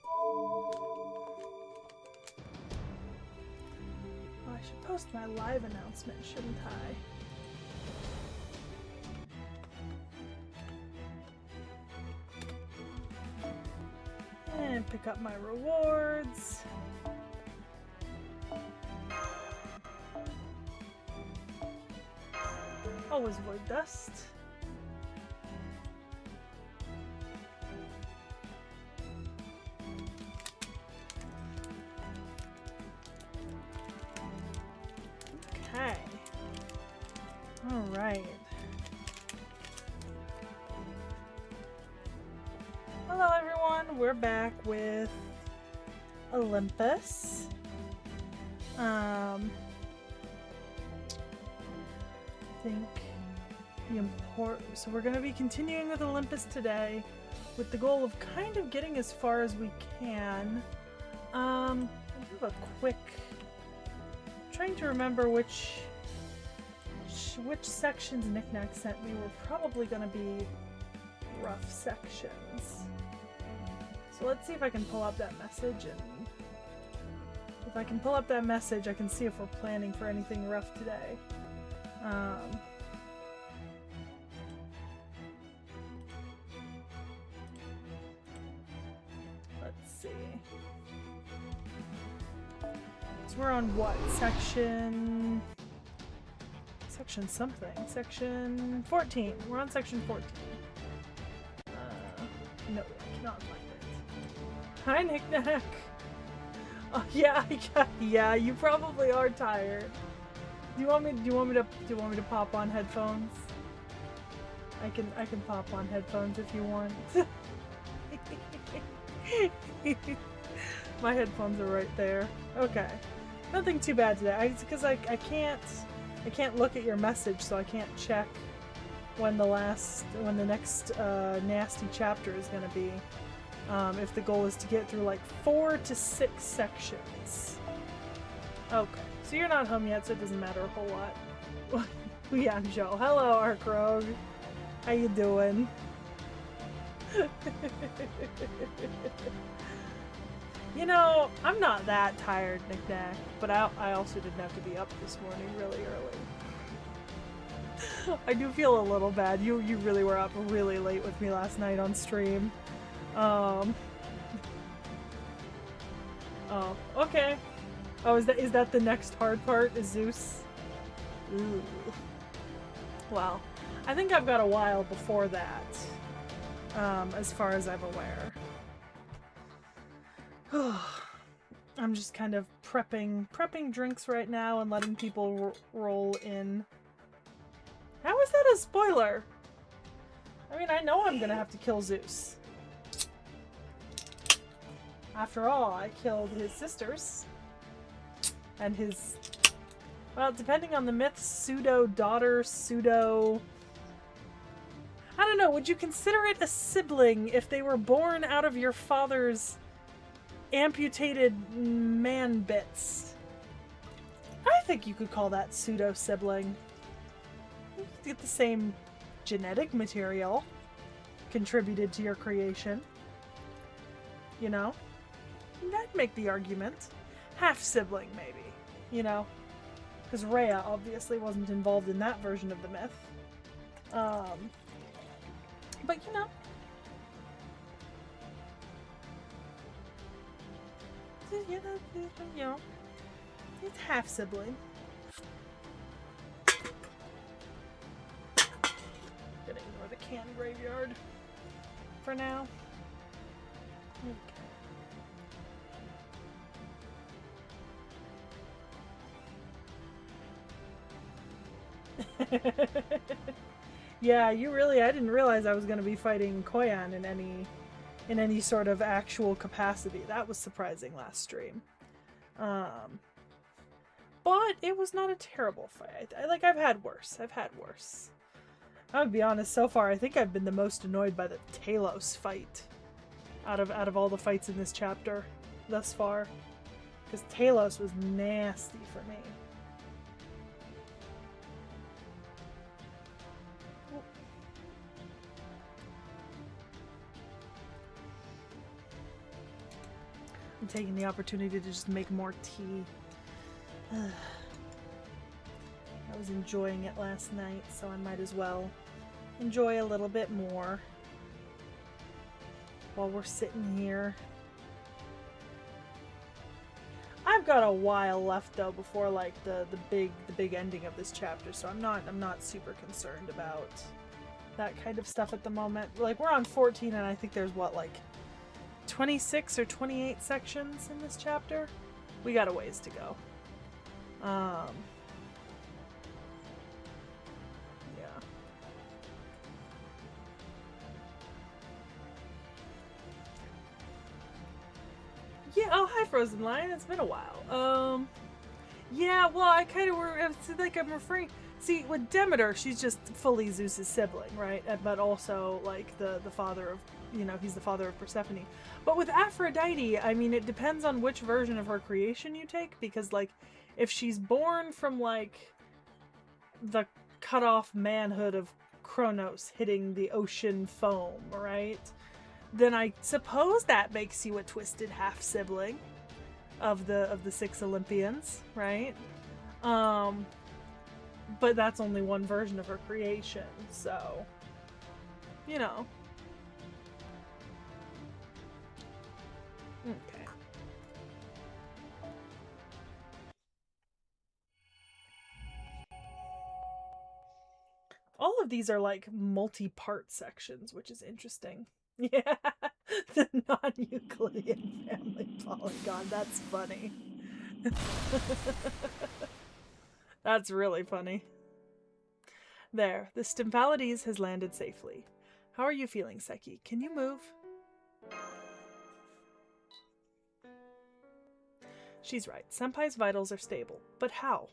Oh, I should post my live announcement, shouldn't I? And pick up my rewards. Always avoid dust. Okay. All right. Hello everyone, we're back with Olympus. I think so we're going to be continuing with Olympus today with the goal of kind of getting as far as we can. I'll do a quick trying to remember which sections Knick-Knack sent me were probably going to be rough sections. So let's see if I can pull up that message, and if I can pull up that message I can see if we're planning for anything rough today. Let's see. So we're on what? Section something. Section 14. We're on section 14. No, I cannot find it. Hi, Knick-Knack. Oh yeah, you probably are tired. Do you want me to pop on headphones? I can pop on headphones if you want. My headphones are right there. Okay. Nothing too bad today. It's because I can't look at your message, so I can't check when the next nasty chapter is gonna be. If the goal is to get through like 4 to 6 sections. Okay, so you're not home yet, so it doesn't matter a whole lot. Yeah, Joe. Hello, Ark Rogue. How you doing? You know, I'm not that tired, Knick-Knack, but I also didn't have to be up this morning really early. I do feel a little bad. You really were up really late with me last night on stream. Oh, okay. Oh, is that the next hard part, is Zeus? Ooh. Well, I think I've got a while before that, as far as I'm aware. I'm just kind of prepping drinks right now and letting people roll in. How is that a spoiler? I mean, I know I'm gonna have to kill Zeus. After all, I killed his sisters. And his... Well, depending on the myth, pseudo-daughter, pseudo... I don't know, would you consider it a sibling if they were born out of your father's amputated man bits? I think you could call that pseudo-sibling. You get the same genetic material contributed to your creation. You know? I'd make the argument. Half-sibling, maybe. You know? Because Rhea obviously wasn't involved in that version of the myth. But you know. You know. It's half-sibling. Gonna ignore the candy graveyard for now. Okay. Yeah, I didn't realize I was going to be fighting Koyan in any sort of actual capacity. That was surprising last stream. But it was not a terrible fight. I've had worse. I would be honest, so far I think I've been the most annoyed by the Talos fight out of all the fights in this chapter thus far. Because Talos was nasty for me. I'm taking the opportunity to just make more tea. I was enjoying it last night, so I might as well enjoy a little bit more while we're sitting here. I've got a while left though before like the big ending of this chapter, so I'm not super concerned about that kind of stuff at the moment. Like, we're on 14 and I think there's what, like 26 or 28 sections in this chapter? We got a ways to go. Yeah. Yeah, oh, hi Frozen Lion, it's been a while. Yeah, well, I kind of it's like I'm referring. See, with Demeter, she's just fully Zeus's sibling, right? But also, like, the father of, you know, he's the father of Persephone. But with Aphrodite, I mean, it depends on which version of her creation you take, because, like, if she's born from, like, the cut-off manhood of Kronos hitting the ocean foam, right? Then I suppose that makes you a twisted half-sibling of the 6 Olympians, right? But that's only one version of her creation, so, you know. Okay. All of these are like multi-part sections, which is interesting. Yeah, the non-Euclidean family polygon. That's funny. That's really funny. There, the Stymphalides has landed safely. How are you feeling, Seki? Can you move? She's right. Senpai's vitals are stable. But how?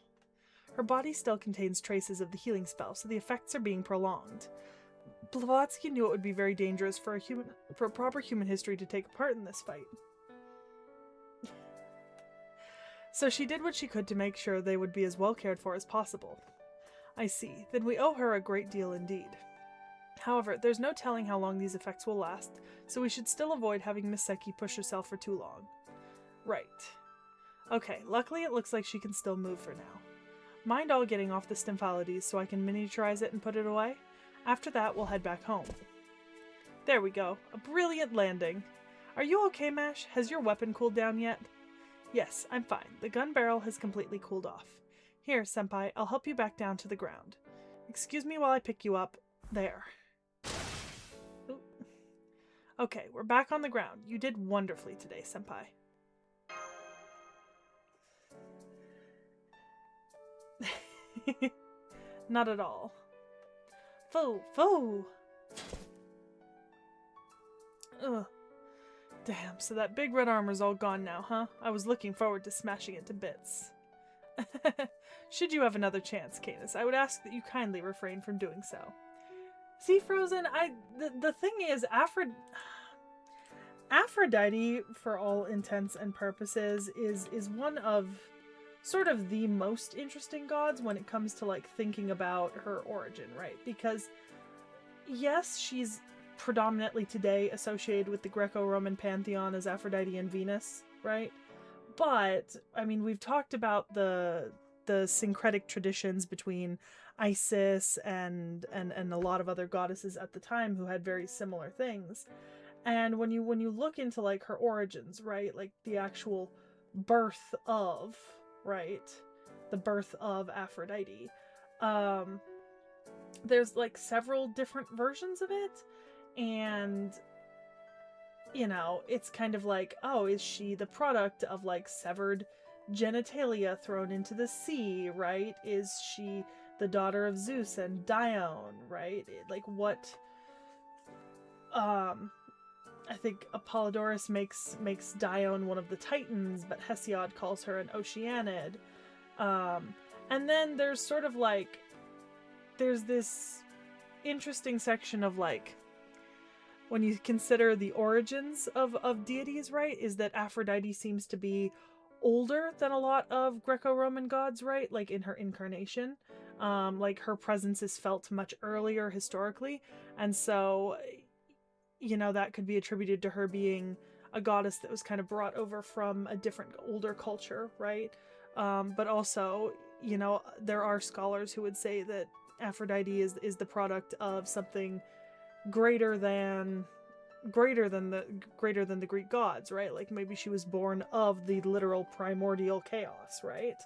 Her body still contains traces of the healing spell, so the effects are being prolonged. Blavatsky knew it would be very dangerous for a proper human history to take part in this fight. So she did what she could to make sure they would be as well cared for as possible. I see. Then we owe her a great deal indeed. However, there's no telling how long these effects will last, so we should still avoid having Miss Seki push herself for too long. Right. Okay, luckily it looks like she can still move for now. Mind all getting off the Stymphalides so I can miniaturize it and put it away? After that, we'll head back home. There we go. A brilliant landing. Are you okay, Mash? Has your weapon cooled down yet? Yes, I'm fine. The gun barrel has completely cooled off. Here, Senpai, I'll help you back down to the ground. Excuse me while I pick you up. There. Ooh. Okay, we're back on the ground. You did wonderfully today, Senpai. Not at all. Foo! Ugh. Damn, so that big red armor's all gone now, huh? I was looking forward to smashing it to bits. Should you have another chance, Canis, I would ask that you kindly refrain from doing so. See, Frozen, the thing is, Aphrodite, for all intents and purposes, is one of sort of the most interesting gods when it comes to, like, thinking about her origin, right? Because, yes, she's predominantly today associated with the Greco-Roman pantheon as Aphrodite and Venus, right? But, I mean, we've talked about the syncretic traditions between Isis and a lot of other goddesses at the time who had very similar things. And when you look into, like, her origins, right? Like, the actual birth of, right? The birth of Aphrodite. There's, like, several different versions of it. And, you know, it's kind of like, oh, is she the product of, like, severed genitalia thrown into the sea, right? Is she the daughter of Zeus and Dione, right? Like, what... I think Apollodorus makes Dione one of the Titans, but Hesiod calls her an Oceanid. And then there's sort of, like... There's this interesting section of, like... When you consider the origins of deities, right, is that Aphrodite seems to be older than a lot of Greco-Roman gods, right? Like, in her incarnation. Like, her presence is felt much earlier historically. And so, you know, that could be attributed to her being a goddess that was kind of brought over from a different, older culture, right? But also, you know, there are scholars who would say that Aphrodite is the product of something greater than the Greek gods, right? Like maybe she was born of the literal primordial chaos, right?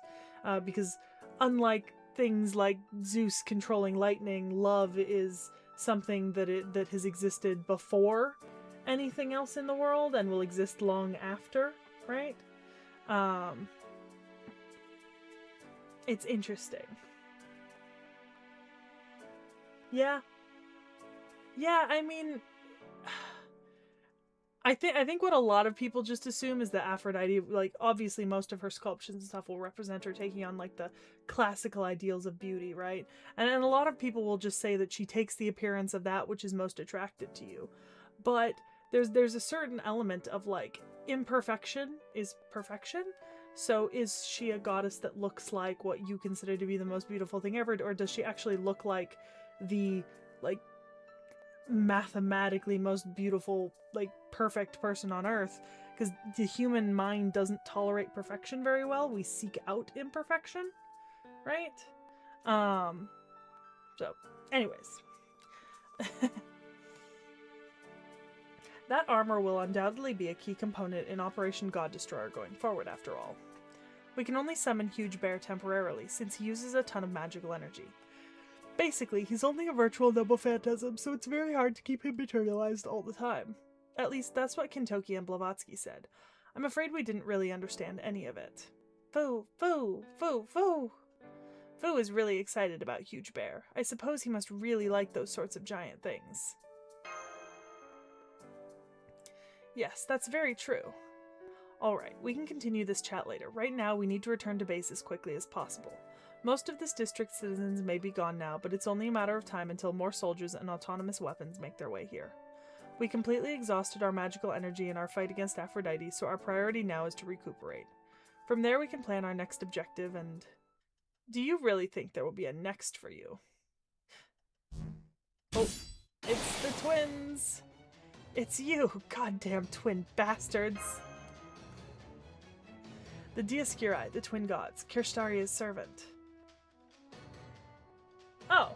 Because unlike things like Zeus controlling lightning, love is something that has existed before anything else in the world and will exist long after, right? It's interesting. Yeah. Yeah, I mean, I think what a lot of people just assume is that Aphrodite, like, obviously most of her sculptures and stuff will represent her taking on, like, the classical ideals of beauty, right? And a lot of people will just say that she takes the appearance of that which is most attractive to you. But there's a certain element of, like, imperfection is perfection. So is she a goddess that looks like what you consider to be the most beautiful thing ever, or does she actually look like the, like, mathematically most beautiful, like, perfect person on earth? Because the human mind doesn't tolerate perfection very well. We seek out imperfection, right? So anyways. That armor will undoubtedly be a key component in Operation God Destroyer going forward, after all. We can only summon Huge Bear temporarily, since he uses a ton of magical energy. Basically, he's only a virtual noble phantasm, so it's very hard to keep him materialized all the time. At least, that's what Kintoki and Blavatsky said. I'm afraid we didn't really understand any of it. Foo, foo, foo, foo! Foo is really excited about Huge Bear. I suppose he must really like those sorts of giant things. Yes, that's very true. Alright, we can continue this chat later. Right now, we need to return to base as quickly as possible. Most of this district's citizens may be gone now, but it's only a matter of time until more soldiers and autonomous weapons make their way here. We completely exhausted our magical energy in our fight against Aphrodite, so our priority now is to recuperate. From there we can plan our next objective and... Do you really think there will be a next for you? Oh, it's the twins! It's you, goddamn twin bastards! The T.H.E, the twin gods, Kirstaria's servant. Oh.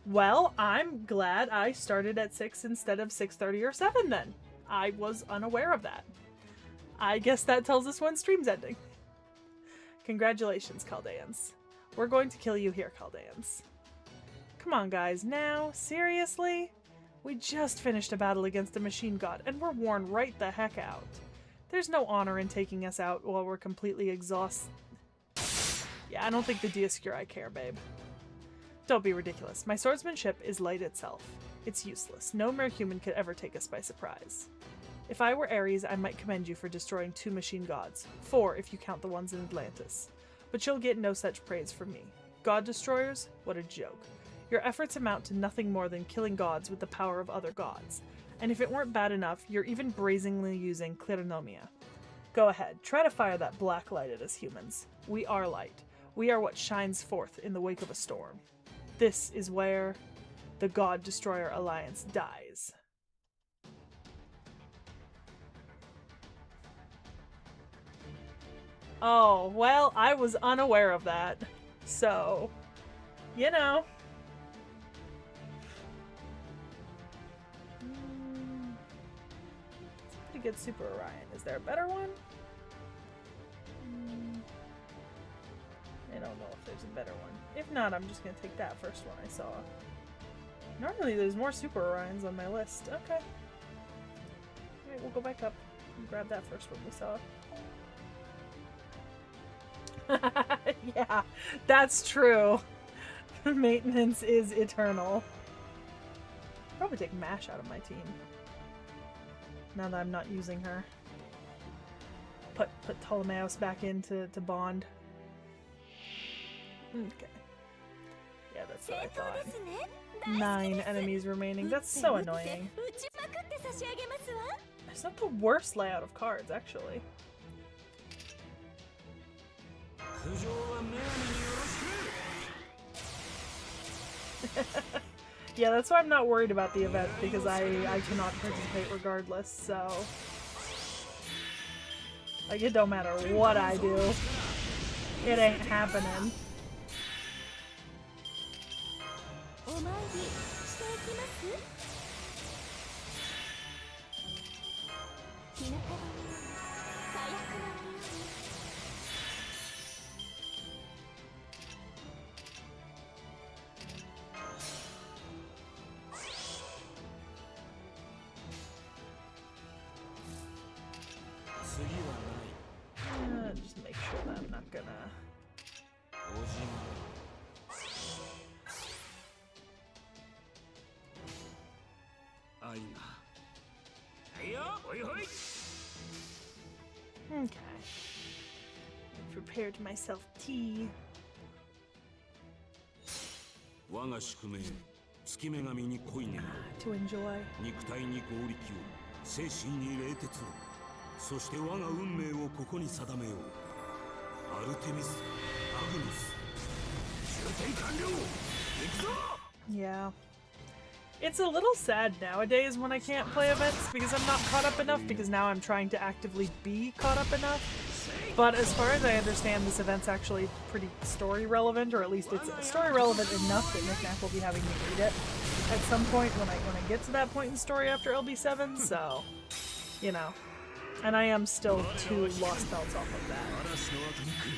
Well, I'm glad I started at 6 instead of 6:30 or 7 then. I was unaware of that. I guess that tells us when stream's ending. Congratulations, Chaldeans. We're going to kill you here, Chaldeans. Come on, guys, now? Seriously? We just finished a battle against a machine god, and we're worn right the heck out. There's no honor in taking us out while we're completely exhausted. Yeah, I don't think the T.H.E care, babe. Don't be ridiculous. My swordsmanship is light itself. It's useless. No mere human could ever take us by surprise. If I were Ares, I might commend you for destroying 2 machine gods. 4 if you count the ones in Atlantis. But you'll get no such praise from me. God destroyers? What a joke. Your efforts amount to nothing more than killing gods with the power of other gods. And if it weren't bad enough, you're even brazenly using Kleronomia. Go ahead, try to fire that black light at us humans. We are light. We are what shines forth in the wake of a storm. This is where the God Destroyer Alliance dies. Oh, well, I was unaware of that. So, you know. It's a pretty good Super Orion. Is there a better one? I don't know if there's a better one. If not, I'm just going to take that first one I saw. Normally there's more Super Orions on my list. Okay. Alright, we'll go back up and grab that first one we saw. Yeah, that's true. Maintenance is eternal. Probably take Mash out of my team. Now that I'm not using her. Put Ptolemaeus back into Bond. Okay. Yeah, that's what I thought. 9 enemies remaining. That's so annoying. It's not the worst layout of cards, actually. Yeah, that's why I'm not worried about the event, because I cannot participate regardless, so... Like, it don't matter what I do. It ain't happening. Just make sure that I'm not gonna... Okay. I've prepared myself tea. To enjoy. そして我が運命をここに定めよう。アルテミス、アグネス。終点完了。行くぞ。Yeah. It's a little sad nowadays when I can't play events because I'm not caught up enough, because now I'm trying to actively be caught up enough. But as far as I understand, this event's actually pretty story relevant, or at least it's story relevant enough that Knick-Knack will be having me read it at some point when I get to that point in story after LB7, so you know. And I am still 2 lost belts off of that.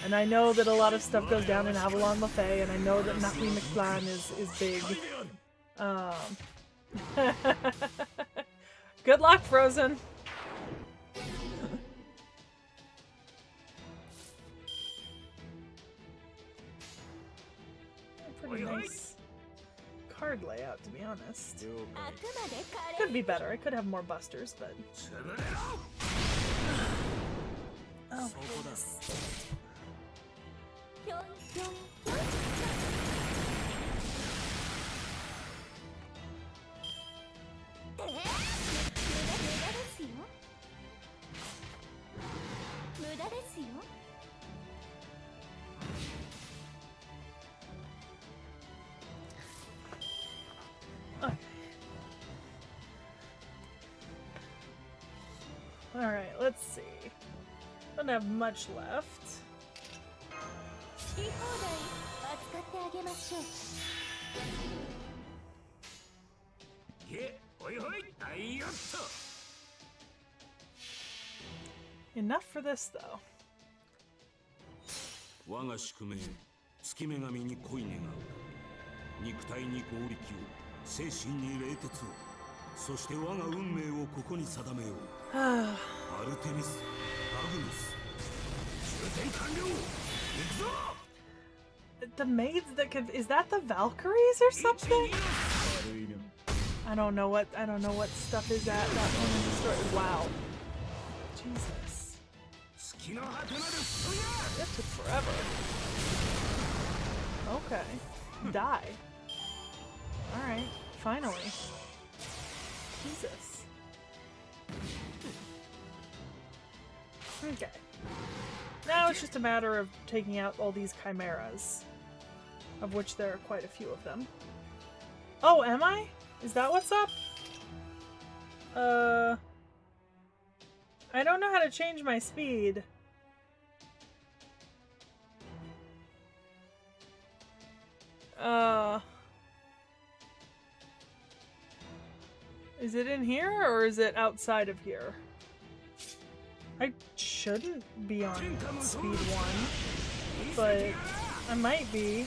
And I know that a lot of stuff goes down in Avalon Lefay, and I know that Napi McPlan is big. Good luck, Frozen! Pretty nice card layout, to be honest. Could be better. I could have more busters, but... Oh, goodness. Okay. Alright, let's see. Don't have much left. Enough for this, though. 我が宿命、月女神に恋願う。肉体に合力を、精神に冷徹を。そして我が運命をここに定めよう。アルテミス、アグネス。終点完了。行くぞ。The maids that could, is that the Valkyries or something? I don't know what stuff is at that point in the story. Wow. Jesus. That took forever. Okay. Die. Alright. Finally. Jesus. Okay. Now it's just a matter of taking out all these chimeras, of which there are quite a few of them. Oh, am I? Is that what's up? I don't know how to change my speed. Is it in here or is it outside of here? I shouldn't be on speed 1, but I might be.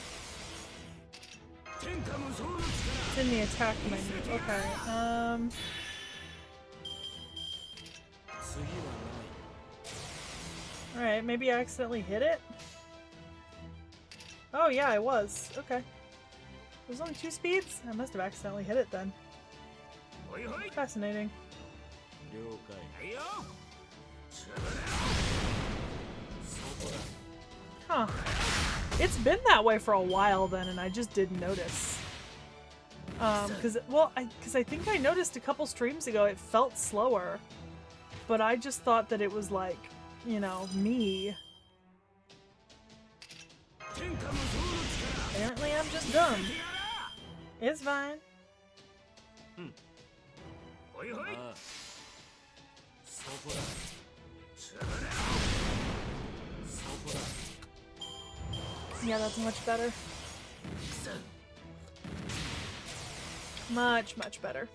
It's in the attack menu. Okay, Alright, maybe I accidentally hit it? Oh yeah, I was. Okay. There's only 2 speeds? I must have accidentally hit it then. Fascinating. Huh. It's been that way for a while then, and I just didn't notice. Because I think I noticed a couple streams ago it felt slower, but I just thought that it was like, you know, me. Apparently I'm just dumb. It's fine. Yeah, that's much better. Much, much better.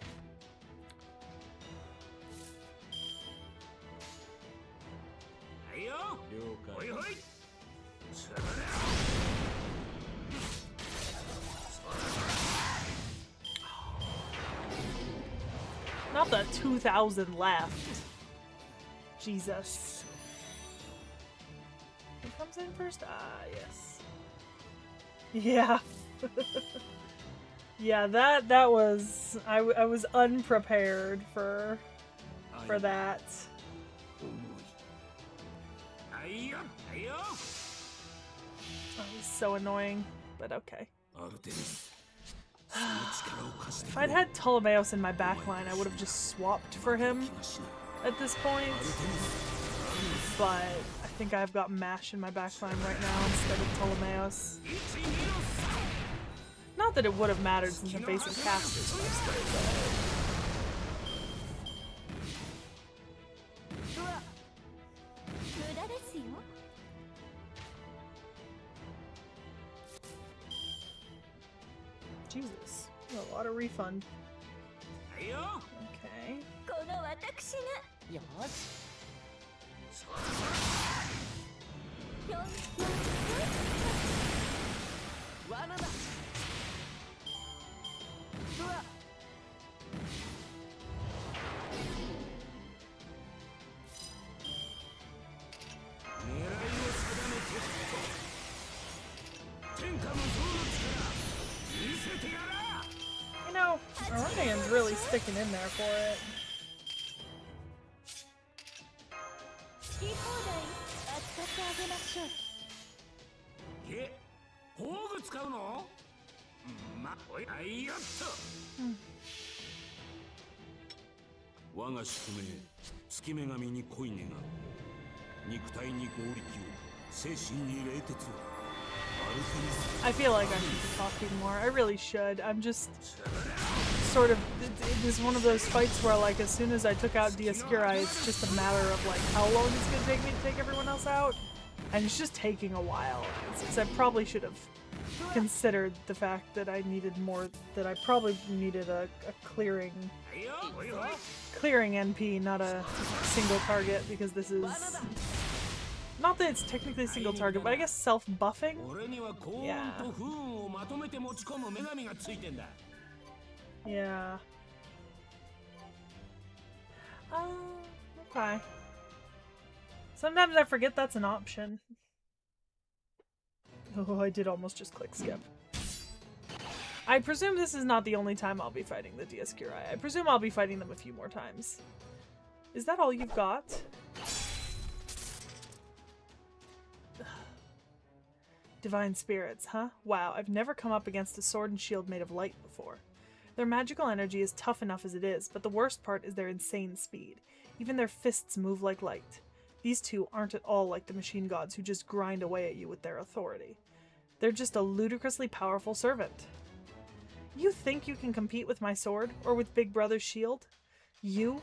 Not the 2,000 left. Jesus. Who comes in first? Ah, yes. Yeah. Yeah, that was... I was unprepared for that. That was so annoying, but okay. If I'd had Ptolemaeus in my backline, I would have just swapped for him at this point. But I think I've got Mash in my backline right now instead of Ptolemaeus. Not that it would have mattered since I'm facing casters mostly, but... Jesus, a lot of refund. Okay. You know, Orion's really sticking in there for it. I feel like I should be talking more. I really should. I'm just sort of... It was one of those fights where, like, as soon as I took out T.H.E, it's just a matter of, like, how long it's going to take me to take everyone else out. And it's just taking a while. I probably should have considered the fact that I needed more... That I probably needed a clearing NP, not a single target, because this is... Not that it's technically a single target, but I guess self-buffing? Yeah. Yeah. Okay. Sometimes I forget that's an option. Oh, I did almost just click skip. I presume this is not the only time I'll be fighting the T.H.E. I presume I'll be fighting them a few more times. Is that all you've got? Divine spirits, huh? Wow, I've never come up against a sword and shield made of light before. Their magical energy is tough enough as it is, but the worst part is their insane speed. Even their fists move like light. These two aren't at all like the machine gods who just grind away at you with their authority. They're just a ludicrously powerful servant. You think you can compete with my sword? Or with Big Brother's shield? You?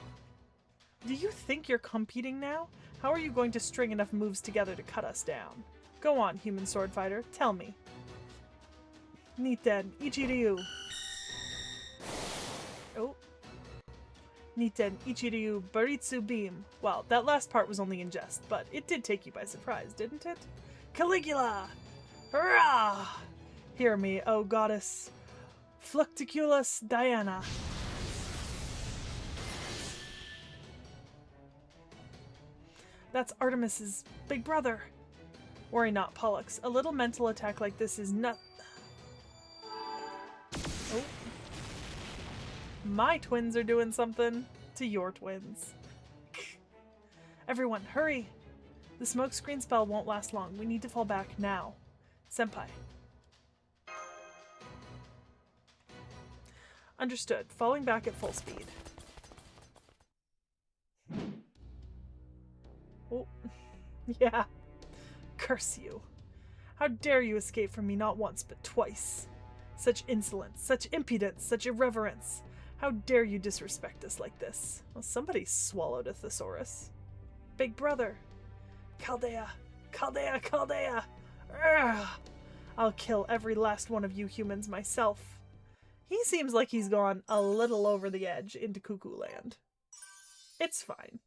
Do you think you're competing now? How are you going to string enough moves together to cut us down? Go on, human sword fighter, tell me. Niten, Ichiryu. Oh. Niten, Ichiryu, Baritsu Beam. Well, that last part was only in jest, but it did take you by surprise, didn't it? Caligula! Hurrah! Hear me, O goddess. Flucticulus Diana. That's Artemis's big brother. Worry not, Pollux. A little mental attack like this is not... Oh. My twins are doing something to your twins. Everyone, hurry! The smokescreen spell won't last long. We need to fall back now. Senpai. Understood. Falling back at full speed. Oh. Yeah. Curse you. How dare you escape from me not once but twice? Such insolence, such impudence, such irreverence. How dare you disrespect us like this? Well, somebody swallowed a thesaurus. Big brother. Chaldea! Chaldea! Chaldea! Urgh! I'll kill every last one of you humans myself. He seems like he's gone a little over the edge into Cuckoo Land. It's fine.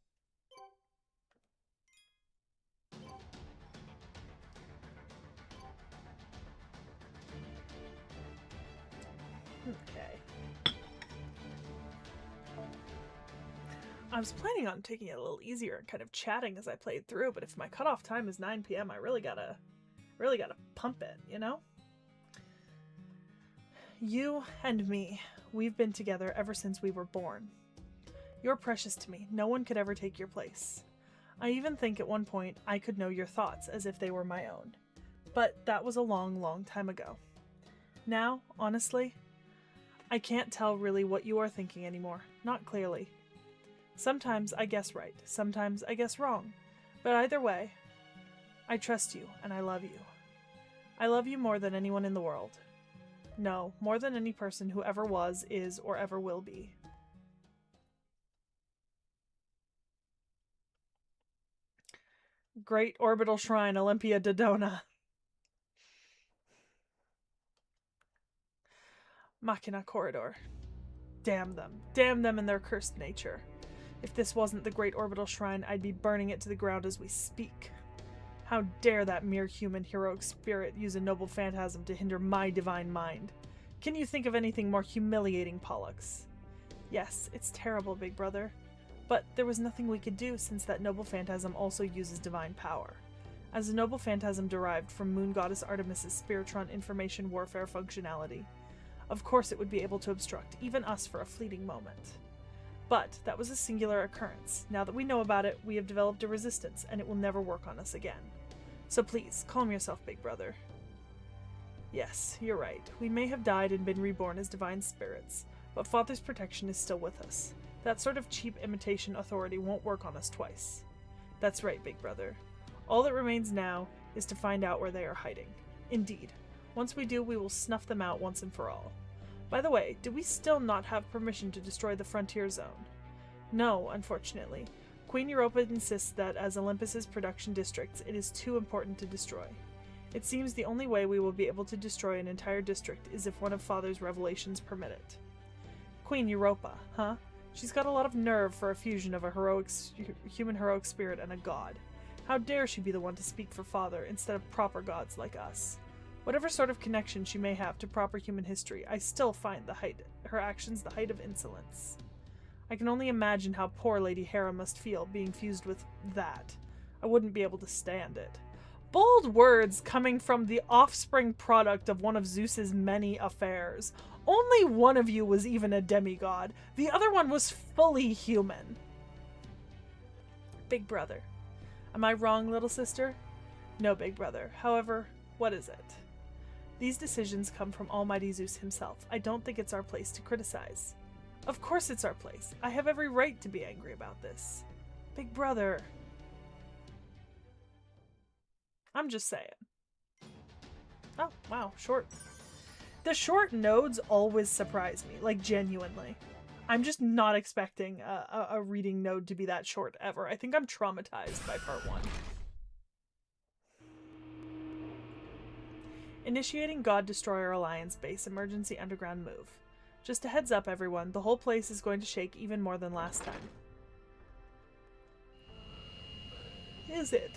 Okay. I was planning on taking it a little easier and kind of chatting as I played through, but if my cutoff time is 9 p.m., I really gotta pump it, you know? You and me, we've been together ever since we were born. You're precious to me. No one could ever take your place. I even think at one point I could know your thoughts as if they were my own. But that was a long, long time ago. Now, honestly, I can't tell really what you are thinking anymore. Not clearly. Sometimes I guess right. Sometimes I guess wrong. But either way, I trust you and I love you. I love you more than anyone in the world. No, more than any person who ever was, is, or ever will be. Great Orbital Shrine, Olympia Dodona. Machina Corridor. Damn them. Damn them and their cursed nature. If this wasn't the Great Orbital Shrine, I'd be burning it to the ground as we speak. How dare that mere human heroic spirit use a noble phantasm to hinder my divine mind? Can you think of anything more humiliating, Pollux? Yes, it's terrible, big brother. But there was nothing we could do since that noble phantasm also uses divine power. As a noble phantasm derived from Moon Goddess Artemis's Spiritron information warfare functionality. Of course it would be able to obstruct even us for a fleeting moment. But that was a singular occurrence. Now that we know about it, we have developed a resistance, and it will never work on us again. So please, calm yourself, big brother. Yes, you're right. We may have died and been reborn as divine spirits, but Father's protection is still with us. That sort of cheap imitation authority won't work on us twice. That's right, big brother. All that remains now is to find out where they are hiding. Indeed. Once we do, we will snuff them out once and for all. By the way, do we still not have permission to destroy the frontier zone? No, unfortunately. Queen Europa insists that as Olympus's production districts, it is too important to destroy. It seems the only way we will be able to destroy an entire district is if one of Father's revelations permit it. Queen Europa, huh? She's got a lot of nerve for a fusion of a human heroic spirit and a god. How dare she be the one to speak for Father instead of proper gods like us? Whatever sort of connection she may have to proper human history, I still find her actions the height of insolence. I can only imagine how poor Lady Hera must feel being fused with that. I wouldn't be able to stand it. Bold words coming from the offspring product of one of Zeus's many affairs. Only one of you was even a demigod. The other one was fully human. Big brother. Am I wrong, little sister? No, big brother. However, what is it? These decisions come from Almighty Zeus himself. I don't think it's our place to criticize. Of course it's our place. I have every right to be angry about this. Big brother. I'm just saying. Oh, wow, short. The short nodes always surprise me, like genuinely. I'm just not expecting a reading node to be that short ever. I think I'm traumatized by part 1. Initiating God Destroyer Alliance base emergency underground move. Just a heads up, everyone. The whole place is going to shake even more than last time. Is it?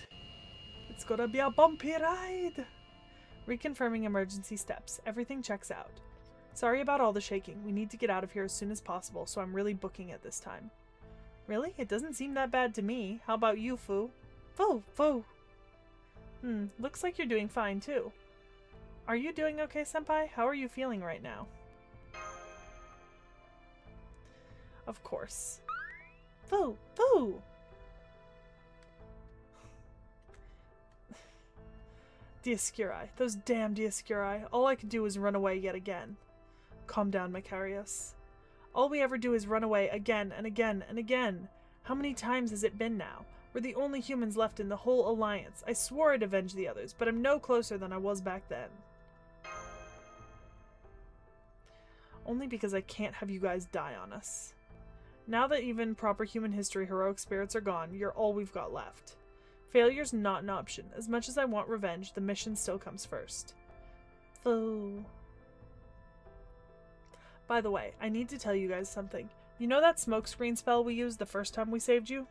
It's gonna be a bumpy ride! Reconfirming emergency steps. Everything checks out. Sorry about all the shaking. We need to get out of here as soon as possible, so I'm really booking it this time. Really? It doesn't seem that bad to me. How about you, Fu? Fu! Looks like you're doing fine, too. Are you doing okay, Senpai? How are you feeling right now? Of course. Fu! Dioscuri. Those damn Dioscuri. All I could do was run away yet again. Calm down, Macarius. All we ever do is run away again and again and again. How many times has it been now? We're the only humans left in the whole alliance. I swore I'd avenge the others, but I'm no closer than I was back then. Only because I can't have you guys die on us. Now that even proper human history heroic spirits are gone, you're all we've got left. Failure's not an option. As much as I want revenge, the mission still comes first. Foo. By the way, I need to tell you guys something. You know that smokescreen spell we used the first time we saved you?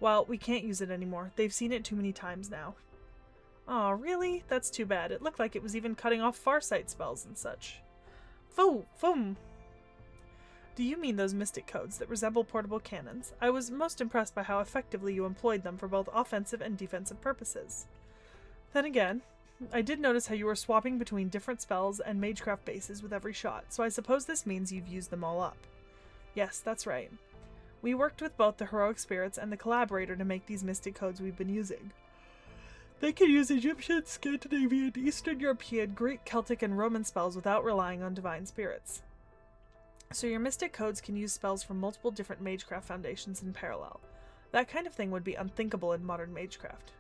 Well, we can't use it anymore. They've seen it too many times now. Aw, really? That's too bad. It looked like it was even cutting off farsight spells and such. Foo! Foom! Do you mean those mystic codes that resemble portable cannons? I was most impressed by how effectively you employed them for both offensive and defensive purposes. Then again, I did notice how you were swapping between different spells and magecraft bases with every shot, so I suppose this means you've used them all up. Yes, that's right. We worked with both the heroic spirits and the collaborator to make these mystic codes we've been using. They can use Egyptian, Scandinavian, Eastern European, Greek, Celtic, and Roman spells without relying on divine spirits. So your mystic codes can use spells from multiple different magecraft foundations in parallel. That kind of thing would be unthinkable in modern magecraft.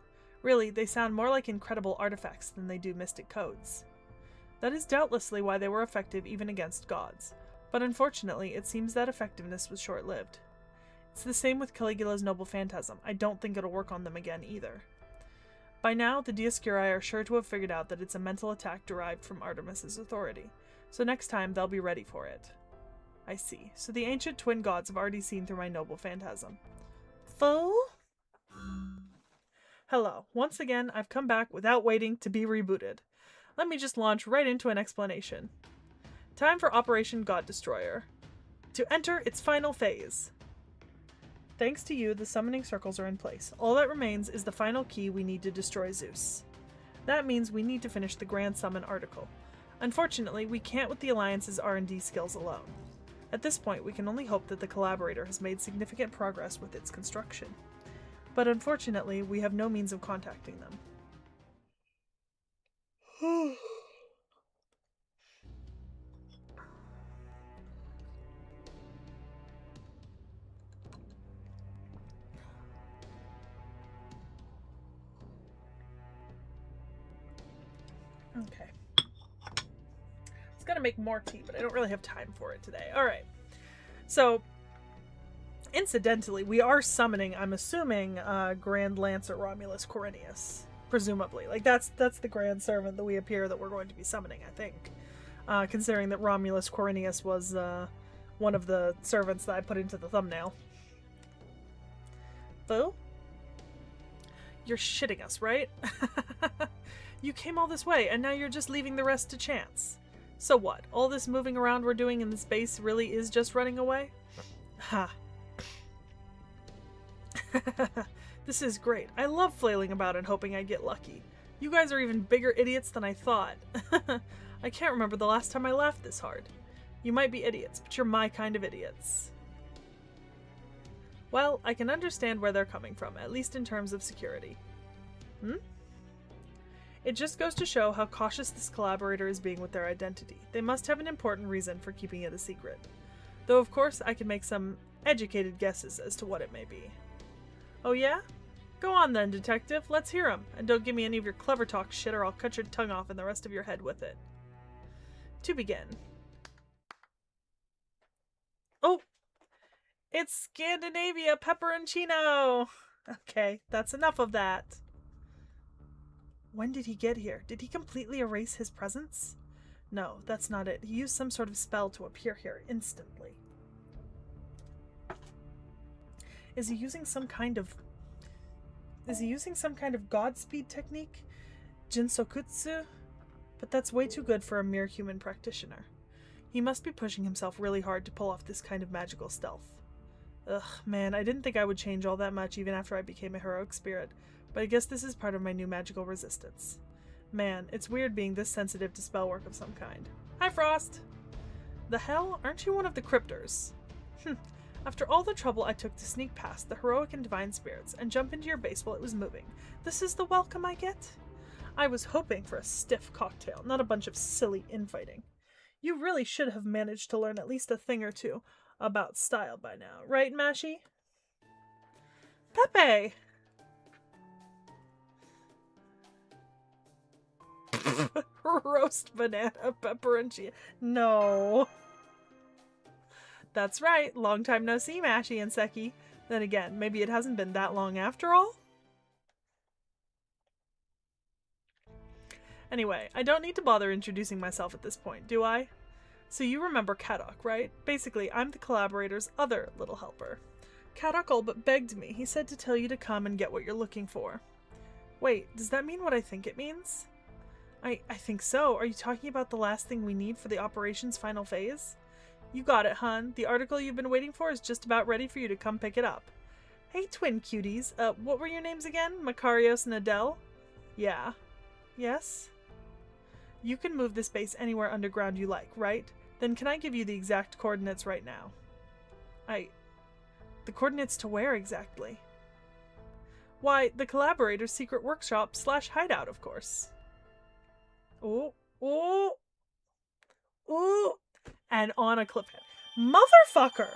Really, they sound more like incredible artifacts than they do mystic codes. That is doubtlessly why they were effective even against gods. But unfortunately, it seems that effectiveness was short-lived. It's the same with Caligula's Noble Phantasm. I don't think it'll work on them again either. By now, the Dioscuri are sure to have figured out that it's a mental attack derived from Artemis's authority, so next time they'll be ready for it. I see. So the ancient twin gods have already seen through my Noble Phantasm. Fool? Hello. Once again, I've come back without waiting to be rebooted. Let me just launch right into an explanation. Time for Operation God Destroyer. To enter its final phase. Thanks to you, the summoning circles are in place. All that remains is the final key we need to destroy Zeus. That means we need to finish the Grand Summon article. Unfortunately, we can't with the Alliance's R&D skills alone. At this point, we can only hope that the Collaborator has made significant progress with its construction. But unfortunately, we have no means of contacting them. Okay. I was gonna make more tea, but I don't really have time for it today. Alright. So, incidentally, we are summoning, I'm assuming, Grand Lancer Romulus Corinius. Presumably. Like, that's the Grand Servant that we appear that we're going to be summoning, I think. Considering that Romulus Corinius was, one of the servants that I put into the thumbnail. Boo? You're shitting us, right? You came all this way, and now you're just leaving the rest to chance. So what? All this moving around we're doing in the space really is just running away? Ha. This is great. I love flailing about and hoping I get lucky. You guys are even bigger idiots than I thought. I can't remember the last time I laughed this hard. You might be idiots, but you're my kind of idiots. Well, I can understand where they're coming from, at least in terms of security. It just goes to show how cautious this collaborator is being with their identity. They must have an important reason for keeping it a secret. Though of course I can make some educated guesses as to what it may be. Oh yeah? Go on then, detective. Let's hear 'em. And don't give me any of your clever talk shit or I'll cut your tongue off and the rest of your head with it. To begin. Oh! It's Scandinavia Pepperoncino! Okay, that's enough of that. When did he get here? Did he completely erase his presence? No, that's not it. He used some sort of spell to appear here instantly. Is he using some kind of Godspeed technique? Jinsokutsu? But that's way too good for a mere human practitioner. He must be pushing himself really hard to pull off this kind of magical stealth. Ugh, man, I didn't think I would change all that much even after I became a heroic spirit, but I guess this is part of my new magical resistance. Man, it's weird being this sensitive to spell work of some kind. Hi, Frost! The hell? Aren't you one of the cryptors? After all the trouble I took to sneak past the heroic and divine spirits and jump into your base while it was moving, this is the welcome I get? I was hoping for a stiff cocktail, not a bunch of silly infighting. You really should have managed to learn at least a thing or two about style by now, right, Mashi? Pepe! Roast banana, pepper, and cheese. No. That's right. Long time no see, Mashy and Seki. Then again, maybe it hasn't been that long after all? Anyway, I don't need to bother introducing myself at this point, do I? So you remember Kadok, right? Basically, I'm the collaborator's other little helper. Kadok all but begged me. He said to tell you to come and get what you're looking for. Wait, does that mean what I think it means? I think so. Are you talking about the last thing we need for the operation's final phase? You got it, hun. The article you've been waiting for is just about ready for you to come pick it up. Hey, twin cuties. What were your names again? Makarios and Adele? Yeah. Yes? You can move this base anywhere underground you like, right? Then can I give you the exact coordinates right now? The coordinates to where exactly? Why, the collaborator's secret workshop / hideout, of course. Oh, oh, oh, and on a cliffhanger. Motherfucker!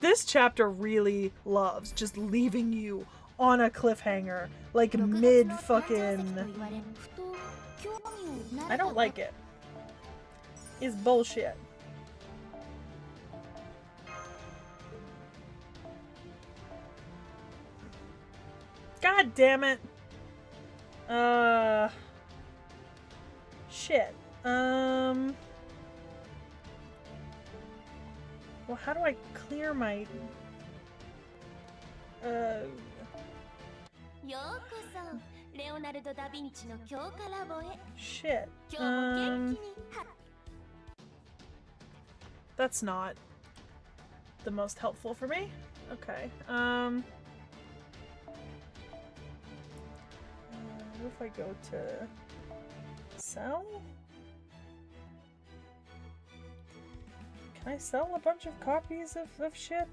This chapter really loves just leaving you on a cliffhanger, like mid fucking... I don't like it. It's bullshit. God damn it. Shit. Well, how do I clear my... Shit. That's not the most helpful for me. Okay. What if I go to sell? Can I sell a bunch of copies of shit?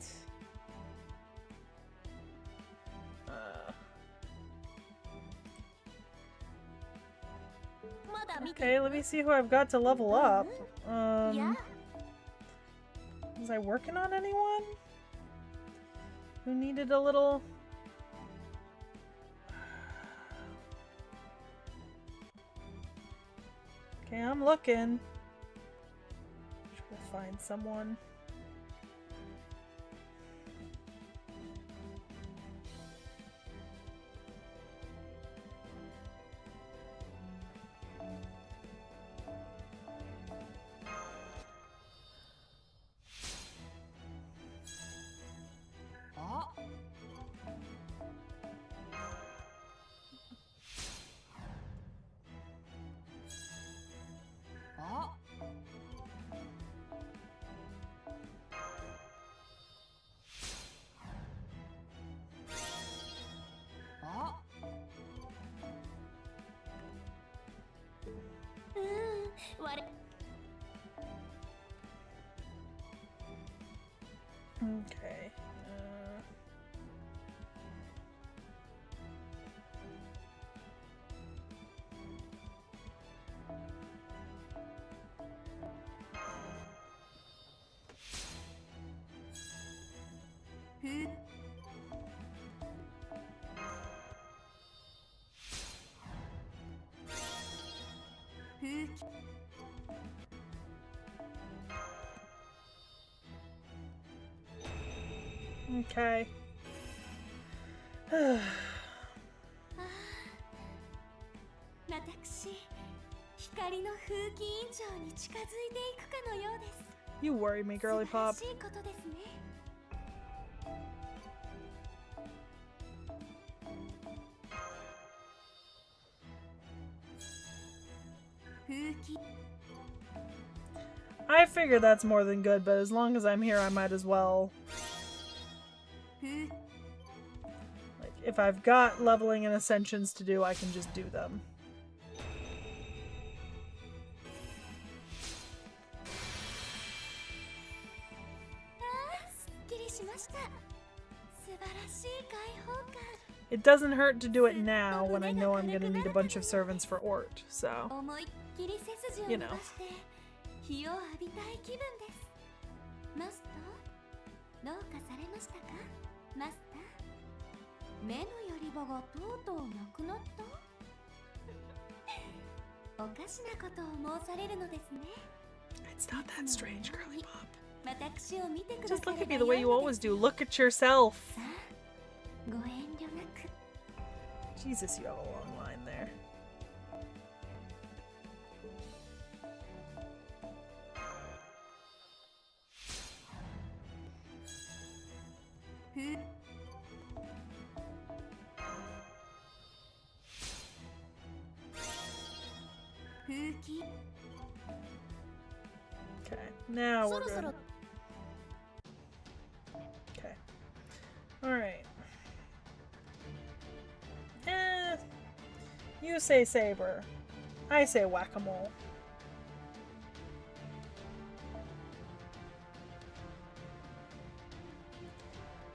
Okay, let me see who I've got to level up. Was I working on anyone who needed a little... Okay, I'm looking. Try to find someone. Okay. Okay. 私、光の風紀委員長に近づいていくかのようです。 You worry me, girly pop. 素晴らしいことですね。風紀 I figure that's more than good, but as long as I'm here, I might as well. Like, if I've got leveling and ascensions to do, I can just do them. It doesn't hurt to do it now when I know I'm gonna need a bunch of servants for Ort, so, you know. 日を浴びたい気分です。マスター、どうかされましたか？マスター、目のやり場がとうとうなくなった？おかしなことを申されるのですね。 It's not that strange, Girly Pop. 私を見てくだ Just さ look れ at ば me the way 良い you の always です do. Look at yourself. さあ、ご遠慮なく。 Jesus, you have a long line there. Okay, now we're good. Okay. Alright. You say saber. I say whack-a-mole.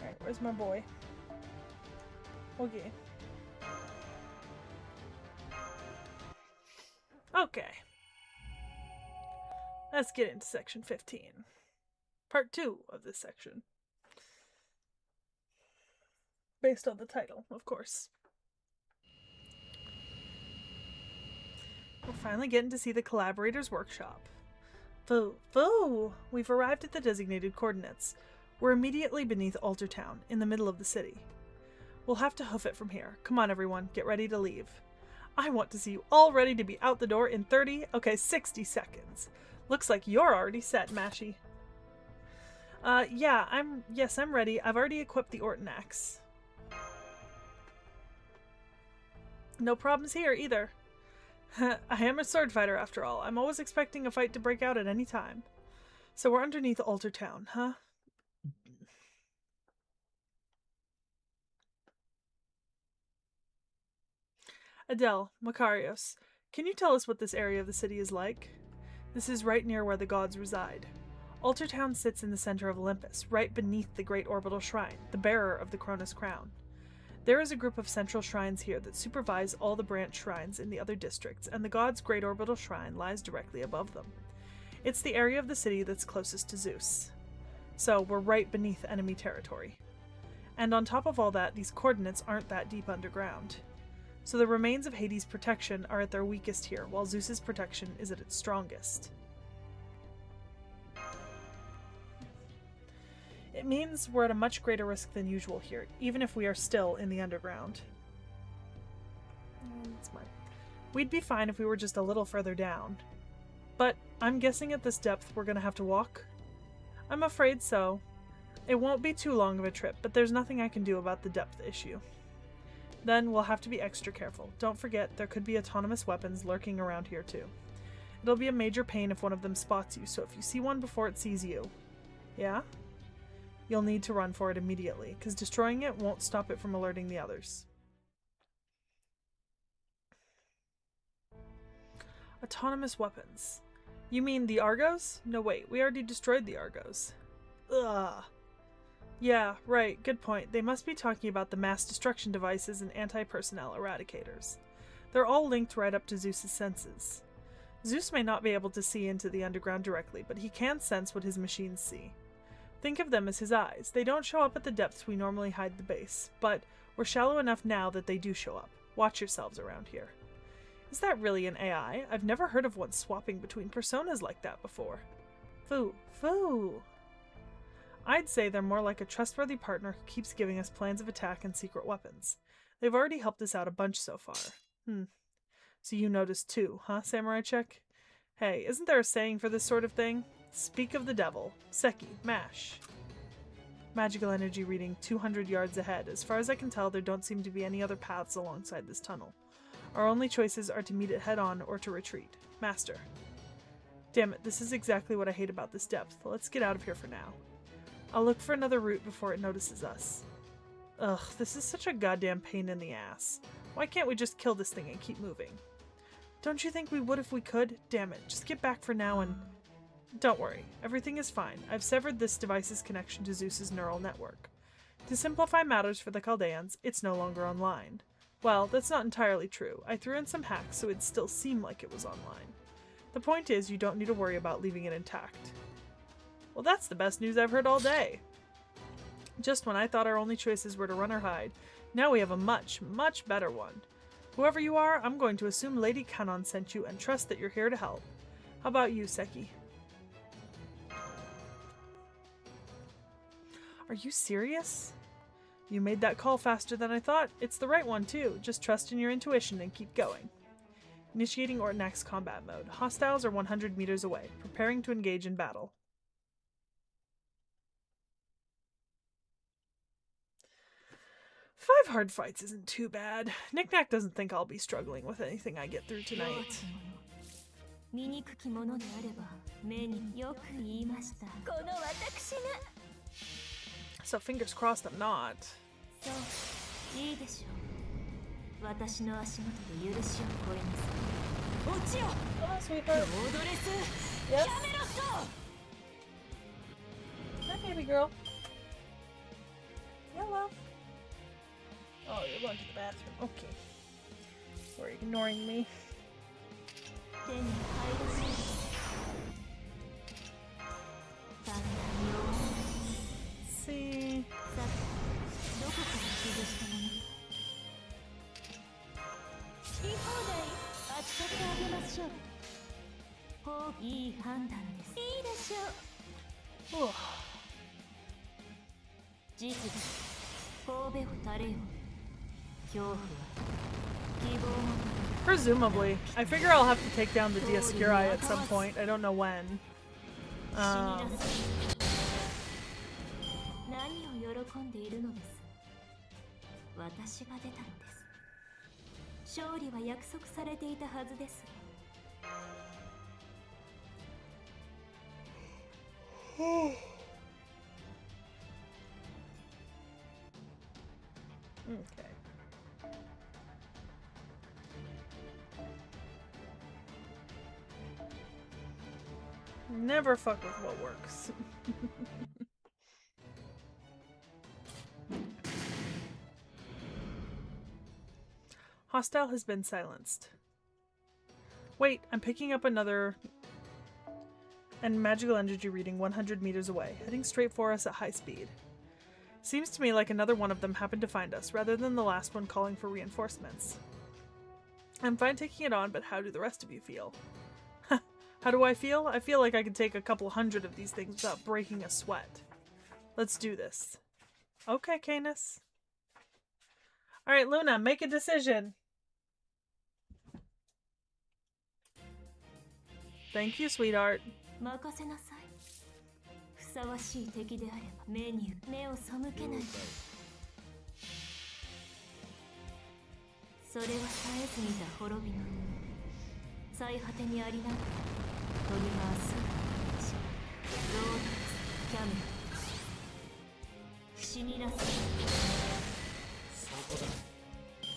Alright, where's my boy? Okay. Okay. Let's get into section 15. Part 2 of this section. Based on the title, of course. We're finally getting to see the collaborators' workshop. Foo! We've arrived at the designated coordinates. We're immediately beneath Altertown, in the middle of the city. We'll have to hoof it from here. Come on, everyone, get ready to leave. I want to see you all ready to be out the door in 60 seconds. Looks like you're already set, Mashy. Yes, I'm ready. I've already equipped the Orton axe. No problems here, either. I am a sword fighter, after all. I'm always expecting a fight to break out at any time. So we're underneath Altertown, huh? Adele, Makarios, can you tell us what this area of the city is like? This is right near where the gods reside. Altertown sits in the center of Olympus, right beneath the Great Orbital Shrine, the bearer of the Cronus Crown. There is a group of central shrines here that supervise all the branch shrines in the other districts, and the god's Great Orbital Shrine lies directly above them. It's the area of the city that's closest to Zeus. So we're right beneath enemy territory. And on top of all that, these coordinates aren't that deep underground. So the remains of Hades' protection are at their weakest here, while Zeus's protection is at its strongest. It means we're at a much greater risk than usual here, even if we are still in the underground. That's mine. We'd be fine if we were just a little further down. But I'm guessing at this depth we're gonna have to walk? I'm afraid so. It won't be too long of a trip, but there's nothing I can do about the depth issue. Then we'll have to be extra careful. Don't forget, there could be autonomous weapons lurking around here too. It'll be a major pain if one of them spots you, so if you see one before it sees you... Yeah? You'll need to run for it immediately, because destroying it won't stop it from alerting the others. Autonomous weapons. You mean the Argos? No wait, we already destroyed the Argos. Ugh. Yeah, right, good point. They must be talking about the mass destruction devices and anti-personnel eradicators. They're all linked right up to Zeus's senses. Zeus may not be able to see into the underground directly, but he can sense what his machines see. Think of them as his eyes. They don't show up at the depths we normally hide the base, but we're shallow enough now that they do show up. Watch yourselves around here. Is that really an AI? I've never heard of one swapping between personas like that before. Foo. I'd say they're more like a trustworthy partner who keeps giving us plans of attack and secret weapons. They've already helped us out a bunch so far. So you noticed too, huh, Samurai Chick? Hey, isn't there a saying for this sort of thing? Speak of the devil. Seki, mash. Magical energy reading 200 yards ahead. As far as I can tell, there don't seem to be any other paths alongside this tunnel. Our only choices are to meet it head-on or to retreat. Master. Damn it, this is exactly what I hate about this depth. Let's get out of here for now. I'll look for another route before it notices us. Ugh, this is such a goddamn pain in the ass. Why can't we just kill this thing and keep moving? Don't you think we would if we could? Damn it, just get back for now and... Don't worry, everything is fine. I've severed this device's connection to Zeus's neural network. To simplify matters for the Chaldeans, it's no longer online. Well, that's not entirely true. I threw in some hacks so it'd still seem like it was online. The point is, you don't need to worry about leaving it intact. Well, that's the best news I've heard all day. Just when I thought our only choices were to run or hide, now we have a much, much better one. Whoever you are, I'm going to assume Lady Kanon sent you and trust that you're here to help. How about you, Seki? Are you serious? You made that call faster than I thought. It's the right one, too. Just trust in your intuition and keep going. Initiating Ortnax combat mode. Hostiles are 100 meters away, preparing to engage in battle. 5 hard fights isn't too bad. Knick-Knack doesn't think I'll be struggling with anything I get through tonight. So fingers crossed I'm not. Oh, sweetheart. Yes. Hi, baby girl. Hello. Oh, you're going to the bathroom. Okay. You're ignoring me. See. Oh. Presumably. I figure I'll have to take down the T.H.E at some point. I don't know when. Okay. Never fuck with what works. Hostile has been silenced. Wait, I'm picking up another and magical energy reading 100 meters away, heading straight for us at high speed. Seems to me like another one of them happened to find us, rather than the last one calling for reinforcements. I'm fine taking it on, but how do the rest of you feel? How do I feel? I feel like I could take a couple hundred of these things without breaking a sweat. Let's do this. Okay, Canis. Alright, Luna, make a decision. Thank you, sweetheart.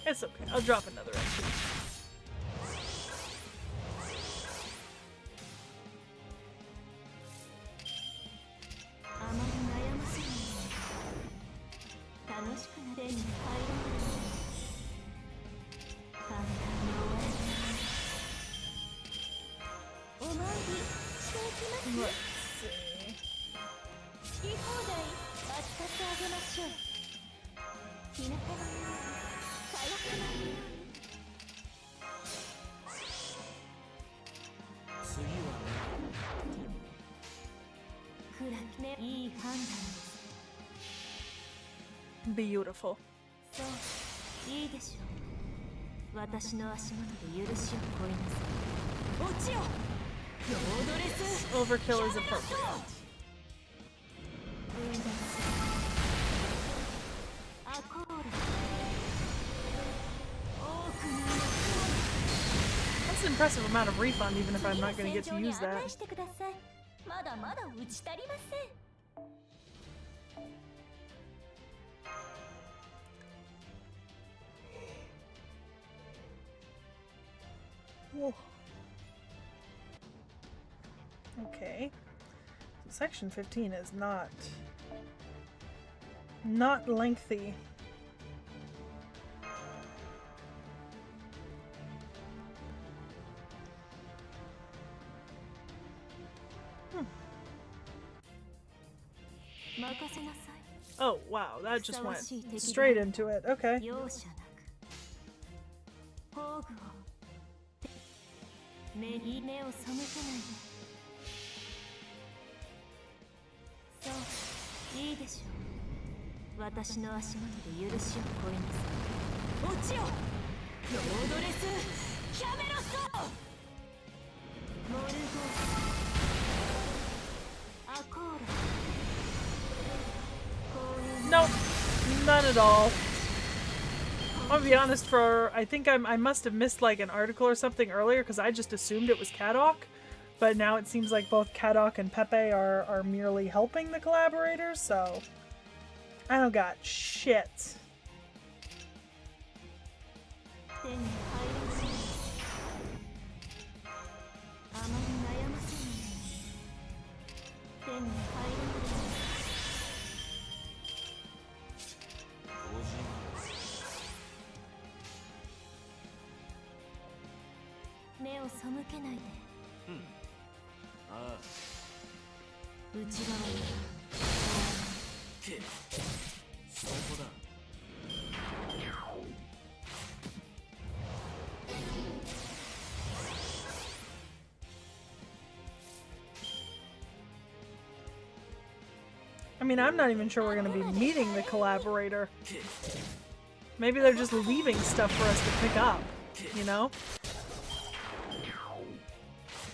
It's okay. I'll drop another entry. Let's see. Beautiful. Overkill is appropriate. That's an impressive amount of refund, even if I'm not going to get to use that. Whoa. Okay. So section 15 is not lengthy. Oh, wow, that just went straight into it. Okay. 目に目を背けないで。そう、いいでしょう。私の足元で許しを請いなさい。落ちよ、ロードレスキャメロット。モルゴーアコーラ。 Nope, none at all. I'll be honest, I think I must have missed like an article or something earlier because I just assumed it was Kadok, but now it seems like both Kadok and Pepe are merely helping the collaborators, so I don't got shit. I mean, I'm not even sure we're going to be meeting the collaborator. Maybe they're just leaving stuff for us to pick up, you know?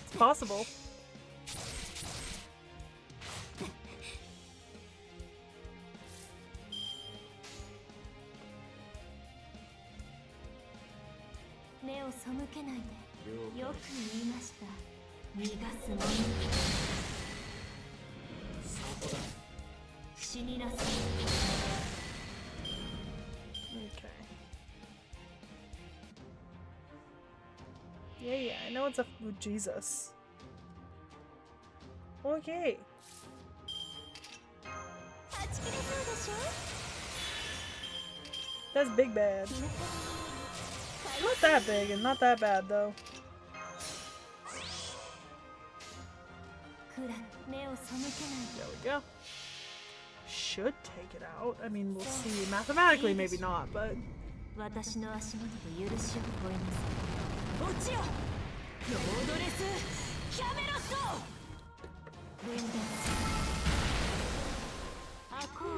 It's possible. Okay. Yeah, I know it's a Jesus. Okay. That's big bad. Not that big and not that bad though. There we go. Should take it out. I mean, we'll see. Mathematically, maybe not, but...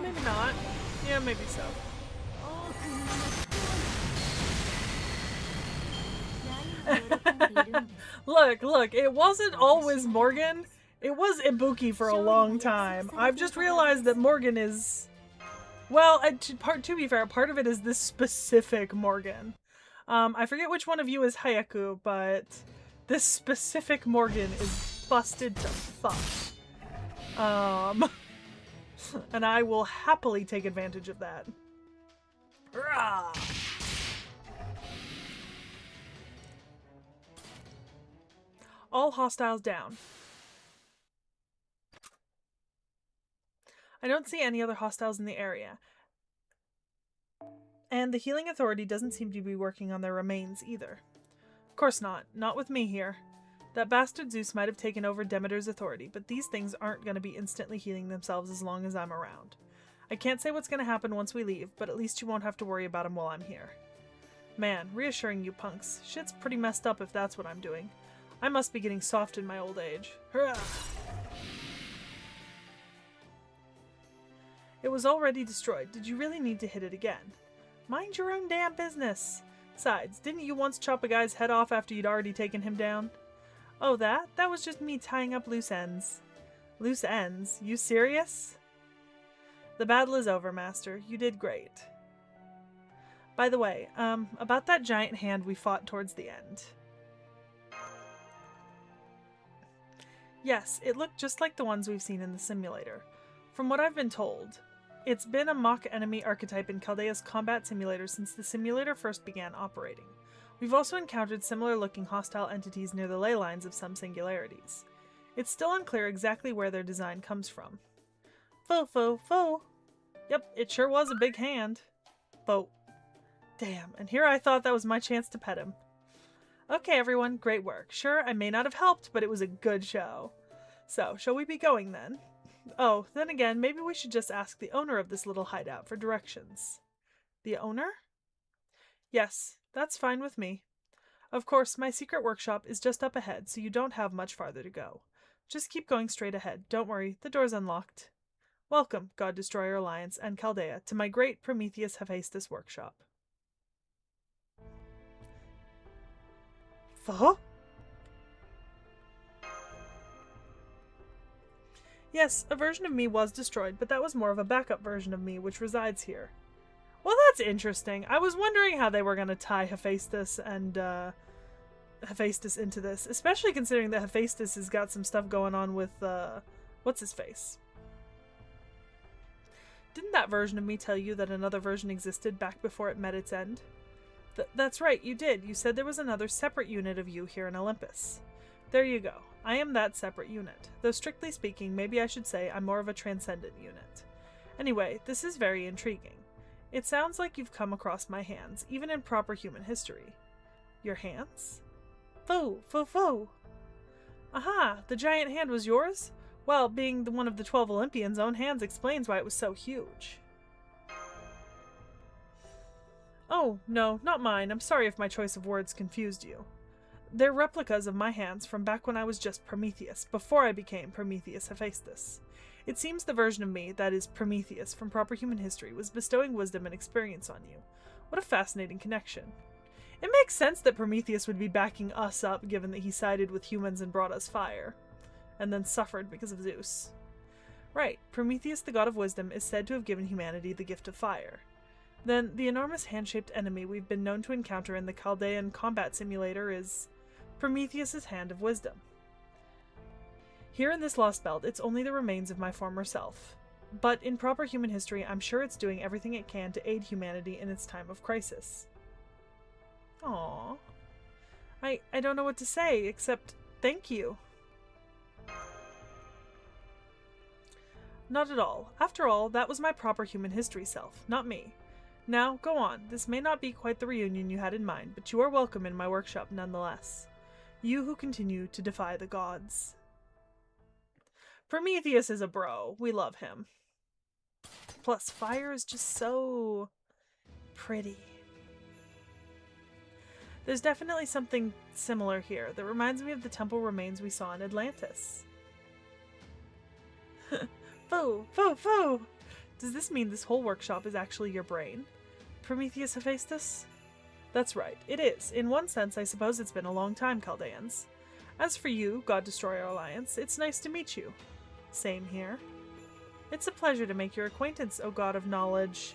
Maybe not. Yeah, maybe so. Look, it wasn't always Morgan. It was Ibuki for a long time. I've just realized that Morgan is... Well, to be fair, part of it is this specific Morgan. I forget which one of you is Hayaku, but this specific Morgan is busted to fuck. And I will happily take advantage of that. Rah! All hostiles down. I don't see any other hostiles in the area. And the Healing Authority doesn't seem to be working on their remains either. Of course not. Not with me here. That bastard Zeus might have taken over Demeter's authority, but these things aren't going to be instantly healing themselves as long as I'm around. I can't say what's going to happen once we leave, but at least you won't have to worry about them while I'm here. Man, reassuring you punks. Shit's pretty messed up if that's what I'm doing. I must be getting soft in my old age. Hurrah! It was already destroyed. Did you really need to hit it again? Mind your own damn business. Besides, didn't you once chop a guy's head off after you'd already taken him down? Oh, that? That was just me tying up loose ends. Loose ends? You serious? The battle is over, Master. You did great. By the way, about that giant hand we fought towards the end. Yes, it looked just like the ones we've seen in the simulator. From what I've been told, it's been a mock enemy archetype in Chaldea's combat simulator since the simulator first began operating. We've also encountered similar-looking hostile entities near the ley lines of some singularities. It's still unclear exactly where their design comes from. Faux. Yep, it sure was a big hand. Faux. Damn, and here I thought that was my chance to pet him. Okay, everyone, great work. Sure, I may not have helped, but it was a good show. So, shall we be going then? Oh, then again, maybe we should just ask the owner of this little hideout for directions. The owner? Yes, that's fine with me. Of course, my secret workshop is just up ahead, so you don't have much farther to go. Just keep going straight ahead. Don't worry, the door's unlocked. Welcome, God Destroyer Alliance and Chaldea, to my great Prometheus Hephaestus workshop. Foh? Yes, a version of me was destroyed, but that was more of a backup version of me, which resides here. Well, that's interesting. I was wondering how they were going to tie Hephaestus and Hephaestus into this, especially considering that Hephaestus has got some stuff going on with, what's-his-face? Didn't that version of me tell you that another version existed back before it met its end? That's right, you did. You said there was another separate unit of you here in Olympus. There you go. I am that separate unit. Though strictly speaking, maybe I should say I'm more of a transcendent unit. Anyway, this is very intriguing. It sounds like you've come across my hands, even in proper human history. Your hands? Foo, foo, foo. Aha, the giant hand was yours? Well, being one of the 12 Olympians' own hands explains why it was so huge. Oh, no, not mine. I'm sorry if my choice of words confused you. They're replicas of my hands from back when I was just Prometheus, before I became Prometheus Hephaestus. It seems the version of me, that is Prometheus, from proper human history, was bestowing wisdom and experience on you. What a fascinating connection. It makes sense that Prometheus would be backing us up, given that he sided with humans and brought us fire, and then suffered because of Zeus. Right, Prometheus, the god of wisdom, is said to have given humanity the gift of fire. Then, the enormous hand-shaped enemy we've been known to encounter in the Chaldean combat simulator is Prometheus's hand of wisdom. Here in this lost belt, it's only the remains of my former self. But in proper human history, I'm sure it's doing everything it can to aid humanity in its time of crisis. Aww. I don't know what to say, except thank you. Not at all. After all, that was my proper human history self, not me. Now, go on. This may not be quite the reunion you had in mind, but you are welcome in my workshop nonetheless. You who continue to defy the gods. Prometheus is a bro. We love him. Plus, fire is just so pretty. There's definitely something similar here that reminds me of the temple remains we saw in Atlantis. Foo! Foo! Foo! Does this mean this whole workshop is actually your brain? Prometheus Hephaestus? That's right, it is. In one sense, I suppose it's been a long time, Chaldeans. As for you, God Destroyer Alliance, it's nice to meet you. Same here. It's a pleasure to make your acquaintance, O God of Knowledge.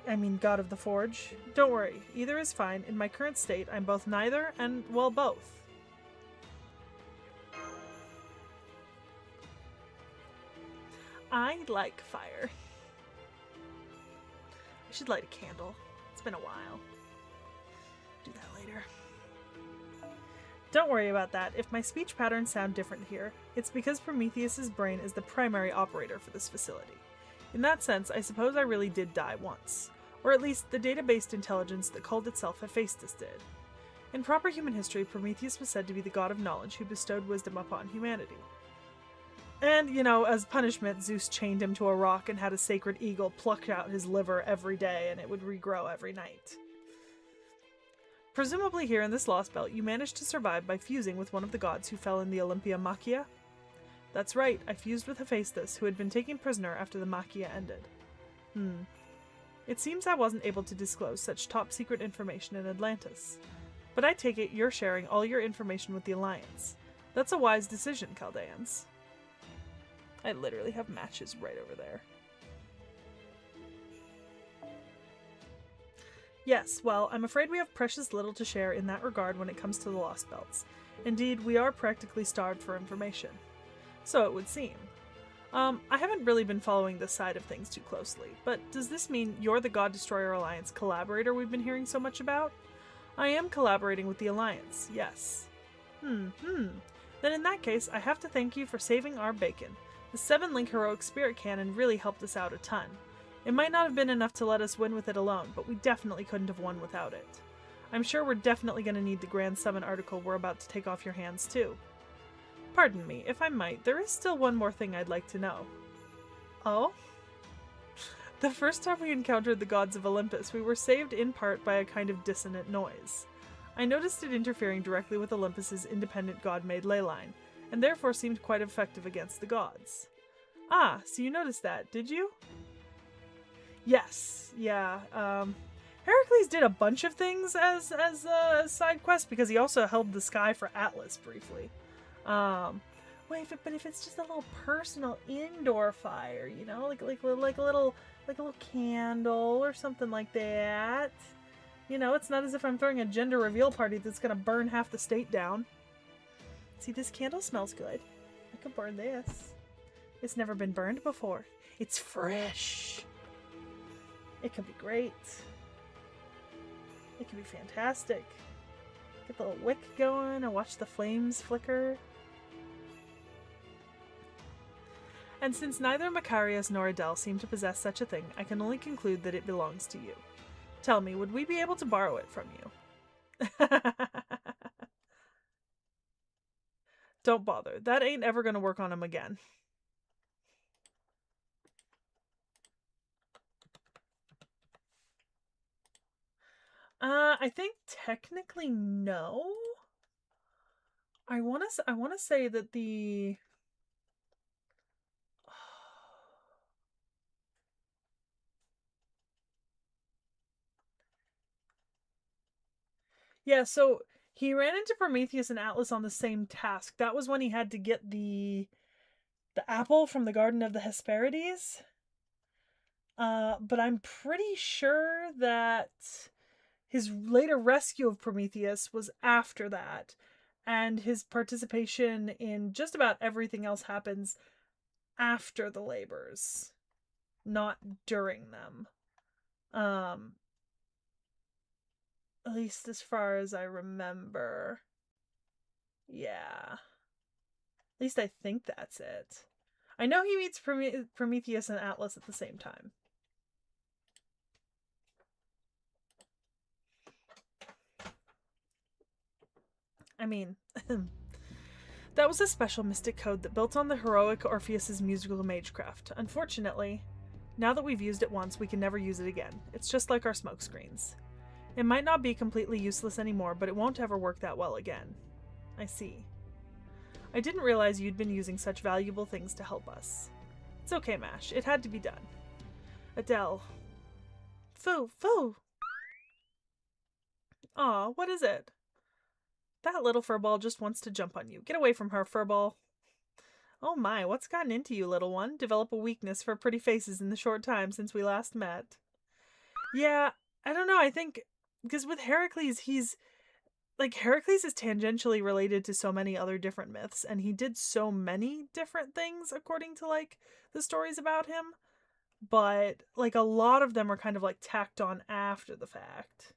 I mean, God of the Forge. Don't worry, either is fine. In my current state, I'm both neither and, well, both. I like fire. I should light a candle. It's been a while. Do that later. Don't worry about that. If my speech patterns sound different here, it's because Prometheus's brain is the primary operator for this facility. In that sense, I suppose I really did die once. Or at least, the data-based intelligence that called itself Hephaestus did. In proper human history, Prometheus was said to be the god of knowledge who bestowed wisdom upon humanity. And, you know, as punishment, Zeus chained him to a rock and had a sacred eagle pluck out his liver every day, and it would regrow every night. Presumably here in this Lost Belt, you managed to survive by fusing with one of the gods who fell in the Olympia Machia? That's right, I fused with Hephaestus, who had been taken prisoner after the Machia ended. It seems I wasn't able to disclose such top-secret information in Atlantis. But I take it you're sharing all your information with the Alliance. That's a wise decision, Chaldeans. I literally have matches right over there. Yes, well, I'm afraid we have precious little to share in that regard when it comes to the Lost Belts. Indeed, we are practically starved for information. So it would seem. I haven't really been following this side of things too closely, but does this mean you're the God Destroyer Alliance collaborator we've been hearing so much about? I am collaborating with the Alliance, yes. Then in that case, I have to thank you for saving our bacon. The 7-link heroic spirit cannon really helped us out a ton. It might not have been enough to let us win with it alone, but we definitely couldn't have won without it. I'm sure we're definitely going to need the Grand Summon article we're about to take off your hands too. Pardon me, if I might, there is still one more thing I'd like to know. Oh? The first time we encountered the gods of Olympus, we were saved in part by a kind of dissonant noise. I noticed it interfering directly with Olympus's independent god-made ley line, and therefore seemed quite effective against the gods. Ah, so you noticed that, did you? Yes, yeah. Heracles did a bunch of things as side quests because he also held the sky for Atlas briefly. But if it's just a little personal indoor fire, you know, like a little candle or something like that. You know, it's not as if I'm throwing a gender reveal party that's gonna burn half the state down. See, this candle smells good. I could burn this. It's never been burned before. It's fresh. It could be great. It could be fantastic. Get the little wick going and watch the flames flicker. And since neither Macarius nor Adele seem to possess such a thing, I can only conclude that it belongs to you. Tell me, would we be able to borrow it from you? Don't bother. That ain't ever gonna work on him again. I think technically no. I wanna say that the yeah, so he ran into Prometheus and Atlas on the same task. That was when he had to get the apple from the Garden of the Hesperides. But I'm pretty sure that his later rescue of Prometheus was after that, and his participation in just about everything else happens after the labors, not during them. At least as far as I remember. Yeah. At least I think that's it. I know he meets Prometheus and Atlas at the same time. I mean, that was a special mystic code that built on the heroic Orpheus's musical magecraft. Unfortunately, now that we've used it once, we can never use it again. It's just like our smokescreens. It might not be completely useless anymore, but it won't ever work that well again. I see. I didn't realize you'd been using such valuable things to help us. It's okay, Mash. It had to be done. Adele. Foo! Aw, what is it? That little furball just wants to jump on you. Get away from her, furball. Oh my, what's gotten into you, little one? Develop a weakness for pretty faces in the short time since we last met. Yeah, I don't know, I think... Because with Heracles, Heracles is tangentially related to so many other different myths, and he did so many different things according to, the stories about him. But, a lot of them are kind of, tacked on after the fact.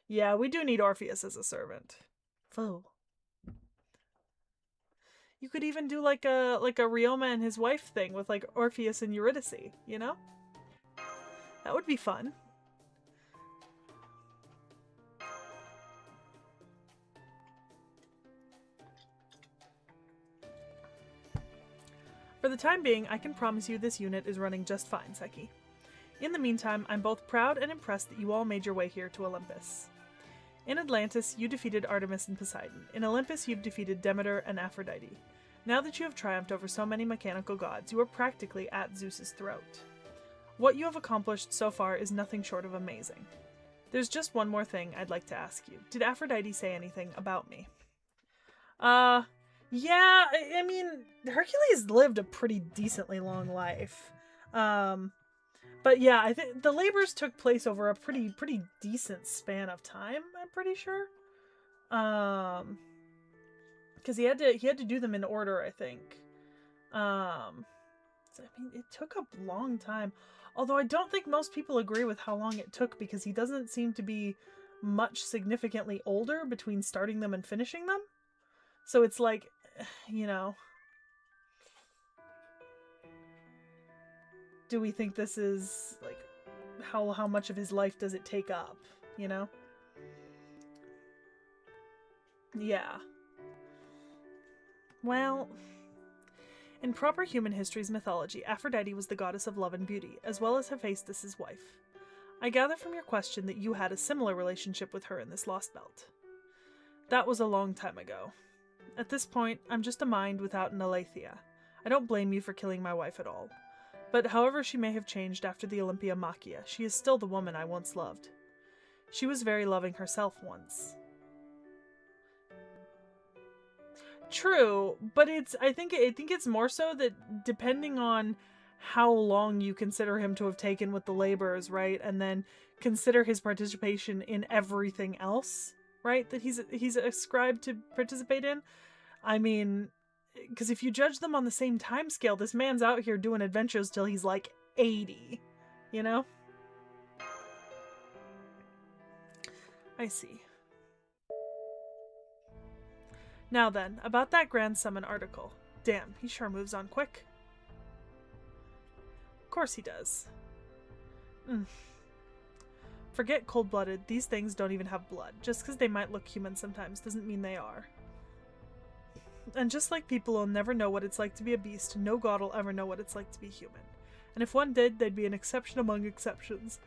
Yeah, we do need Orpheus as a servant. Fool. You could even do, a Rioma and his wife thing with, Orpheus and Eurydice, you know? That would be fun. For the time being, I can promise you this unit is running just fine, Seki. In the meantime, I'm both proud and impressed that you all made your way here to Olympus. In Atlantis, you defeated Artemis and Poseidon. In Olympus, you've defeated Demeter and Aphrodite. Now that you have triumphed over so many mechanical gods, you are practically at Zeus's throat. What you have accomplished so far is nothing short of amazing. There's just one more thing I'd like to ask you. Did Aphrodite say anything about me? Yeah, I mean, Hercules lived a pretty decently long life. But yeah, I think the labors took place over a pretty decent span of time, I'm pretty sure. Because he had to do them in order, I think. So I mean, it took a long time. Although I don't think most people agree with how long it took, because he doesn't seem to be much significantly older between starting them and finishing them. So it's like, you know, do we think this is, how much of his life does it take up, you know? Yeah. Well, in proper human history's mythology, Aphrodite was the goddess of love and beauty, as well as Hephaestus' wife. I gather from your question that you had a similar relationship with her in this Lost Belt. That was a long time ago. At this point, I'm just a mind without an aletheia. I don't blame you for killing my wife at all. But however she may have changed after the Olympia Machia, she is still the woman I once loved. She was very loving herself once. True, but I think it's more so that depending on how long you consider him to have taken with the laborers, right? And then consider his participation in everything else, right? That he's ascribed to participate in. I mean, because if you judge them on the same time scale, this man's out here doing adventures till he's like 80, you know? I see. Now then, about that Grand Summon article. Damn, he sure moves on quick. Of course he does. Forget cold-blooded, these things don't even have blood. Just because they might look human sometimes doesn't mean they are. And just like people will never know what it's like to be a beast, no god will ever know what it's like to be human. And if one did, they'd be an exception among exceptions.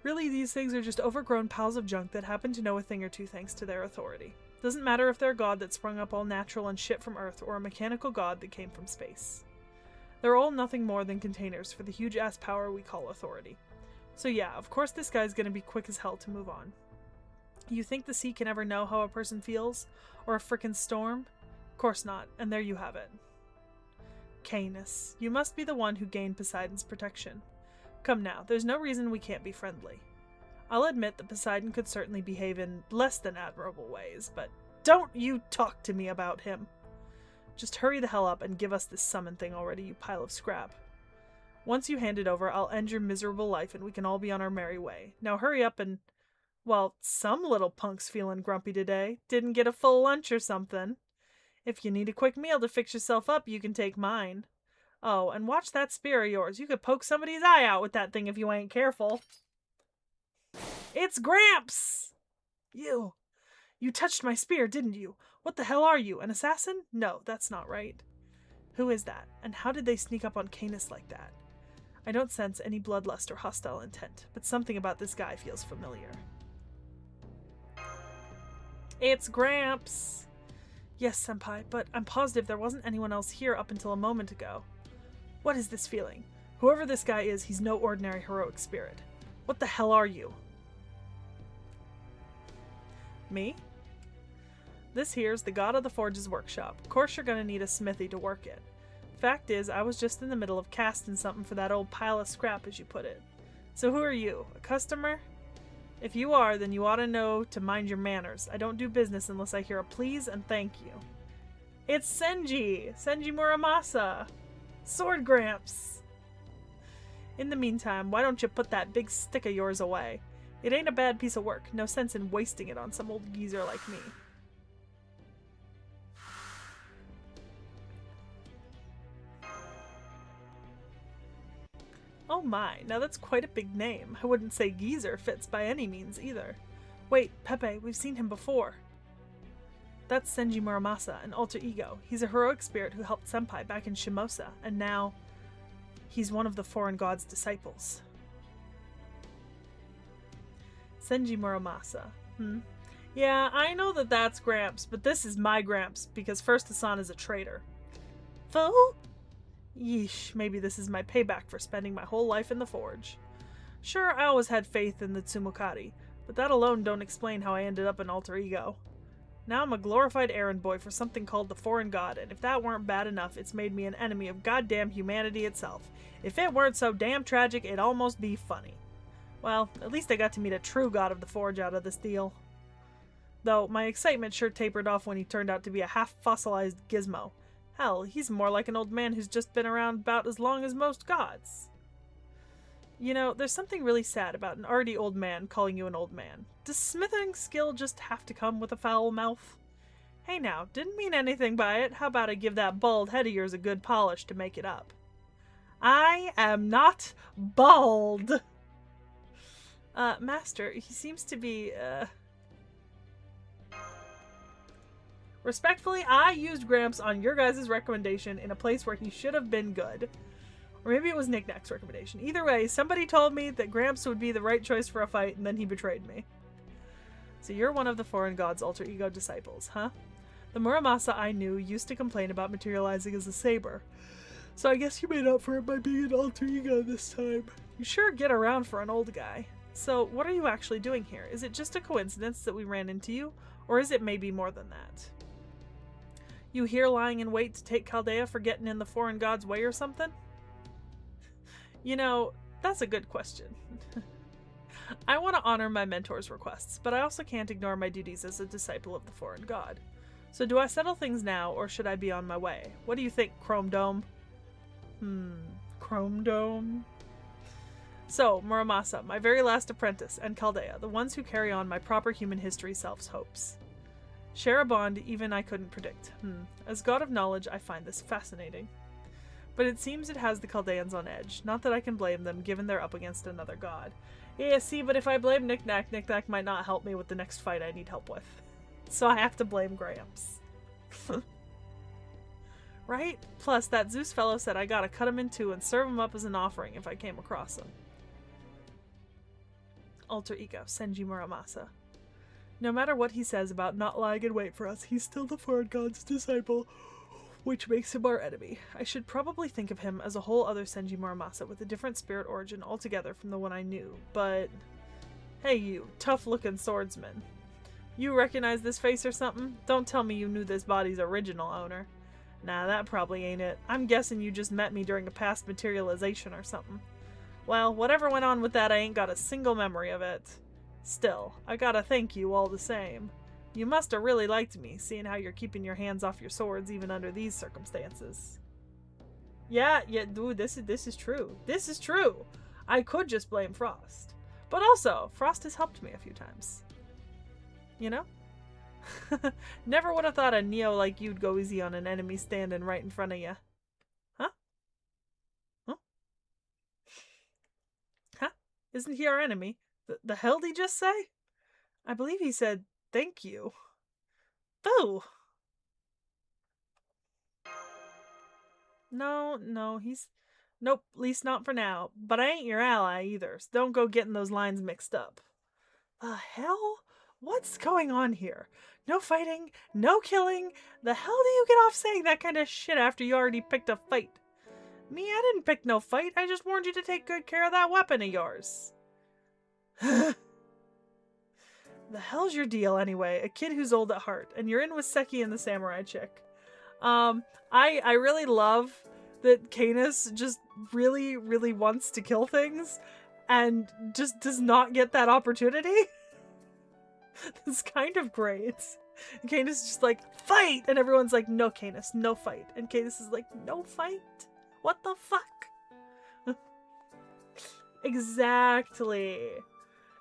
Really, these things are just overgrown piles of junk that happen to know a thing or two thanks to their authority. Doesn't matter if they're a god that sprung up all natural and shit from Earth, or a mechanical god that came from space. They're all nothing more than containers for the huge-ass power we call authority. So yeah, of course this guy's gonna be quick as hell to move on. You think the sea can ever know how a person feels? Or a frickin' storm? Of course not, and there you have it. Canis, you must be the one who gained Poseidon's protection. Come now, there's no reason we can't be friendly. I'll admit that Poseidon could certainly behave in less than admirable ways, but don't you talk to me about him. Just hurry the hell up and give us this summon thing already, you pile of scrap. Once you hand it over, I'll end your miserable life and we can all be on our merry way. Now hurry up and... Well, some little punk's feeling grumpy today. Didn't get a full lunch or something. If you need a quick meal to fix yourself up, you can take mine. Oh, and watch that spear of yours. You could poke somebody's eye out with that thing if you ain't careful. It's Gramps! You touched my spear, didn't you? What the hell are you, an assassin? No, that's not right. Who is that? And how did they sneak up on Canis like that? I don't sense any bloodlust or hostile intent, but something about this guy feels familiar. It's Gramps! Yes, senpai, but I'm positive there wasn't anyone else here up until a moment ago. What is this feeling? Whoever this guy is, he's no ordinary heroic spirit. What the hell are you? Me? This here's the god of the forge's workshop. Of course you're gonna need a smithy to work it. Fact is, I was just in the middle of casting something for that old pile of scrap, as you put it. So who are you? A customer? If you are, then you ought to know to mind your manners. I don't do business unless I hear a please and thank you. It's Senji! Senji Muramasa! Sword Gramps! In the meantime, why don't you put that big stick of yours away? It ain't a bad piece of work. No sense in wasting it on some old geezer like me. Oh my, now that's quite a big name. I wouldn't say geezer fits by any means either. Wait, Pepe, we've seen him before. That's Senji Muramasa, an alter ego. He's a heroic spirit who helped Senpai back in Shimosa, and now he's one of the foreign god's disciples. Senji Muramasa. Yeah, I know that that's Gramps, but this is my Gramps, because First Hassan is a traitor. Foe? Yeesh, maybe this is my payback for spending my whole life in the forge. Sure, I always had faith in the Tsumokari, but that alone don't explain how I ended up an alter ego. Now I'm a glorified errand boy for something called the Foreign God, and if that weren't bad enough, it's made me an enemy of goddamn humanity itself. If it weren't so damn tragic, it'd almost be funny. Well, at least I got to meet a true god of the forge out of this deal. Though, my excitement sure tapered off when he turned out to be a half-fossilized gizmo. Hell, he's more like an old man who's just been around about as long as most gods. You know, there's something really sad about an already old man calling you an old man. Does smithing skill just have to come with a foul mouth? Hey now, didn't mean anything by it. How about I give that bald head of yours a good polish to make it up? I am not bald! Master, he seems to be, Respectfully, I used Gramps on your guys' recommendation in a place where he should have been good. Or maybe it was Knick-Knack's recommendation. Either way, somebody told me that Gramps would be the right choice for a fight, and then he betrayed me. So you're one of the foreign god's alter ego disciples, huh? The Muramasa I knew used to complain about materializing as a saber. So I guess you made up for it by being an alter ego this time. You sure get around for an old guy. So what are you actually doing here? Is it just a coincidence that we ran into you? Or is it maybe more than that? You here lying in wait to take Chaldea for getting in the foreign god's way or something? You know, that's a good question. I want to honor my mentor's requests, but I also can't ignore my duties as a disciple of the foreign god. So do I settle things now, or should I be on my way? What do you think, Chrome Dome? Chrome Dome? So, Muramasa, my very last apprentice, and Chaldea, the ones who carry on my proper human history self's hopes. Share a bond even I couldn't predict. As god of knowledge, I find this fascinating. But it seems it has the Chaldeans on edge. Not that I can blame them, given they're up against another god. Yeah, see, but if I blame Knick-Knack, Knick-Knack might not help me with the next fight I need help with. So I have to blame Gramps. Right? Plus, that Zeus fellow said I gotta cut him in two and serve him up as an offering if I came across him. Alter Ego, Senji Muramasa. No matter what he says about not lying in wait for us, he's still the foreign god's disciple, which makes him our enemy. I should probably think of him as a whole other Senji Muramasa with a different spirit origin altogether from the one I knew, but... Hey you, tough-looking swordsman. You recognize this face or something? Don't tell me you knew this body's original owner. Nah, that probably ain't it. I'm guessing you just met me during a past materialization or something. Well, whatever went on with that, I ain't got a single memory of it. Still, I gotta thank you all the same. You must have really liked me, seeing how you're keeping your hands off your swords even under these circumstances. Yeah, dude, this is true. This is true! I could just blame Frost. But also, Frost has helped me a few times. You know? Never would have thought a Neo like you'd go easy on an enemy standing right in front of you. Huh? Huh? Huh? Isn't he our enemy? The hell did he just say? I believe he said, thank you. Boo! No, he's... Nope, at least not for now. But I ain't your ally either, so don't go getting those lines mixed up. The hell? What's going on here? No fighting, no killing. The hell do you get off saying that kind of shit after you already picked a fight? Me, I didn't pick no fight. I just warned you to take good care of that weapon of yours. The hell's your deal anyway? A kid who's old at heart, and you're in with Seki and the samurai chick. I really love that Canis just really, really wants to kill things and just does not get that opportunity. It's kind of great. And Canis is just like, fight! And everyone's like, no, Canis, no fight. And Canis is like, no fight? What the fuck? Exactly.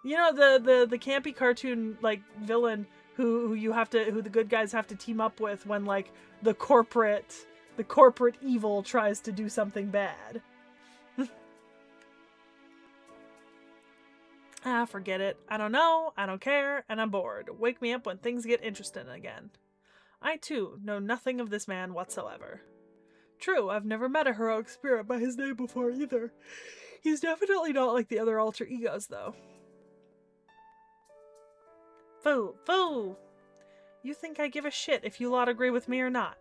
You know, the campy cartoon, like, villain who the good guys have to team up with when, like, the corporate evil tries to do something bad. Ah, forget it. I don't know, I don't care, and I'm bored. Wake me up when things get interesting again. I, too, know nothing of this man whatsoever. True, I've never met a heroic spirit by his name before either. He's definitely not like the other alter egos, though. Foo! You think I give a shit if you lot agree with me or not?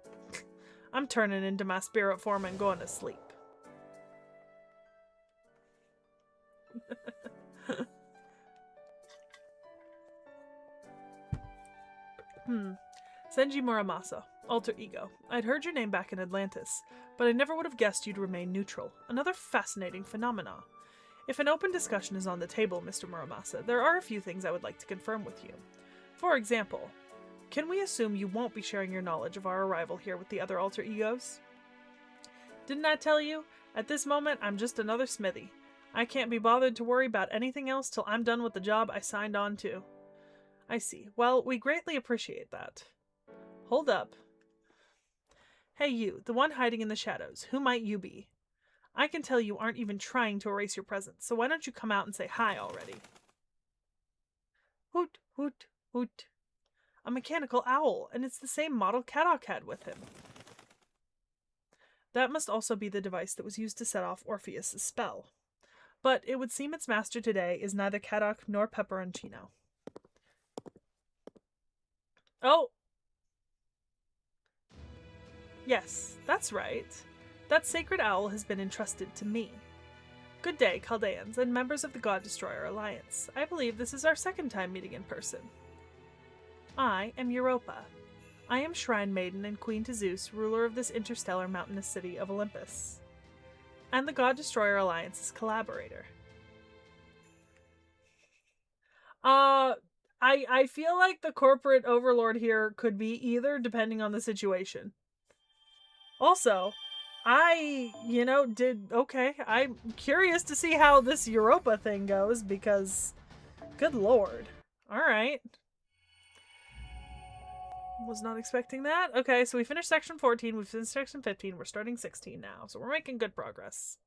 I'm turning into my spirit form and going to sleep. Senji Muramasa, alter ego. I'd heard your name back in Atlantis, but I never would have guessed you'd remain neutral. Another fascinating phenomena. If an open discussion is on the table, Mr. Muramasa, there are a few things I would like to confirm with you. For example, can we assume you won't be sharing your knowledge of our arrival here with the other alter egos? Didn't I tell you? At this moment, I'm just another smithy. I can't be bothered to worry about anything else till I'm done with the job I signed on to. I see. Well, we greatly appreciate that. Hold up. Hey you, the one hiding in the shadows. Who might you be? I can tell you aren't even trying to erase your presence, so why don't you come out and say hi already? Hoot, hoot, hoot. A mechanical owl, and it's the same model Kadok had with him. That must also be the device that was used to set off Orpheus' spell. But it would seem its master today is neither Kadok nor Pepperoncino. Oh! Yes, that's right. That sacred owl has been entrusted to me. Good day, Chaldeans and members of the God Destroyer Alliance. I believe this is our second time meeting in person. I am Europa. I am Shrine Maiden and Queen to Zeus, ruler of this interstellar mountainous city of Olympus, and the God Destroyer Alliance's collaborator. I feel like the corporate overlord here could be either, depending on the situation. Also, I'm curious to see how this Europa thing goes, because, good lord. Alright. Was not expecting that. Okay, so we finished section 14, we finished section 15, we're starting 16 now, so we're making good progress.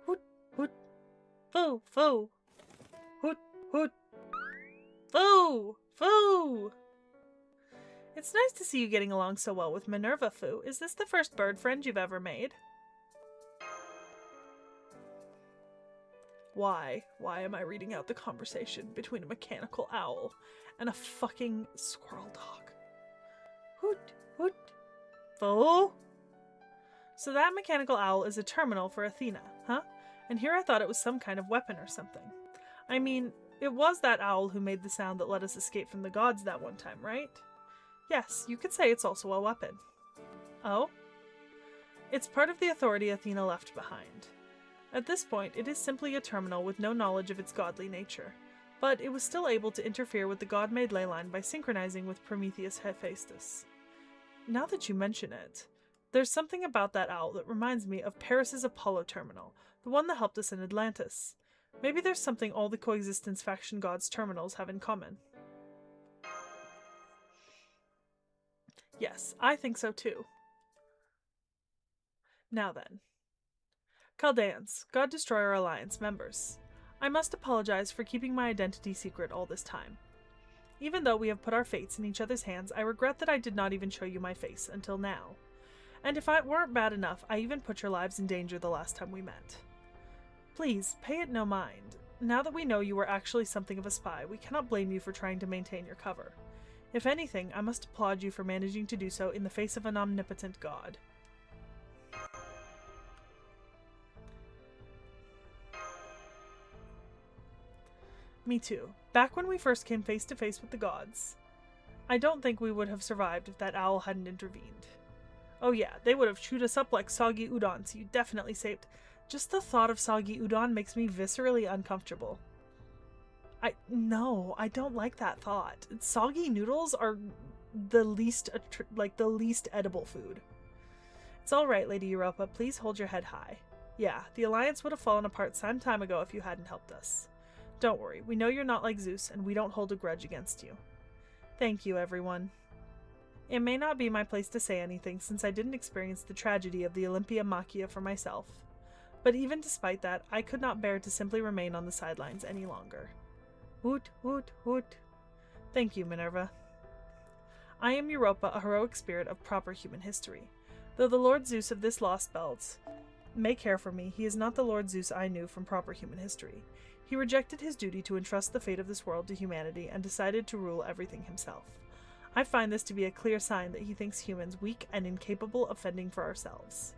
Hoot, hoot, foo, foo. Hoot, hoot. Foo, foo. It's nice to see you getting along so well with Minerva, Foo. Is this the first bird friend you've ever made? Why? Why am I reading out the conversation between a mechanical owl and a fucking squirrel dog? Hoot, hoot, foo. So that mechanical owl is a terminal for Athena, huh? And here I thought it was some kind of weapon or something. I mean, it was that owl who made the sound that let us escape from the gods that one time, right? Yes, you could say it's also a weapon. Oh? It's part of the authority Athena left behind. At this point, it is simply a terminal with no knowledge of its godly nature, but it was still able to interfere with the god-made ley line by synchronizing with Prometheus Hephaestus. Now that you mention it, there's something about that owl that reminds me of Paris's Apollo terminal, the one that helped us in Atlantis. Maybe there's something all the coexistence faction gods' terminals have in common. Yes, I think so too. Now then. Chaldeans, God Destroyer Alliance members. I must apologize for keeping my identity secret all this time. Even though we have put our fates in each other's hands, I regret that I did not even show you my face until now. And if it weren't bad enough, I even put your lives in danger the last time we met. Please, pay it no mind. Now that we know you were actually something of a spy, we cannot blame you for trying to maintain your cover. If anything, I must applaud you for managing to do so in the face of an omnipotent god. Me too. Back when we first came face to face with the gods, I don't think we would have survived if that owl hadn't intervened. Oh yeah, they would have chewed us up like soggy udon, so you definitely saved. Just the thought of soggy udon makes me viscerally uncomfortable. No, I don't like that thought. Soggy noodles are the least edible food. It's alright, Lady Europa, please hold your head high. Yeah, the Alliance would have fallen apart some time ago if you hadn't helped us. Don't worry, we know you're not like Zeus, and we don't hold a grudge against you. Thank you, everyone. It may not be my place to say anything, since I didn't experience the tragedy of the Olympia Machia for myself. But even despite that, I could not bear to simply remain on the sidelines any longer. Woot, woot, woot. Thank you, Minerva. I am Europa, a heroic spirit of proper human history. Though the Lord Zeus of this lost belt may care for me, he is not the Lord Zeus I knew from proper human history. He rejected his duty to entrust the fate of this world to humanity and decided to rule everything himself. I find this to be a clear sign that he thinks humans weak and incapable of fending for ourselves.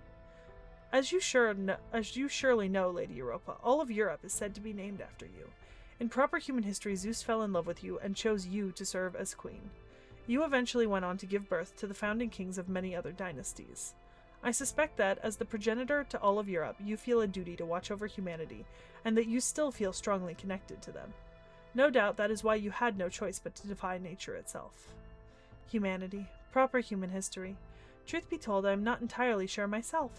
As you surely know, Lady Europa, all of Europe is said to be named after you. In proper human history, Zeus fell in love with you and chose you to serve as queen. You eventually went on to give birth to the founding kings of many other dynasties. I suspect that, as the progenitor to all of Europe, you feel a duty to watch over humanity, and that you still feel strongly connected to them. No doubt that is why you had no choice but to defy nature itself. Humanity, proper human history. Truth be told, I am not entirely sure myself.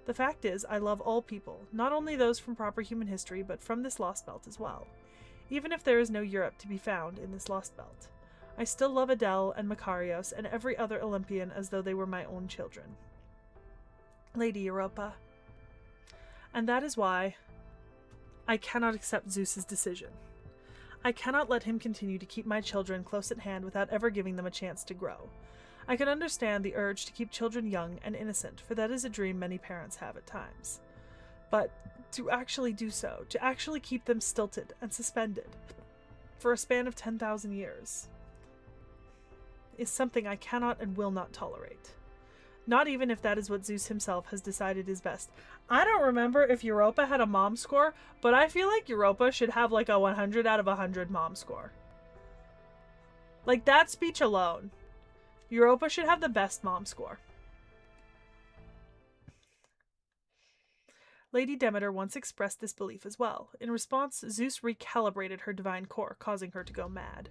The fact is, I love all people, not only those from proper human history, but from this lost belt as well. Even if there is no Europe to be found in this lost belt. I still love Adele and Makarios and every other Olympian as though they were my own children. Lady Europa. And that is why I cannot accept Zeus's decision. I cannot let him continue to keep my children close at hand without ever giving them a chance to grow. I can understand the urge to keep children young and innocent, for that is a dream many parents have at times. But to actually do so, to actually keep them stilted and suspended for a span of 10,000 years, is something I cannot and will not tolerate. Not even if that is what Zeus himself has decided is best. I don't remember if Europa had a mom score, but I feel like Europa should have like a 100 out of 100 mom score. Like that speech alone. Europa should have the best mom score. Lady Demeter once expressed this belief as well. In response, Zeus recalibrated her divine core, causing her to go mad.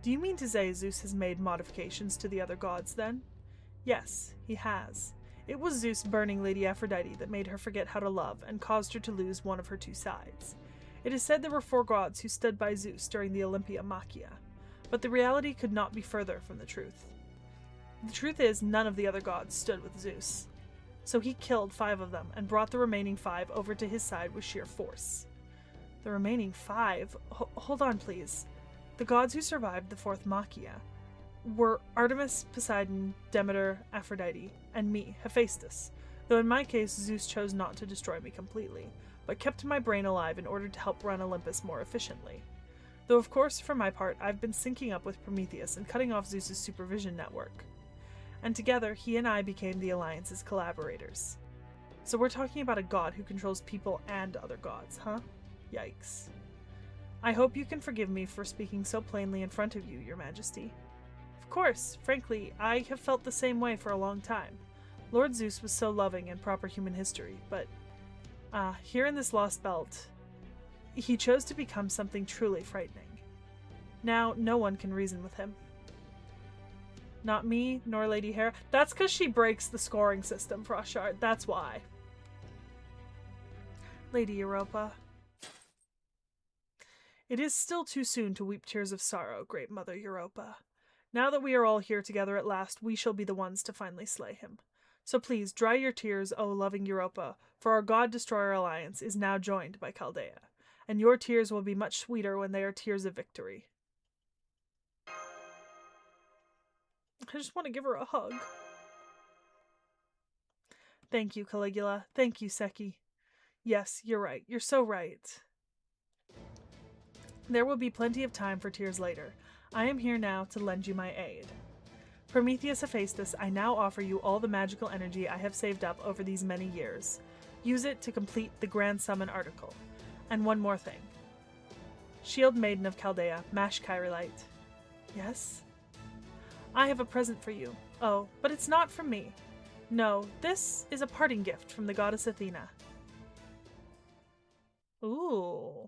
Do you mean to say Zeus has made modifications to the other gods, then? Yes, he has. It was Zeus burning Lady Aphrodite that made her forget how to love and caused her to lose one of her two sides. It is said there were 4 gods who stood by Zeus during the Olympia Machia, but the reality could not be further from the truth. The truth is, none of the other gods stood with Zeus. So he killed 5 of them and brought the remaining 5 over to his side with sheer force. The remaining 5? Hold on, please. The gods who survived the 4th Machia were Artemis, Poseidon, Demeter, Aphrodite, and me, Hephaestus, though in my case Zeus chose not to destroy me completely, but kept my brain alive in order to help run Olympus more efficiently. Though of course, for my part, I've been syncing up with Prometheus and cutting off Zeus's supervision network. And together, he and I became the Alliance's collaborators. So we're talking about a god who controls people and other gods, huh? Yikes. I hope you can forgive me for speaking so plainly in front of you, Your Majesty. Of course, frankly, I have felt the same way for a long time. Lord Zeus was so loving in proper human history, but here in this lost belt, he chose to become something truly frightening. Now, no one can reason with him. Not me, nor Lady Hera. That's because she breaks the scoring system, Frostshard. That's why. Lady Europa. It is still too soon to weep tears of sorrow, great Mother Europa. Now that we are all here together at last, we shall be the ones to finally slay him. So please, dry your tears, O loving Europa, for our God-Destroyer alliance is now joined by Chaldea, and your tears will be much sweeter when they are tears of victory. I just want to give her a hug. Thank you, Caligula. Thank you, Seki. Yes, you're right. You're so right. There will be plenty of time for tears later. I am here now to lend you my aid. Prometheus Hephaestus, I now offer you all the magical energy I have saved up over these many years. Use it to complete the Grand Summon article. And one more thing. Shield Maiden of Chaldea, Mash Kyrillite. Yes? I have a present for you. Oh, but it's not from me. No, this is a parting gift from the goddess Athena. Ooh.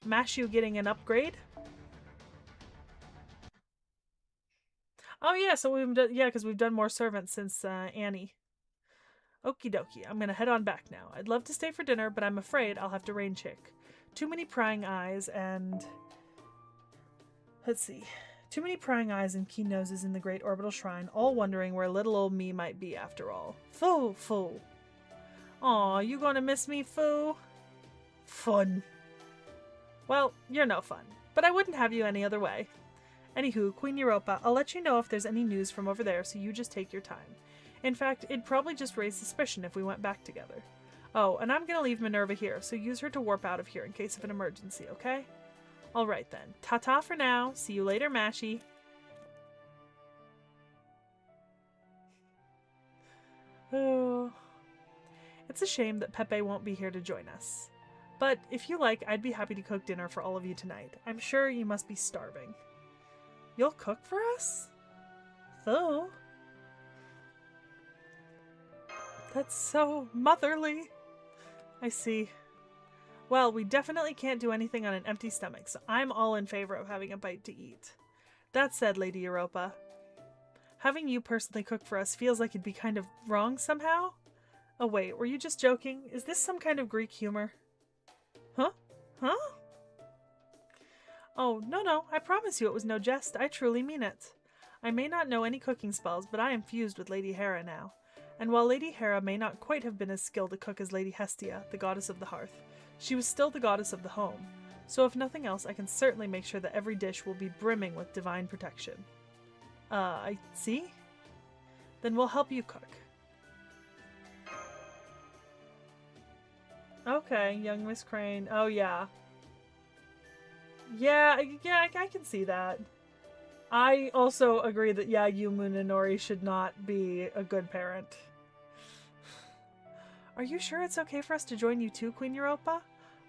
Mash you getting an upgrade? Oh yeah, so we've done, because we've done more servants since Annie. Okie dokie, I'm gonna head on back now. I'd love to stay for dinner, but I'm afraid I'll have to rain check. Too many prying eyes and... Let's see. Too many prying eyes and keen noses in the great orbital shrine, all wondering where little old me might be after all. Foo, foo. Aw, you gonna miss me, foo? Fun. Well, you're no fun, but I wouldn't have you any other way. Anywho, Queen Europa, I'll let you know if there's any news from over there, so you just take your time. In fact, it'd probably just raise suspicion if we went back together. Oh, and I'm gonna leave Minerva here, so use her to warp out of here in case of an emergency, okay? Alright then. Ta-ta for now. See you later, Mashy. Oh. It's a shame that Pepe won't be here to join us. But if you like, I'd be happy to cook dinner for all of you tonight. I'm sure you must be starving. You'll cook for us? Though. That's so motherly. I see. Well, we definitely can't do anything on an empty stomach, so I'm all in favor of having a bite to eat. That said, Lady Europa, having you personally cook for us feels like it'd be kind of wrong somehow? Oh wait, were you just joking? Is this some kind of Greek humor? Huh? Huh? Oh, no, I promise you it was no jest. I truly mean it. I may not know any cooking spells, but I am fused with Lady Hera now. And while Lady Hera may not quite have been as skilled a cook as Lady Hestia, the goddess of the hearth, she was still the goddess of the home. So if nothing else, I can certainly make sure that every dish will be brimming with divine protection. I see. Then we'll help you cook. Okay, young Miss Crane. Oh, yeah. Yeah, I can see that. I also agree that, yeah, you, Munenori, should not be a good parent. Are you sure it's okay for us to join you too, Queen Europa?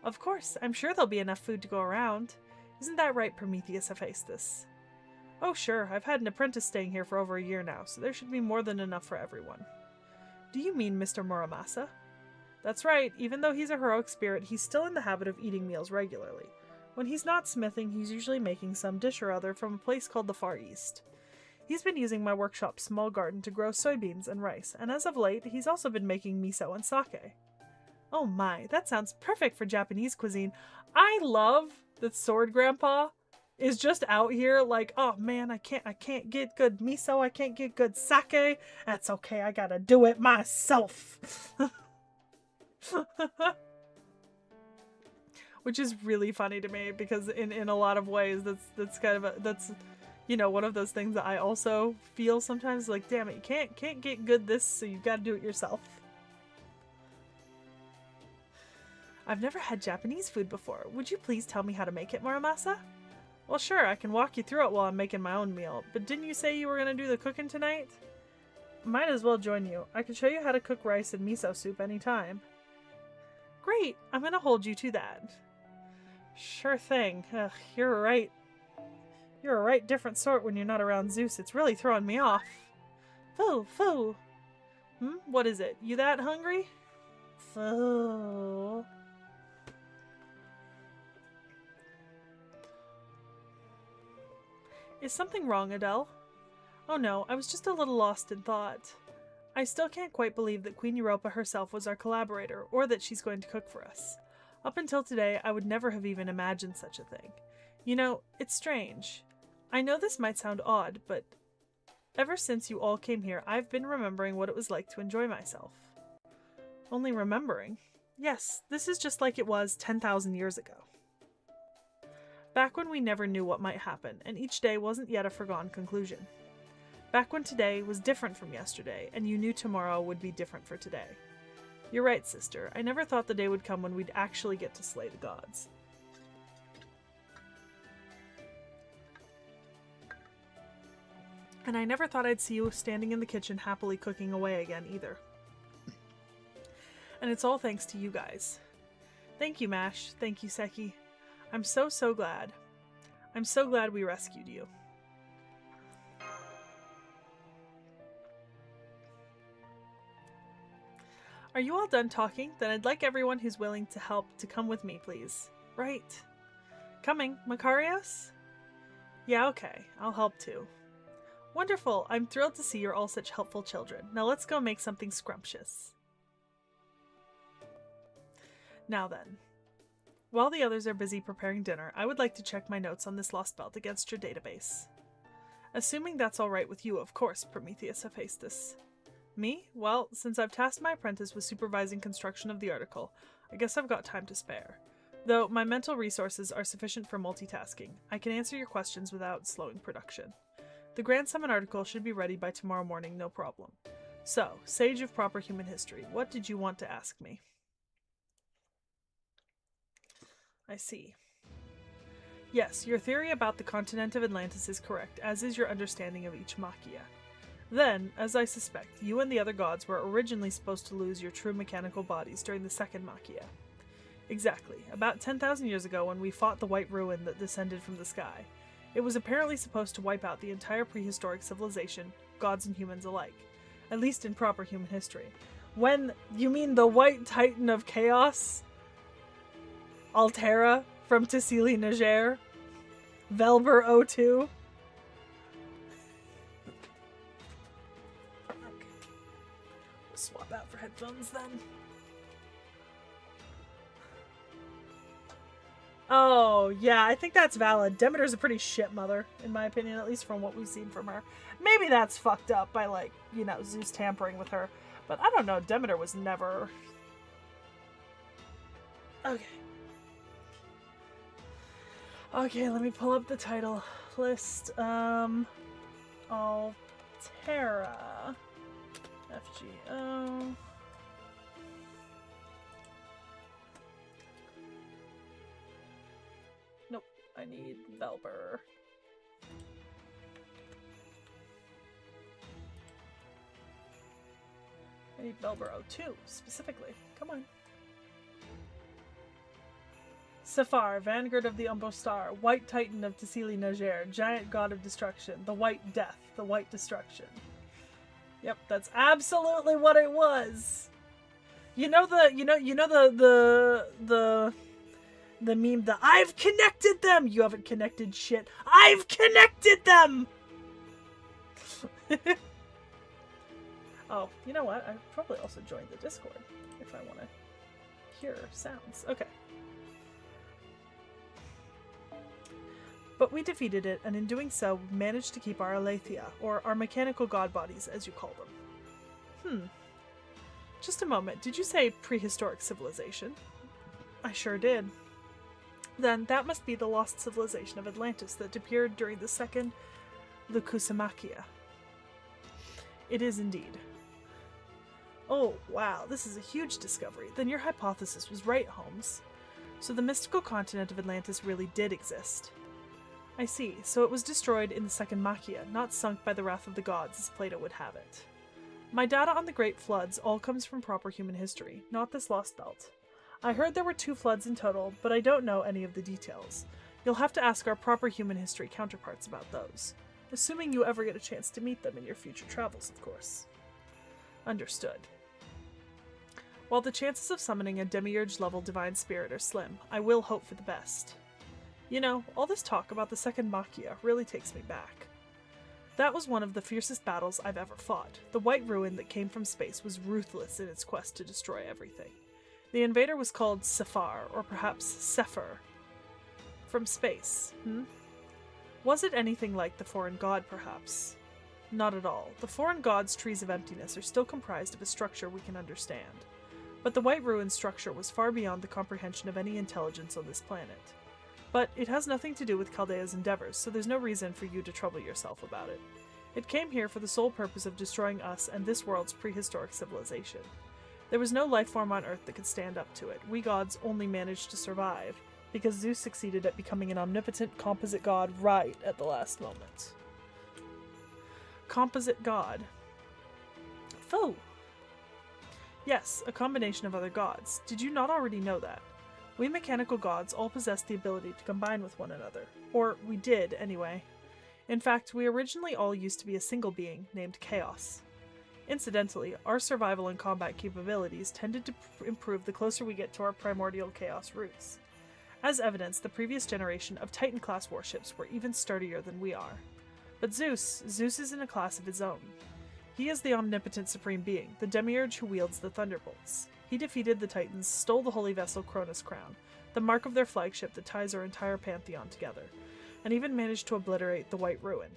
Of course, I'm sure there'll be enough food to go around. Isn't that right, Prometheus Hephaestus? Oh sure, I've had an apprentice staying here for over a year now, so there should be more than enough for everyone. Do you mean Mr. Muramasa? That's right, even though he's a heroic spirit, he's still in the habit of eating meals regularly. When he's not smithing, he's usually making some dish or other from a place called the Far East. He's been using my workshop's small garden to grow soybeans and rice, and as of late, he's also been making miso and sake. Oh my, that sounds perfect for Japanese cuisine. I love that Sword Grandpa is just out here like, oh man, I can't get good miso, I can't get good sake. That's okay, I gotta do it myself. Which is really funny to me because in a lot of ways that's kind of that's you know, one of those things that I also feel sometimes like, damn it, you can't get good this, so you gotta do it yourself. I've never had Japanese food before. Would you please tell me how to make it, Muramasa? Well, sure, I can walk you through it while I'm making my own meal, but didn't you say you were gonna do the cooking tonight? Might as well join you. I can show you how to cook rice and miso soup anytime. Great, I'm gonna hold you to that. Sure thing. Ugh, you're right. You're a right different sort when you're not around Zeus. It's really throwing me off. Foo, foo. What is it? You that hungry? Foo. Is something wrong, Adele? Oh no, I was just a little lost in thought. I still can't quite believe that Queen Europa herself was our collaborator, or that she's going to cook for us. Up until today, I would never have even imagined such a thing. You know, it's strange. I know this might sound odd, but ever since you all came here, I've been remembering what it was like to enjoy myself. Only remembering? Yes, this is just like it was 10,000 years ago. Back when we never knew what might happen, and each day wasn't yet a foregone conclusion. Back when today was different from yesterday, and you knew tomorrow would be different for today. You're right, sister. I never thought the day would come when we'd actually get to slay the gods. And I never thought I'd see you standing in the kitchen happily cooking away again either. And it's all thanks to you guys. Thank you, Mash. Thank you, Seki. I'm so glad. I'm so glad we rescued you. Are you all done talking? Then I'd like everyone who's willing to help to come with me, please. Right. Coming. Makarios? Yeah, okay. I'll help too. Wonderful! I'm thrilled to see you're all such helpful children. Now let's go make something scrumptious. Now then. While the others are busy preparing dinner, I would like to check my notes on this lost belt against your database. Assuming that's alright with you, of course, Prometheus Hephaestus. Me? Well, since I've tasked my apprentice with supervising construction of the article, I guess I've got time to spare. Though my mental resources are sufficient for multitasking, I can answer your questions without slowing production. The Grand Summon article should be ready by tomorrow morning, no problem. So, Sage of Proper Human History, what did you want to ask me? I see. Yes, your theory about the continent of Atlantis is correct, as is your understanding of each Machia. Then, as I suspect, you and the other gods were originally supposed to lose your true mechanical bodies during the second Machia. Exactly, about 10,000 years ago when we fought the white ruin that descended from the sky. It was apparently supposed to wipe out the entire prehistoric civilization, gods and humans alike. At least in proper human history. When, you mean the white titan of chaos? Altera from Tassili Niger? Velber 02? Okay. We'll swap out for headphones then. Oh, yeah, I think that's valid. Demeter's a pretty shit mother, in my opinion, at least from what we've seen from her. Maybe that's fucked up by, like, you know, Zeus tampering with her. But I don't know, Demeter was never... Okay. Okay, let me pull up the title list. Altera. FGO. Nope, I need Velber. I need Velber 02 specifically. Come on. Safar, Vanguard of the Umbo Star, White Titan of Tassili Najer, Giant God of Destruction, the White Death, the White Destruction. Yep, that's absolutely what it was. You know the meme that I've connected them. You haven't connected shit. I've connected them. Oh, you know what? I probably also joined the Discord if I want to hear sounds. Okay. But we defeated it, and in doing so, managed to keep our Aletheia, or our mechanical god bodies, as you call them. Just a moment, did you say prehistoric civilization? I sure did. Then that must be the lost civilization of Atlantis that appeared during the second Leucosamachia. It is indeed. Oh, wow, this is a huge discovery. Then your hypothesis was right, Holmes. So the mystical continent of Atlantis really did exist. I see, so it was destroyed in the second Machia, not sunk by the wrath of the gods as Plato would have it. My data on the Great Floods all comes from proper human history, not this lost belt. I heard there were 2 floods in total, but I don't know any of the details. You'll have to ask our proper human history counterparts about those. Assuming you ever get a chance to meet them in your future travels, of course. Understood. While the chances of summoning a demiurge-level divine spirit are slim, I will hope for the best. You know, all this talk about the second Machia really takes me back. That was one of the fiercest battles I've ever fought. The white ruin that came from space was ruthless in its quest to destroy everything. The invader was called Safar, or perhaps Sephir. From space, Was it anything like the foreign god, perhaps? Not at all. The foreign god's trees of emptiness are still comprised of a structure we can understand. But the white ruin structure was far beyond the comprehension of any intelligence on this planet. But it has nothing to do with Chaldea's endeavors, so there's no reason for you to trouble yourself about it. It came here for the sole purpose of destroying us and this world's prehistoric civilization. There was no life form on Earth that could stand up to it. We gods only managed to survive, because Zeus succeeded at becoming an omnipotent composite god right at the last moment. Composite god. Foe! Yes, a combination of other gods. Did you not already know that? We mechanical gods all possess the ability to combine with one another. Or, we did, anyway. In fact, we originally all used to be a single being, named Chaos. Incidentally, our survival and combat capabilities tended to improve the closer we get to our primordial Chaos roots. As evidence, the previous generation of Titan-class warships were even sturdier than we are. But Zeus is in a class of his own. He is the omnipotent supreme being, the demiurge who wields the thunderbolts. He defeated the Titans, stole the holy vessel Cronus Crown, the mark of their flagship that ties our entire pantheon together, and even managed to obliterate the White Ruin.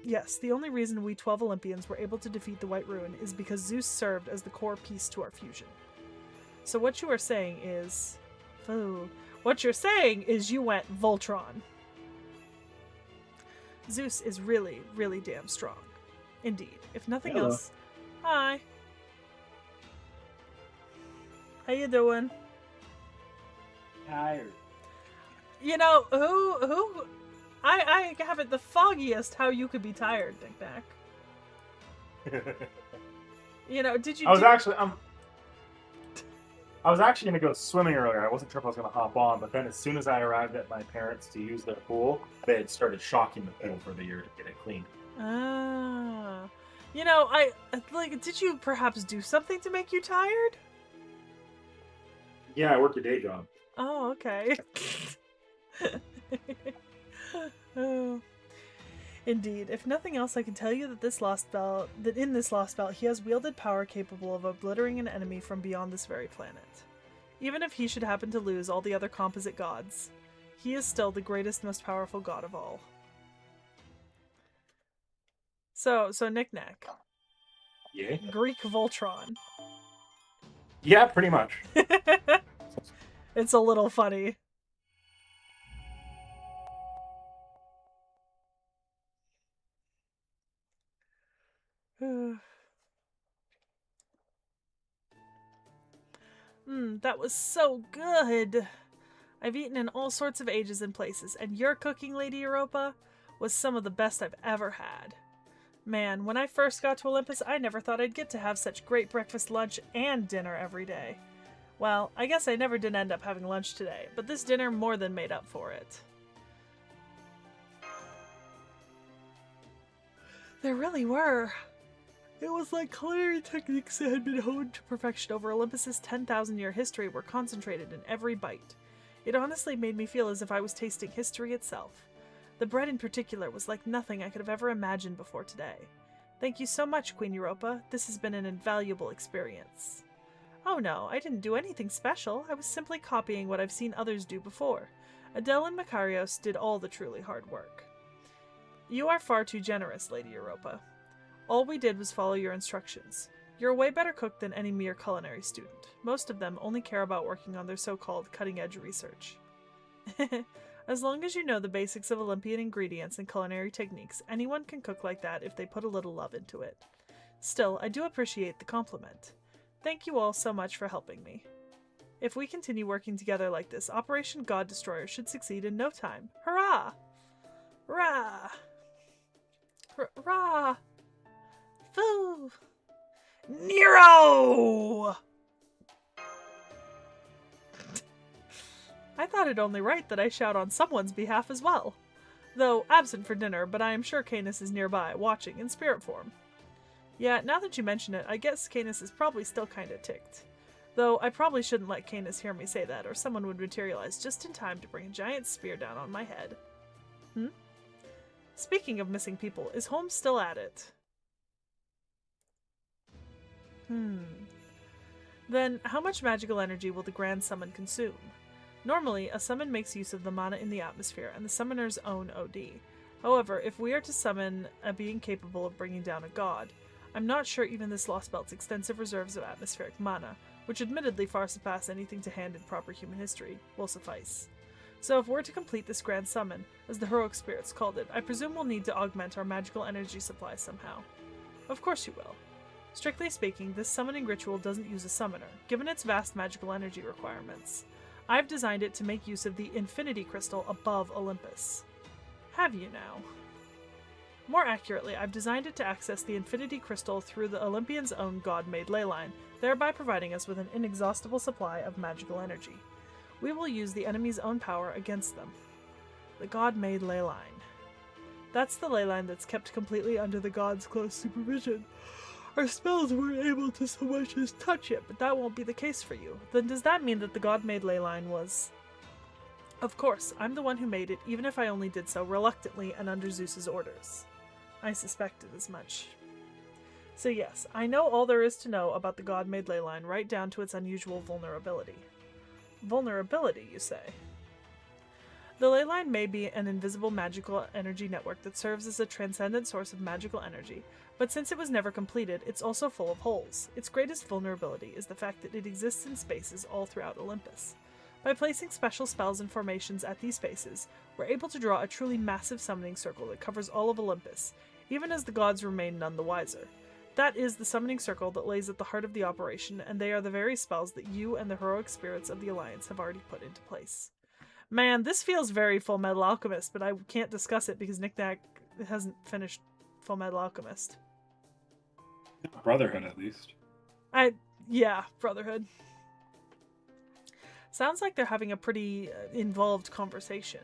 Yes, the only reason we 12 Olympians were able to defeat the White Ruin is because Zeus served as the core piece to our fusion. So what you are saying is... What you're saying is you went Voltron. Zeus is really, really damn strong. Indeed. If nothing else... Hi. How you doing? Tired. You know, who... I haven't the foggiest how you could be tired, Nick-Nack. You know, did you... I was actually going to go swimming earlier. I wasn't sure if I was going to hop on, but then as soon as I arrived at my parents' to use their pool, they had started shocking the pool for the year to get it cleaned. Ah. You know, did you perhaps do something to make you tired? Yeah, I work a day job. Oh, okay. Oh. Indeed, if nothing else, I can tell you that in this lost belt, he has wielded power capable of obliterating an enemy from beyond this very planet. Even if he should happen to lose all the other composite gods, he is still the greatest, most powerful god of all. So Nick-Nack. Yeah? Greek Voltron. Yeah, pretty much. It's a little funny. That was so good. I've eaten in all sorts of ages and places, and your cooking, Lady Europa, was some of the best I've ever had. Man, when I first got to Olympus, I never thought I'd get to have such great breakfast, lunch, and dinner every day. Well, I guess I never did end up having lunch today, but this dinner more than made up for it. There really were. It was like culinary techniques that had been honed to perfection over Olympus's 10,000-year history were concentrated in every bite. It honestly made me feel as if I was tasting history itself. The bread in particular was like nothing I could have ever imagined before today. Thank you so much, Queen Europa. This has been an invaluable experience. Oh no, I didn't do anything special. I was simply copying what I've seen others do before. Adele and Makarios did all the truly hard work. You are far too generous, Lady Europa. All we did was follow your instructions. You're a way better cook than any mere culinary student. Most of them only care about working on their so-called cutting-edge research. As long as you know the basics of Olympian ingredients and culinary techniques, anyone can cook like that if they put a little love into it. Still, I do appreciate the compliment. Thank you all so much for helping me. If we continue working together like this, Operation God Destroyer should succeed in no time. Hurrah! Hurrah! Hurrah! Foo! Nero! I thought it only right that I shout on someone's behalf as well. Though absent for dinner, but I am sure Canis is nearby, watching in spirit form. Yeah, now that you mention it, I guess Canis is probably still kinda ticked. Though I probably shouldn't let Canis hear me say that, or someone would materialize just in time to bring a giant spear down on my head. Speaking of missing people, is Holmes still at it? Then, how much magical energy will the Grand Summon consume? Normally, a summon makes use of the mana in the atmosphere and the summoner's own OD. However, if we are to summon a being capable of bringing down a god, I'm not sure even this Lost Belt's extensive reserves of atmospheric mana, which admittedly far surpass anything to hand in proper human history, will suffice. So if we're to complete this Grand Summon, as the heroic spirits called it, I presume we'll need to augment our magical energy supply somehow. Of course you will. Strictly speaking, this summoning ritual doesn't use a summoner, given its vast magical energy requirements. I've designed it to make use of the Infinity Crystal above Olympus. Have you now? More accurately, I've designed it to access the Infinity Crystal through the Olympian's own god-made ley line, thereby providing us with an inexhaustible supply of magical energy. We will use the enemy's own power against them. The god-made ley line. That's the ley line that's kept completely under the god's close supervision. Our spells weren't able to so much as touch it, but that won't be the case for you. Then does that mean that the god-made ley line was... Of course, I'm the one who made it, even if I only did so reluctantly and under Zeus's orders. I suspected as much. So yes, I know all there is to know about the god-made ley line, right down to its unusual vulnerability. Vulnerability, you say? The ley line may be an invisible magical energy network that serves as a transcendent source of magical energy, but since it was never completed, it's also full of holes. Its greatest vulnerability is the fact that it exists in spaces all throughout Olympus. By placing special spells and formations at these spaces, we're able to draw a truly massive summoning circle that covers all of Olympus, even as the gods remain none the wiser. That is the summoning circle that lays at the heart of the operation, and they are the very spells that you and the heroic spirits of the Alliance have already put into place. Man, this feels very Full Metal Alchemist, but I can't discuss it because Nick Nack hasn't finished Full Metal Alchemist. Brotherhood, at least. Yeah, Brotherhood. Sounds like they're having a pretty involved conversation.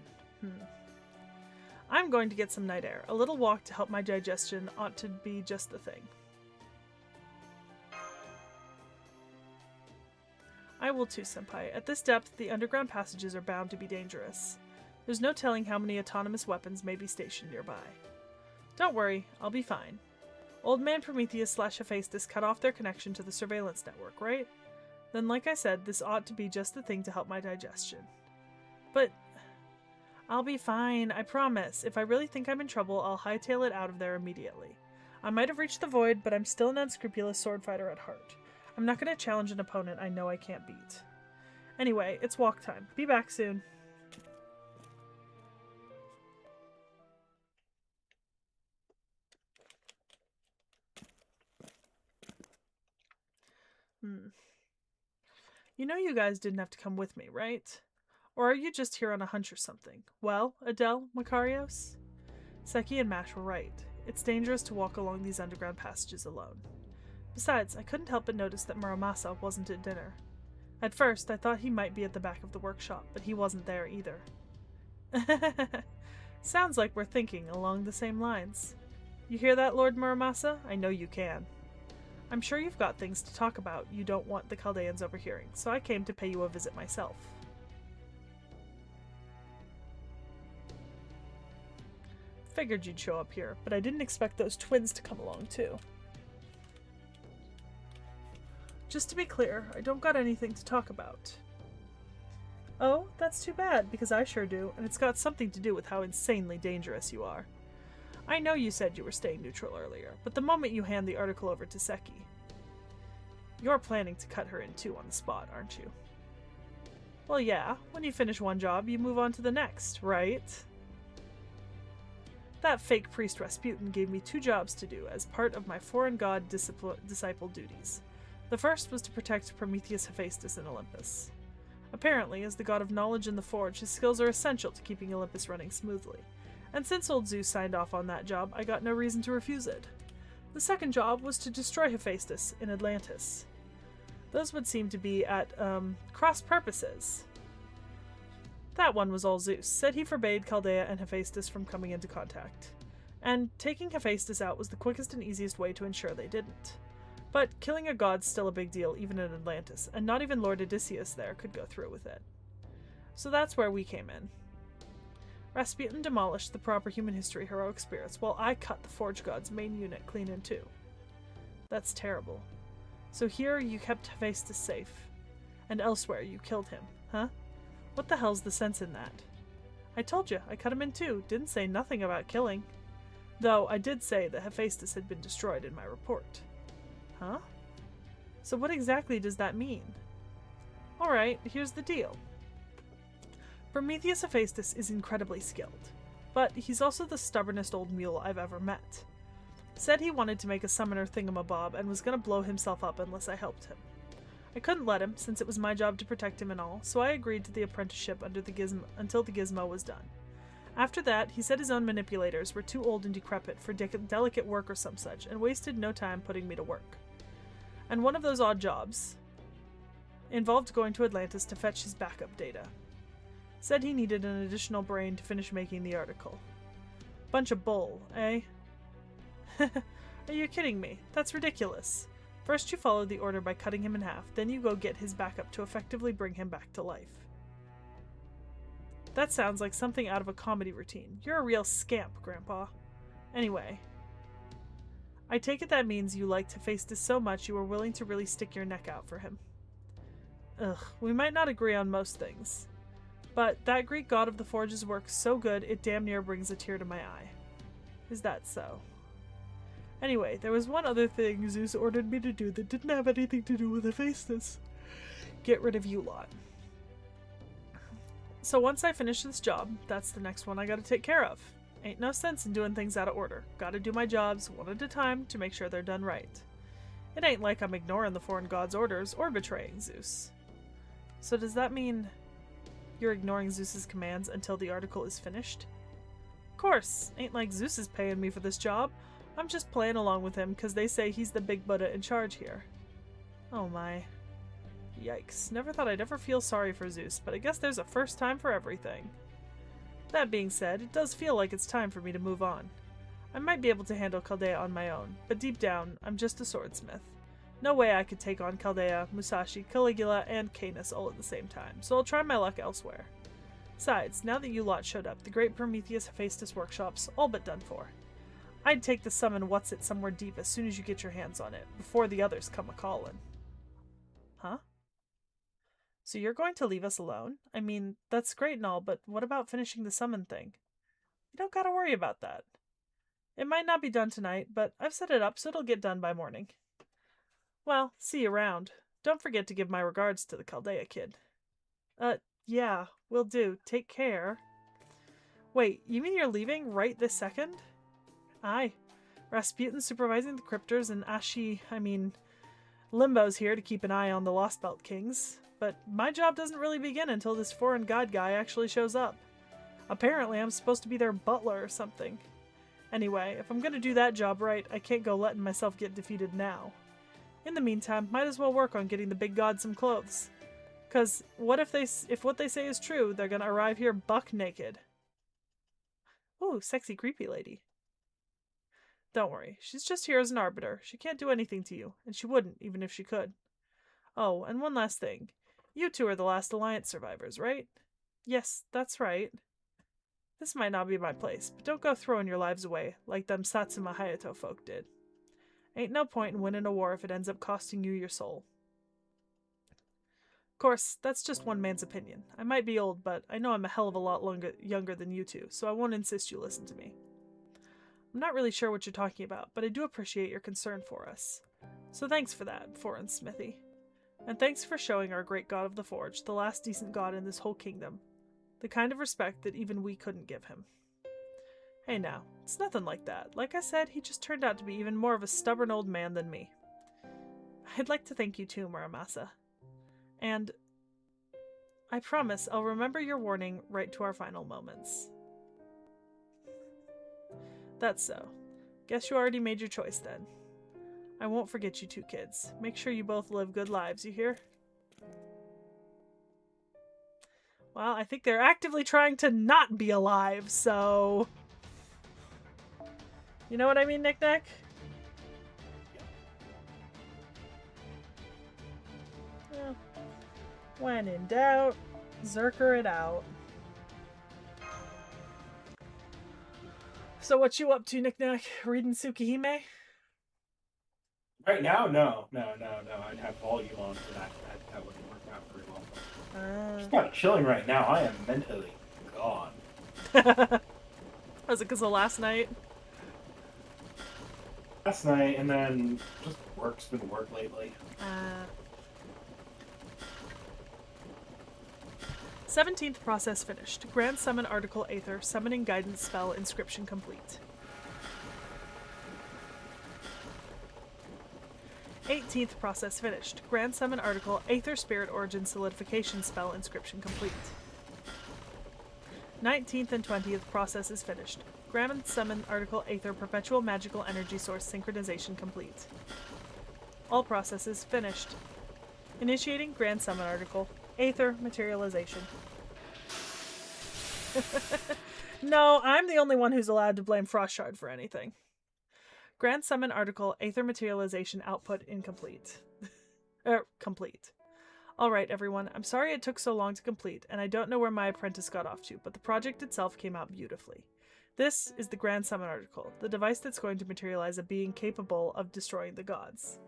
I'm going to get some night air. A little walk to help my digestion ought to be just the thing. I will too, Senpai. At this depth, the underground passages are bound to be dangerous. There's no telling how many autonomous weapons may be stationed nearby. Don't worry, I'll be fine. Old Man Prometheus / Hephaestus cut off their connection to the surveillance network, right? Then, like I said, this ought to be just the thing to help my digestion. But I'll be fine, I promise. If I really think I'm in trouble, I'll hightail it out of there immediately. I might have reached the void, but I'm still an unscrupulous sword fighter at heart. I'm not going to challenge an opponent I know I can't beat. Anyway, it's walk time. Be back soon. You know you guys didn't have to come with me, right? Or are you just here on a hunch or something? Well, Adele, Makarios? Seki and Mash were right. It's dangerous to walk along these underground passages alone. Besides, I couldn't help but notice that Muramasa wasn't at dinner. At first, I thought he might be at the back of the workshop, but he wasn't there either. Sounds like we're thinking along the same lines. You hear that, Lord Muramasa? I know you can. I'm sure you've got things to talk about you don't want the Chaldeans overhearing, so I came to pay you a visit myself. Figured you'd show up here, but I didn't expect those twins to come along too. Just to be clear, I don't got anything to talk about. Oh, that's too bad, because I sure do, and it's got something to do with how insanely dangerous you are. I know you said you were staying neutral earlier, but the moment you hand the article over to Seki, you're planning to cut her in two on the spot, aren't you? Well, yeah, when you finish one job, you move on to the next, right? That fake priest Rasputin gave me 2 jobs to do as part of my foreign god disciple duties. The first was to protect Prometheus Hephaestus in Olympus. Apparently, as the god of knowledge in the forge, his skills are essential to keeping Olympus running smoothly. And since old Zeus signed off on that job, I got no reason to refuse it. The second job was to destroy Hephaestus in Atlantis. Those would seem to be at, cross purposes. That one was all Zeus, said he forbade Chaldea and Hephaestus from coming into contact. And taking Hephaestus out was the quickest and easiest way to ensure they didn't. But killing a god's still a big deal even in Atlantis, and not even Lord Odysseus there could go through with it. So that's where we came in. Rasputin demolished the proper human history heroic spirits, while I cut the Forge God's main unit clean in two. That's terrible. So here you kept Hephaestus safe, and elsewhere you killed him, huh? What the hell's the sense in that? I told you, I cut him in two, didn't say nothing about killing. Though I did say that Hephaestus had been destroyed in my report. Huh? So what exactly does that mean? Alright, here's the deal. Prometheus Hephaestus is incredibly skilled, but he's also the stubbornest old mule I've ever met. Said he wanted to make a summoner thingamabob and was gonna blow himself up unless I helped him. I couldn't let him, since it was my job to protect him and all, so I agreed to the apprenticeship until the gizmo was done. After that, he said his own manipulators were too old and decrepit for delicate work or some such, and wasted no time putting me to work. And one of those odd jobs involved going to Atlantis to fetch his backup data. Said he needed an additional brain to finish making the article. Bunch of bull, eh? Are you kidding me? That's ridiculous. First you follow the order by cutting him in half, then you go get his backup to effectively bring him back to life. That sounds like something out of a comedy routine. You're a real scamp, Grandpa. Anyway, I take it that means you liked Hephaestus so much you were willing to really stick your neck out for him. Ugh, we might not agree on most things. But that Greek god of the forge's work so good it damn near brings a tear to my eye. Is that so? Anyway, there was one other thing Zeus ordered me to do that didn't have anything to do with Hephaestus. Get rid of you lot. So once I finish this job, that's the next one I gotta take care of. Ain't no sense in doing things out of order. Gotta do my jobs one at a time to make sure they're done right. It ain't like I'm ignoring the foreign god's orders or betraying Zeus. So does that mean you're ignoring Zeus's commands until the article is finished? Of course, ain't like Zeus is paying me for this job. I'm just playing along with him because they say he's the big Buddha in charge here. Oh my. Yikes. Never thought I'd ever feel sorry for Zeus, but I guess there's a first time for everything. That being said, it does feel like it's time for me to move on. I might be able to handle Chaldea on my own, but deep down, I'm just a swordsmith. No way I could take on Chaldea, Musashi, Caligula, and Canis all at the same time, so I'll try my luck elsewhere. Besides, now that you lot showed up, the great Prometheus Hephaestus workshop's all but done for. I'd take the summon What's-It somewhere deep as soon as you get your hands on it, before the others come a-callin'. Huh? So you're going to leave us alone? I mean, that's great and all, but what about finishing the summon thing? You don't gotta worry about that. It might not be done tonight, but I've set it up so it'll get done by morning. Well, see you around. Don't forget to give my regards to the Chaldea kid. Yeah, will do. Take care. Wait, you mean you're leaving right this second? Aye. Rasputin supervising the cryptors and Limbo's here to keep an eye on the Lost Belt Kings, but my job doesn't really begin until this foreign god guy actually shows up. Apparently, I'm supposed to be their butler or something. Anyway, if I'm gonna do that job right, I can't go letting myself get defeated now. In the meantime, might as well work on getting the big god some clothes. Cause what if what they say is true, they're gonna arrive here buck naked. Ooh, sexy creepy lady. Don't worry, she's just here as an arbiter. She can't do anything to you, and she wouldn't, even if she could. Oh, and one last thing. You two are the last Alliance survivors, right? Yes, that's right. This might not be my place, but don't go throwing your lives away like them Satsuma Hayato folk did. Ain't no point in winning a war if it ends up costing you your soul. Of course, that's just one man's opinion. I might be old, but I know I'm a hell of a lot younger than you two, so I won't insist you listen to me. I'm not really sure what you're talking about, but I do appreciate your concern for us. So thanks for that, Foreign Smithy. And thanks for showing our great god of the Forge, the last decent god in this whole kingdom, the kind of respect that even we couldn't give him. Hey now, it's nothing like that. Like I said, he just turned out to be even more of a stubborn old man than me. I'd like to thank you too, Muramasa. And I promise I'll remember your warning right to our final moments. That's so. Guess you already made your choice then. I won't forget you two kids. Make sure you both live good lives, you hear? Well, I think they're actively trying to not be alive, so... You know what I mean, Nick Nack? Well, when in doubt, Zerker it out. So what you up to, Nick Nack? Reading Tsukihime? Right now, no. I'd have volume on for that. That wouldn't work out very well. Just kind of chilling right now. I am mentally gone. Was it because of last night? Last night, and then just work's been work lately. 17th process finished. Grand Summon Article Aether. Summoning Guidance Spell Inscription complete. 18th process finished. Grand Summon Article Aether Spirit Origin Solidification Spell Inscription complete. 19th and 20th processes finished. Grand Summon Article Aether Perpetual Magical Energy Source Synchronization complete. All processes finished. Initiating Grand Summon Article Aether Materialization. No, I'm the only one who's allowed to blame Frostshard for anything. Grand Summon Article Aether Materialization Output incomplete. Complete. Alright everyone, I'm sorry it took so long to complete, and I don't know where my apprentice got off to, but the project itself came out beautifully. This is the Grand Summon Article, the device that's going to materialize a being capable of destroying the gods.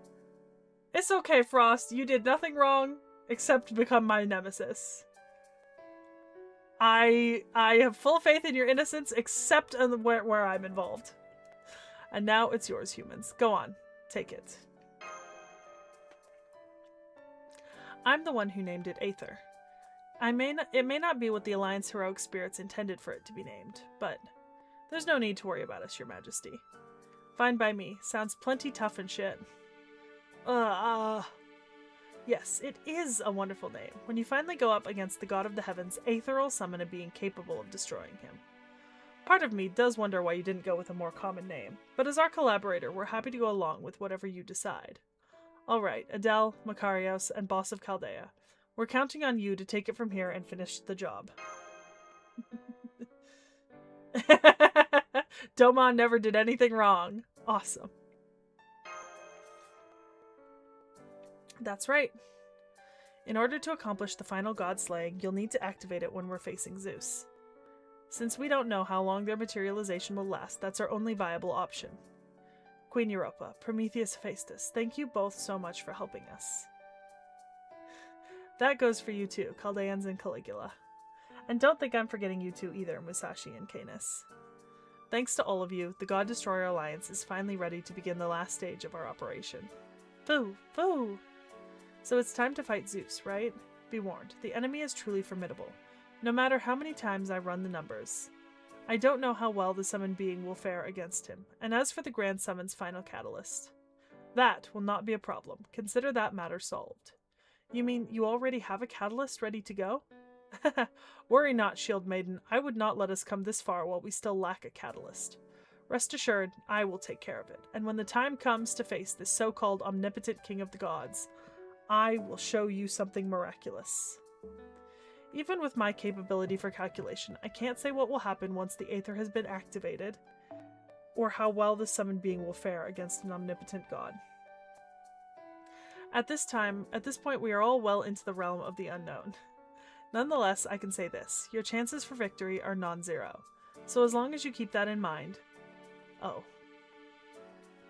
It's okay, Frost, you did nothing wrong except become my nemesis. I have full faith in your innocence, except where I'm involved. And now it's yours, humans. Go on. Take it. I'm the one who named it Aether. It may not be what the Alliance heroic spirits intended for it to be named, but there's no need to worry about us, Your Majesty. Fine by me. Sounds plenty tough and shit. Yes, it is a wonderful name. When you finally go up against the god of the heavens, Aether will summon a being capable of destroying him. Part of me does wonder why you didn't go with a more common name, but as our collaborator, we're happy to go along with whatever you decide. Alright, Adele, Makarios, and Boss of Chaldea. We're counting on you to take it from here and finish the job. Domon never did anything wrong. Awesome. That's right. In order to accomplish the final god slaying, you'll need to activate it when we're facing Zeus. Since we don't know how long their materialization will last, that's our only viable option. Queen Europa, Prometheus Hephaestus, thank you both so much for helping us. That goes for you too, Chaldeans and Caligula. And don't think I'm forgetting you two either, Musashi and Canis. Thanks to all of you, the God Destroyer Alliance is finally ready to begin the last stage of our operation. Foo! Foo! So it's time to fight Zeus, right? Be warned, the enemy is truly formidable, no matter how many times I run the numbers. I don't know how well the summoned being will fare against him, and as for the Grand Summon's final catalyst, That will not be a problem. Consider that matter solved. You mean you already have a catalyst ready to go? Worry not, Shield Maiden. I would not let us come this far while we still lack a catalyst. Rest assured, I will take care of it, and when the time comes to face this so-called omnipotent king of the gods, I will show you something miraculous. Even with my capability for calculation, I can't say what will happen once the Aether has been activated, or how well the summoned being will fare against an omnipotent god. At this point, we are all well into the realm of the unknown. Nonetheless, I can say this. Your chances for victory are non-zero. So as long as you keep that in mind... Oh.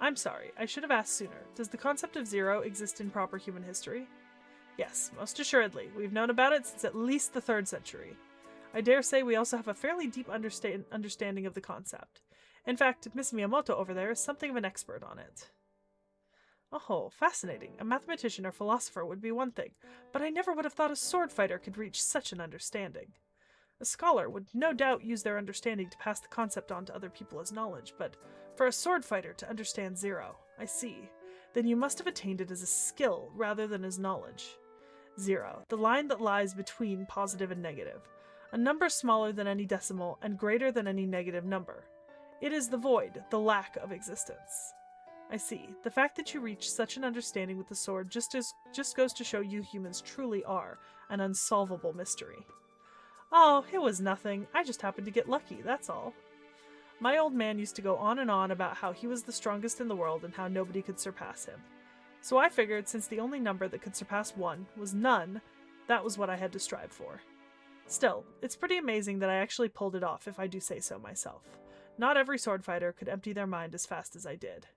I'm sorry, I should have asked sooner. Does the concept of zero exist in proper human history? Yes, most assuredly. We've known about it since at least the 3rd century. I dare say we also have a fairly deep understanding of the concept. In fact, Miss Miyamoto over there is something of an expert on it. Oh, fascinating. A mathematician or philosopher would be one thing, but I never would have thought a sword fighter could reach such an understanding. A scholar would no doubt use their understanding to pass the concept on to other people as knowledge, but for a sword fighter to understand zero, I see. Then you must have attained it as a skill rather than as knowledge. Zero, the line that lies between positive and negative. A number smaller than any decimal and greater than any negative number. It is the void, the lack of existence. I see. The fact that you reach such an understanding with the sword just goes to show you humans truly are an unsolvable mystery. Oh, it was nothing. I just happened to get lucky, that's all. My old man used to go on and on about how he was the strongest in the world and how nobody could surpass him. So I figured since the only number that could surpass 1 was none, that was what I had to strive for. Still, it's pretty amazing that I actually pulled it off, if I do say so myself. Not every sword fighter could empty their mind as fast as I did.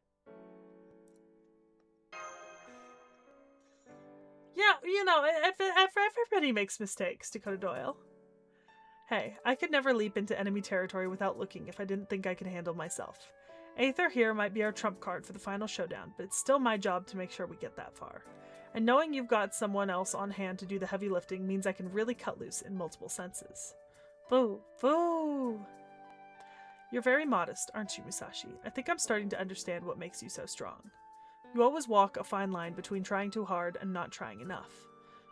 Yeah, you know, everybody makes mistakes, Dakota Doyle. Hey, I could never leap into enemy territory without looking if I didn't think I could handle myself. Aether here might be our trump card for the final showdown, but it's still my job to make sure we get that far. And knowing you've got someone else on hand to do the heavy lifting means I can really cut loose in multiple senses. Boo! Boo! You're very modest, aren't you, Musashi? I think I'm starting to understand what makes you so strong. You always walk a fine line between trying too hard and not trying enough.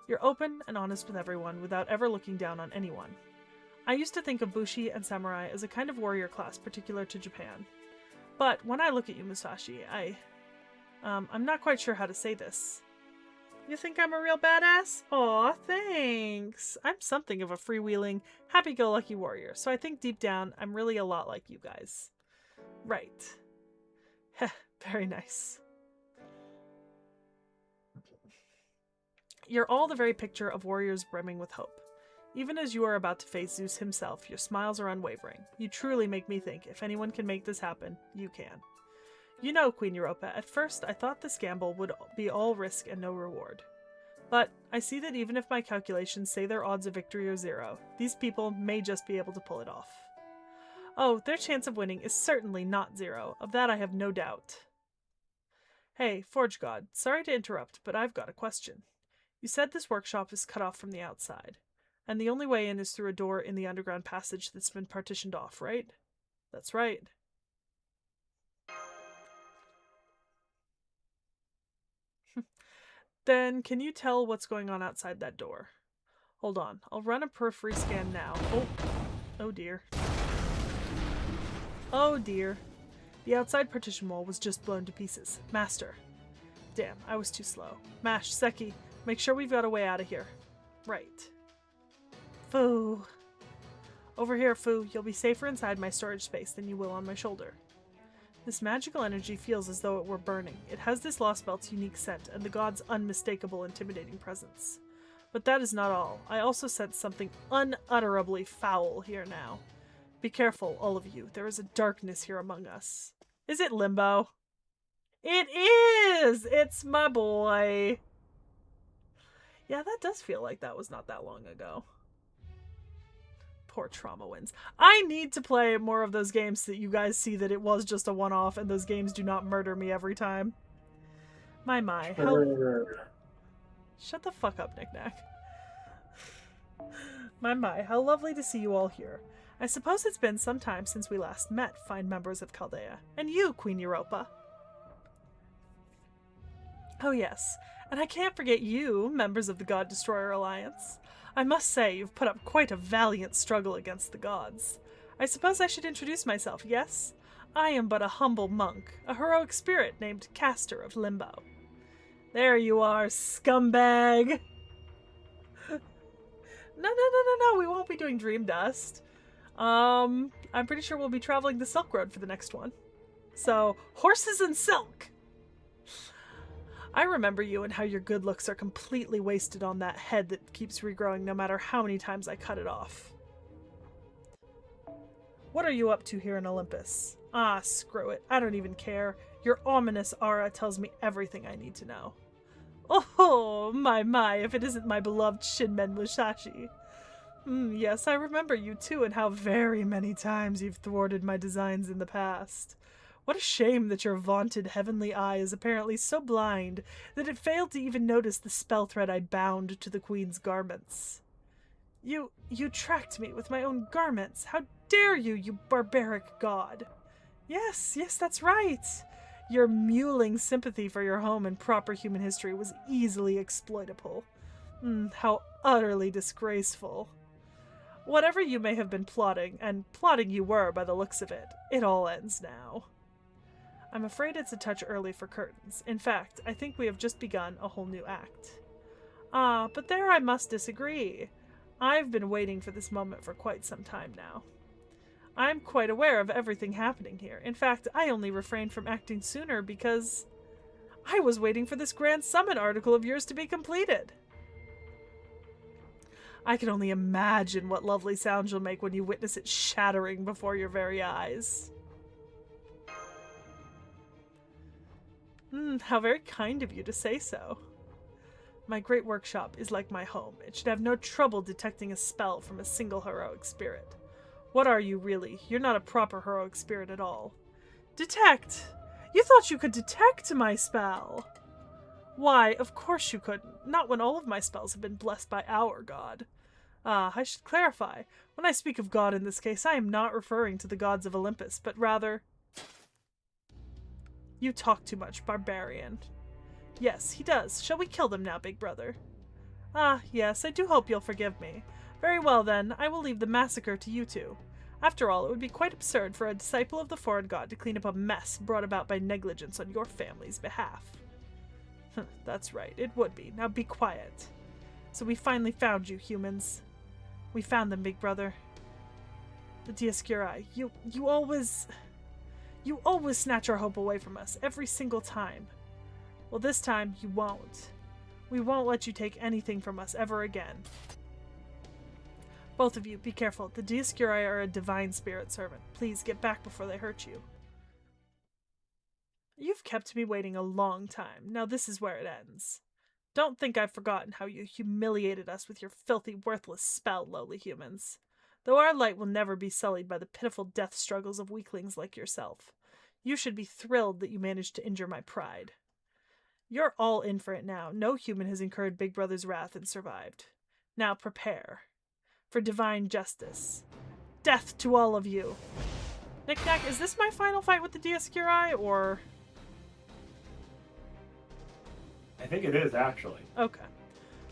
You're open and honest with everyone without ever looking down on anyone. I used to think of Bushi and Samurai as a kind of warrior class particular to Japan. But when I look at you, Musashi, I'm not quite sure how to say this. You think I'm a real badass? Aw, thanks. I'm something of a freewheeling, happy-go-lucky warrior, so I think deep down I'm really a lot like you guys. Right. Heh, very nice. You're all the very picture of warriors brimming with hope. Even as you are about to face Zeus himself, your smiles are unwavering. You truly make me think if anyone can make this happen, you can. You know, Queen Europa, at first I thought this gamble would be all risk and no reward. But I see that even if my calculations say their odds of victory are 0, these people may just be able to pull it off. Oh, their chance of winning is certainly not 0, of that I have no doubt. Hey, Forge God, sorry to interrupt, but I've got a question. You said this workshop is cut off from the outside, and the only way in is through a door in the underground passage that's been partitioned off, right? That's right. Then, can you tell what's going on outside that door? Hold on, I'll run a periphery scan now. Oh dear. Oh dear. The outside partition wall was just blown to pieces. Master. Damn, I was too slow. Mash, Seki, make sure we've got a way out of here. Right. Foo. Over here, Foo. You'll be safer inside my storage space than you will on my shoulder. This magical energy feels as though it were burning. It has this Lost Belt's unique scent and the god's unmistakable intimidating presence. But that is not all. I also sense something unutterably foul here now. Be careful, all of you. There is a darkness here among us. Is it Limbo? It is! It's my boy! Yeah, that does feel like that was not that long ago. Poor Trauma wins. I need to play more of those games so that you guys see that it was just a one-off and those games do not murder me every time. My. Shut the fuck up, Knick-Knack. My, how lovely to see you all here. I suppose it's been some time since we last met, fine members of Chaldea. And you, Queen Europa. Oh yes, and I can't forget you, members of the God Destroyer Alliance. I must say you've put up quite a valiant struggle against the gods. I suppose I should introduce myself, yes? I am but a humble monk, a heroic spirit named Castor of Limbo. There you are, scumbag! No, we won't be doing Dream Dust. I'm pretty sure we'll be traveling the Silk Road for the next one. So, horses and silk! I remember you and how your good looks are completely wasted on that head that keeps regrowing no matter how many times I cut it off. What are you up to here in Olympus? Ah, screw it. I don't even care. Your ominous aura tells me everything I need to know. Oh, my, if it isn't my beloved Shinmen Musashi. Yes, I remember you too and how very many times you've thwarted my designs in the past. What a shame that your vaunted heavenly eye is apparently so blind that it failed to even notice the spell thread I bound to the queen's garments. You tracked me with my own garments. How dare you, you barbaric god? Yes, that's right. Your mewling sympathy for your home and proper human history was easily exploitable. How utterly disgraceful. Whatever you may have been plotting, and plotting you were by the looks of it, it all ends now. I'm afraid it's a touch early for curtains. In fact, I think we have just begun a whole new act. Ah, but there I must disagree. I've been waiting for this moment for quite some time now. I'm quite aware of everything happening here. In fact, I only refrained from acting sooner because I was waiting for this Grand Summit article of yours to be completed. I can only imagine what lovely sounds you'll make when you witness it shattering before your very eyes. How very kind of you to say so. My great workshop is like my home. It should have no trouble detecting a spell from a single heroic spirit. What are you really? You're not a proper heroic spirit at all. Detect! You thought you could detect my spell! Why, of course you couldn't. Not when all of my spells have been blessed by our god. Ah, I should clarify. When I speak of God in this case, I am not referring to the gods of Olympus, but rather... You talk too much, barbarian. Yes, he does. Shall we kill them now, big brother? Ah, yes, I do hope you'll forgive me. Very well, then, I will leave the massacre to you two. After all, it would be quite absurd for a disciple of the foreign god to clean up a mess brought about by negligence on your family's behalf. That's right, it would be. Now be quiet. So we finally found you, humans. We found them, big brother. The T.H.E, you always snatch our hope away from us, every single time. Well, this time, you won't. We won't let you take anything from us ever again. Both of you, be careful. The T.H.E are a divine spirit servant. Please get back before they hurt you. You've kept me waiting a long time. Now this is where it ends. Don't think I've forgotten how you humiliated us with your filthy, worthless spell, lowly humans. Though our light will never be sullied by the pitiful death struggles of weaklings like yourself. You should be thrilled that you managed to injure my pride. You're all in for it now. No human has incurred Big Brother's wrath and survived. Now prepare for divine justice. Death to all of you. Knick-knack, is this my final fight with the T.H.E, or... I think it is, actually. Okay.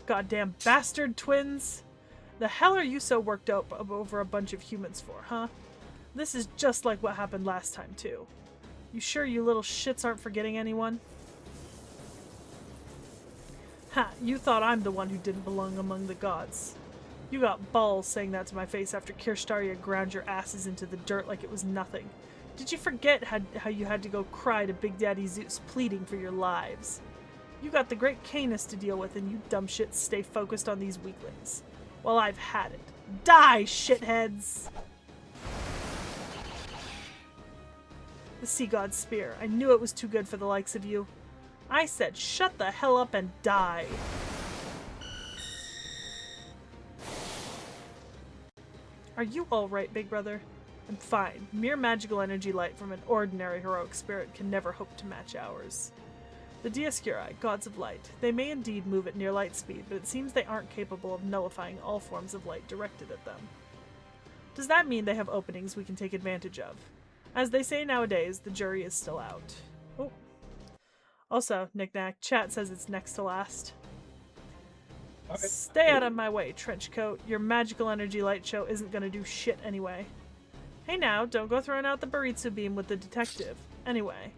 Goddamn bastard twins. The hell are you so worked up over a bunch of humans for, huh? This is just like what happened last time, too. You sure you little shits aren't forgetting anyone? Ha, you thought I'm the one who didn't belong among the gods. You got balls saying that to my face after Kirstaria ground your asses into the dirt like it was nothing. Did you forget how you had to go cry to Big Daddy Zeus pleading for your lives? You got the great Canis to deal with and you dumb shits stay focused on these weaklings. Well, I've had it. Die, shitheads! The Sea God's Spear. I knew it was too good for the likes of you. I said, shut the hell up and die. Are you alright, big brother? I'm fine. Mere magical energy light from an ordinary heroic spirit can never hope to match ours. The T.H.E, gods of light. They may indeed move at near light speed, but it seems they aren't capable of nullifying all forms of light directed at them. Does that mean they have openings we can take advantage of? As they say nowadays, the jury is still out. Oh. Also, knick-knack, chat says it's next to last. Okay. Stay out of my way, Trenchcoat. Your magical energy light show isn't gonna do shit anyway. Hey now, don't go throwing out the Baritsu beam with the detective. Anyway,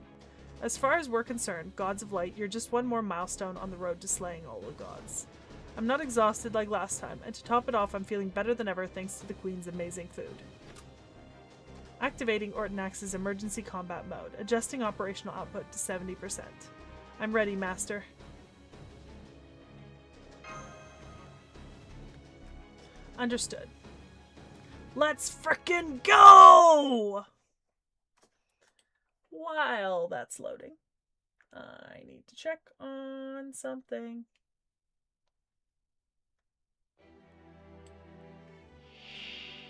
as far as we're concerned, Gods of Light, you're just one more milestone on the road to slaying all the gods. I'm not exhausted like last time, and to top it off, I'm feeling better than ever thanks to the Queen's amazing food. Activating Ortonax's emergency combat mode, adjusting operational output to 70%. I'm ready, Master. Understood. Let's frickin' go! While that's loading, I need to check on something.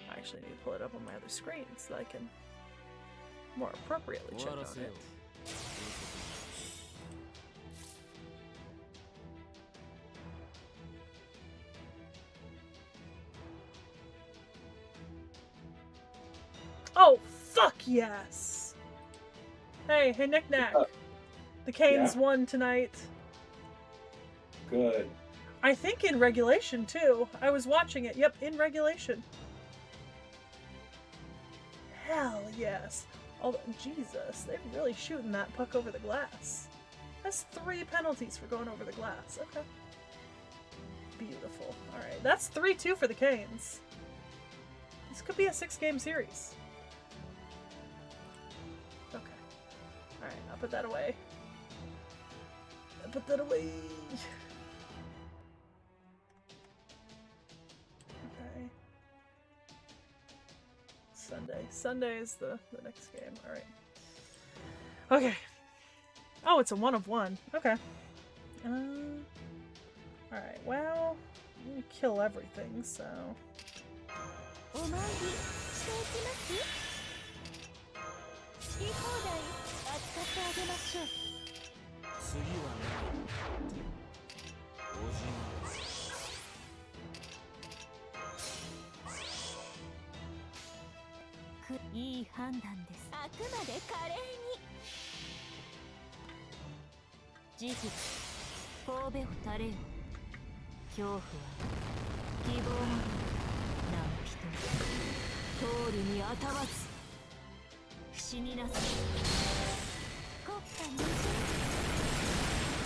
I actually need to pull it up on my other screen so that I can more appropriately check on it. Oh, fuck yes! Hey, knick-knack. The Canes won tonight. Good. I think in regulation, too. I was watching it. Yep, in regulation. Hell yes. Although, Jesus, they're really shooting that puck over the glass. That's 3 penalties for going over the glass. Okay. Beautiful. Alright, that's 3-2 for the Canes. This could be a 6-game series. Okay. Alright, I'll put that away. I'll put that away. Okay. Sunday is the next game. Alright. Okay. Oh, it's a 1 of 1. Okay. Alright, well, we kill everything, so...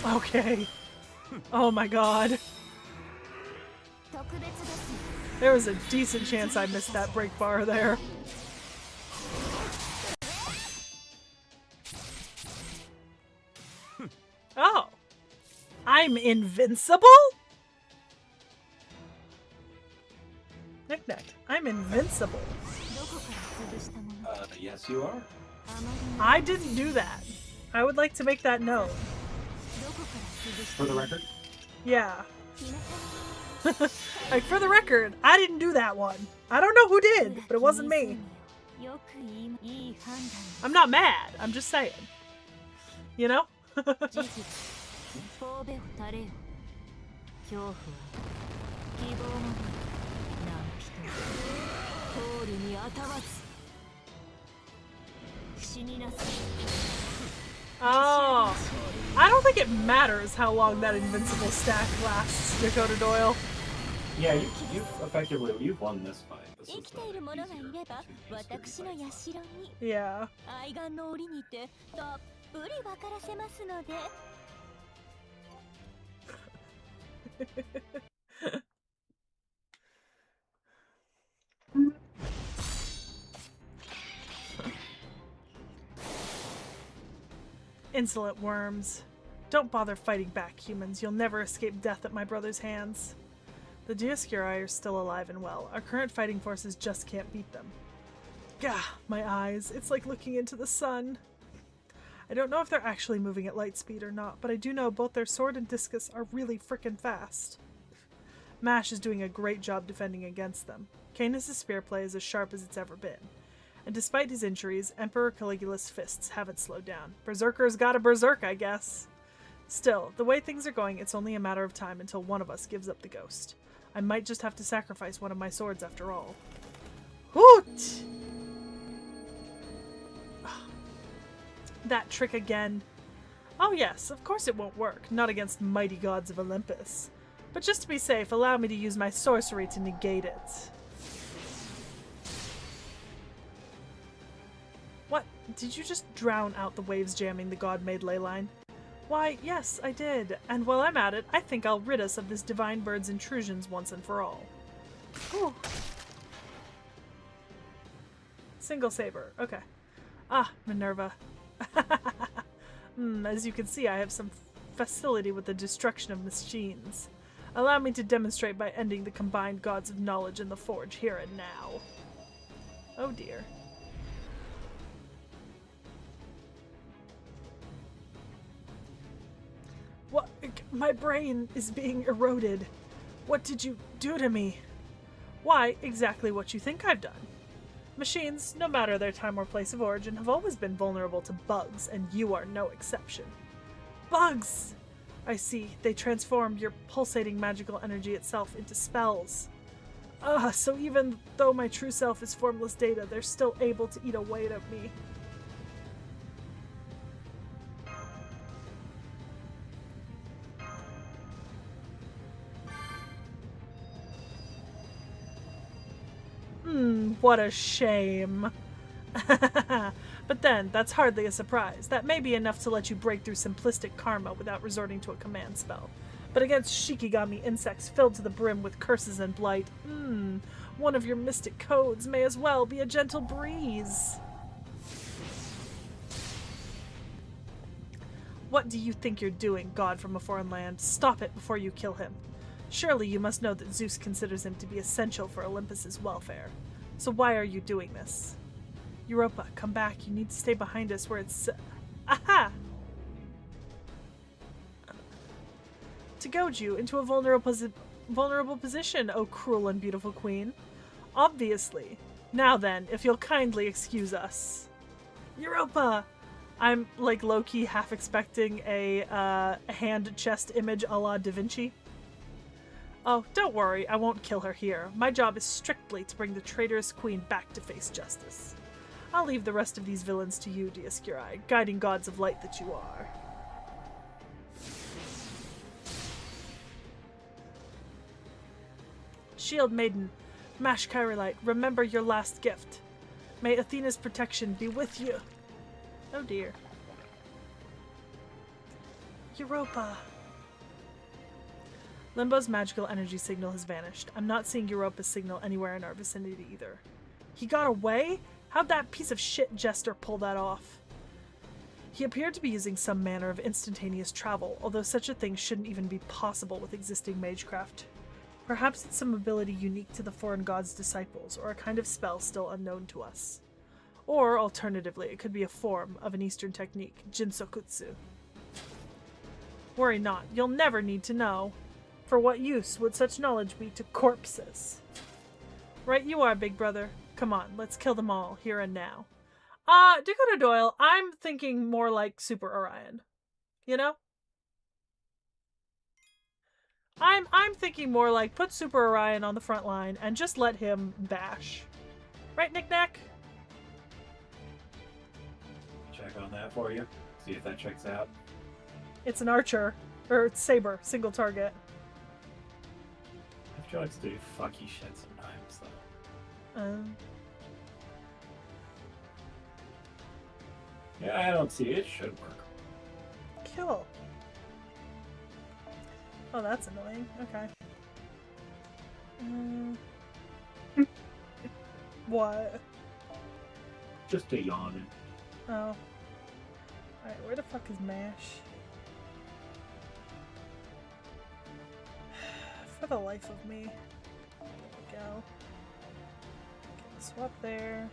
Okay. Oh my god. There was a decent chance I missed that break bar there. Oh. I'm invincible? Knick-knack. I'm invincible. Yes, you are. I didn't do that. I would like to make that known. For the record? Yeah. Like, for the record, I didn't do that one. I don't know who did, but it wasn't me. I'm not mad. I'm just saying. You know? Oh. I don't think it matters how long that invincible stack lasts, Dakota Doyle. Yeah, you've effectively you've won this fight. This is Yeah. Insolent worms. Don't bother fighting back, humans. You'll never escape death at my brother's hands. The T.H.E are still alive and well. Our current fighting forces just can't beat them. Gah, my eyes. It's like looking into the sun. I don't know if they're actually moving at light speed or not, but I do know both their sword and discus are really frickin' fast. Mash is doing a great job defending against them. Canis' spear play is as sharp as it's ever been. And despite his injuries, Emperor Caligula's fists haven't slowed down. Berserker's gotta berserk, I guess. Still, the way things are going, it's only a matter of time until one of us gives up the ghost. I might just have to sacrifice one of my swords after all. Hoot! That trick again. Oh yes, of course it won't work, not against mighty gods of Olympus. But just to be safe, allow me to use my sorcery to negate it. What? Did you just drown out the waves jamming the god-made ley line? Why, yes, I did. And while I'm at it, I think I'll rid us of this divine bird's intrusions once and for all. Whew. Single saber. Okay. Ah, Minerva. As you can see, I have some facility with the destruction of machines. Allow me to demonstrate by ending the combined gods of knowledge in the forge here and now. Oh dear. What? My brain is being eroded. What did you do to me? Why, exactly what you think I've done. Machines, no matter their time or place of origin, have always been vulnerable to bugs, and you are no exception. Bugs! I see. They transform your pulsating magical energy itself into spells. So even though my true self is formless data, they're still able to eat away at me. What a shame. But then, that's hardly a surprise. That may be enough to let you break through simplistic karma without resorting to a command spell. But against Shikigami insects filled to the brim with curses and blight, one of your mystic codes may as well be a gentle breeze. What do you think you're doing, god from a foreign land? Stop it before you kill him. Surely you must know that Zeus considers him to be essential for Olympus's welfare. So why are you doing this? Europa, come back. You need to stay behind us where it's... Aha! To goad you into a vulnerable position, O cruel and beautiful queen. Obviously. Now then, if you'll kindly excuse us. Europa! I'm, like, low-key half expecting a hand-chest image a la Da Vinci. Oh, don't worry, I won't kill her here. My job is strictly to bring the traitorous queen back to face justice. I'll leave the rest of these villains to you, Dioscuri, guiding gods of light that you are. Shield Maiden, Mash Chirolite, remember your last gift. May Athena's protection be with you. Oh dear. Europa. Limbo's magical energy signal has vanished. I'm not seeing Europa's signal anywhere in our vicinity either. He got away? How'd that piece of shit jester pull that off? He appeared to be using some manner of instantaneous travel, although such a thing shouldn't even be possible with existing magecraft. Perhaps it's some ability unique to the foreign god's disciples, or a kind of spell still unknown to us. Or, alternatively, it could be a form of an Eastern technique, Jinsokutsu. Worry not, you'll never need to know. For what use would such knowledge be to corpses? Right you are, big brother. Come on, let's kill them all, here and now. Dakota Doyle, I'm thinking more like Super Orion. You know? I'm thinking more like put Super Orion on the front line and just let him bash. Right, Knick Knack? Check on that for you. See if that checks out. It's an archer. Or it's saber, single target. FGO likes to do fucky shit sometimes, though. Yeah, I don't see it. It should work. Kill. Oh, that's annoying. Okay. What? Just a yawning. Oh. Alright, where the fuck is Mash? For the life of me. There we go. Okay, swap there.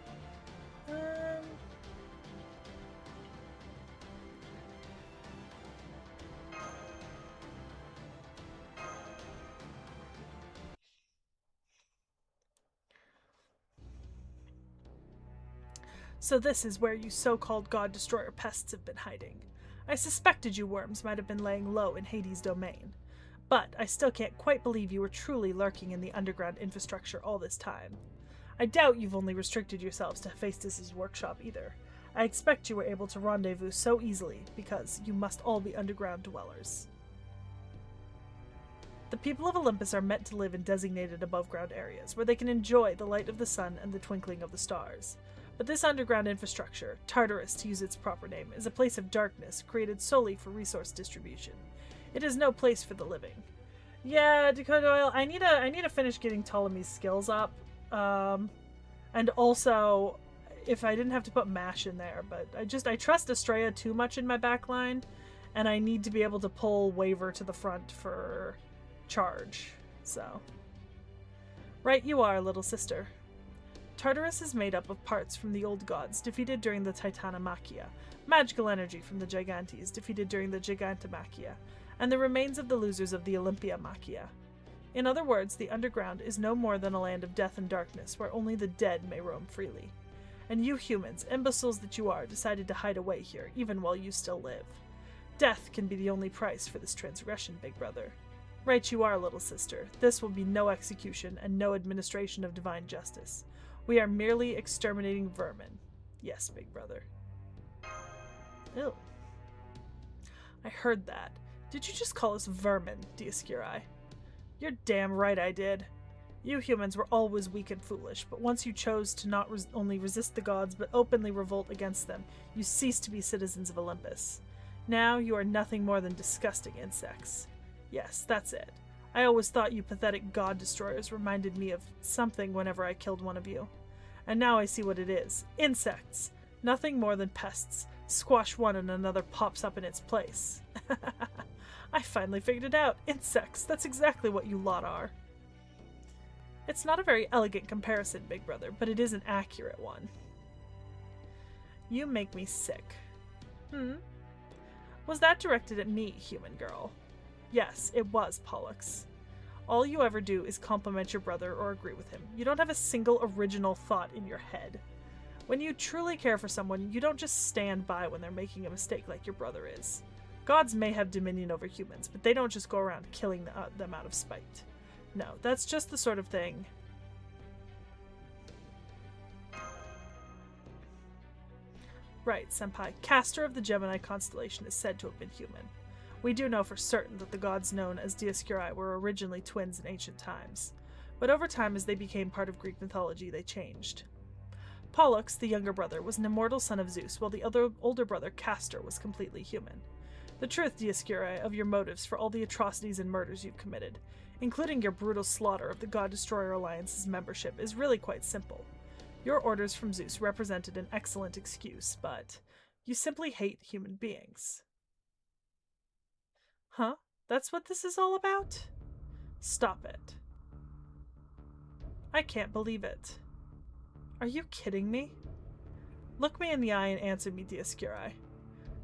So this is where you so-called God Destroyer pests have been hiding. I suspected you worms might have been laying low in Hades' domain. But I still can't quite believe you were truly lurking in the underground infrastructure all this time. I doubt you've only restricted yourselves to Hephaestus' workshop either. I expect you were able to rendezvous so easily, because you must all be underground dwellers. The people of Olympus are meant to live in designated above-ground areas, where they can enjoy the light of the sun and the twinkling of the stars. But this underground infrastructure, Tartarus to use its proper name, is a place of darkness created solely for resource distribution. It is no place for the living. Yeah, Dakota Oil, I need to finish getting Ptolemy's skills up. And also, if I didn't have to put MASH in there, but I trust Estrella too much in my backline, and I need to be able to pull Waver to the front for charge. So, right you are, little sister. Tartarus is made up of parts from the old gods defeated during the Titanomachia, magical energy from the Gigantes defeated during the Gigantomachia, and the remains of the losers of the Olympiamachia. In other words, the underground is no more than a land of death and darkness where only the dead may roam freely. And you humans, imbeciles that you are, decided to hide away here, even while you still live. Death can be the only price for this transgression, big brother. Right you are, little sister. This will be no execution and no administration of divine justice. We are merely exterminating vermin. Yes, big brother. Ew. I heard that. Did you just call us vermin, T.H.E? You're damn right I did. You humans were always weak and foolish, but once you chose to not only resist the gods, but openly revolt against them, you ceased to be citizens of Olympus. Now you are nothing more than disgusting insects. Yes, that's it. I always thought you pathetic god destroyers reminded me of something whenever I killed one of you. And now I see what it is. Insects. Nothing more than pests. Squash one and another pops up in its place. I finally figured it out. Insects. That's exactly what you lot are. It's not a very elegant comparison, big brother, but it is an accurate one. You make me sick. Was that directed at me, human girl? Yes, it was, Pollux. All you ever do is compliment your brother or agree with him. You don't have a single original thought in your head. When you truly care for someone, you don't just stand by when they're making a mistake like your brother is. Gods may have dominion over humans, but they don't just go around killing them out of spite. No, that's just the sort of thing. Right, Senpai. Castor of the Gemini constellation is said to have been human. We do know for certain that the gods known as T.H.E were originally twins in ancient times, but over time as they became part of Greek mythology, they changed. Pollux, the younger brother, was an immortal son of Zeus, while the older brother, Castor, was completely human. The truth, T.H.E, of your motives for all the atrocities and murders you've committed, including your brutal slaughter of the God Destroyer Alliance's membership, is really quite simple. Your orders from Zeus represented an excellent excuse, but you simply hate human beings. Huh? That's what this is all about? Stop it. I can't believe it. Are you kidding me? Look me in the eye and answer me, T.H.E.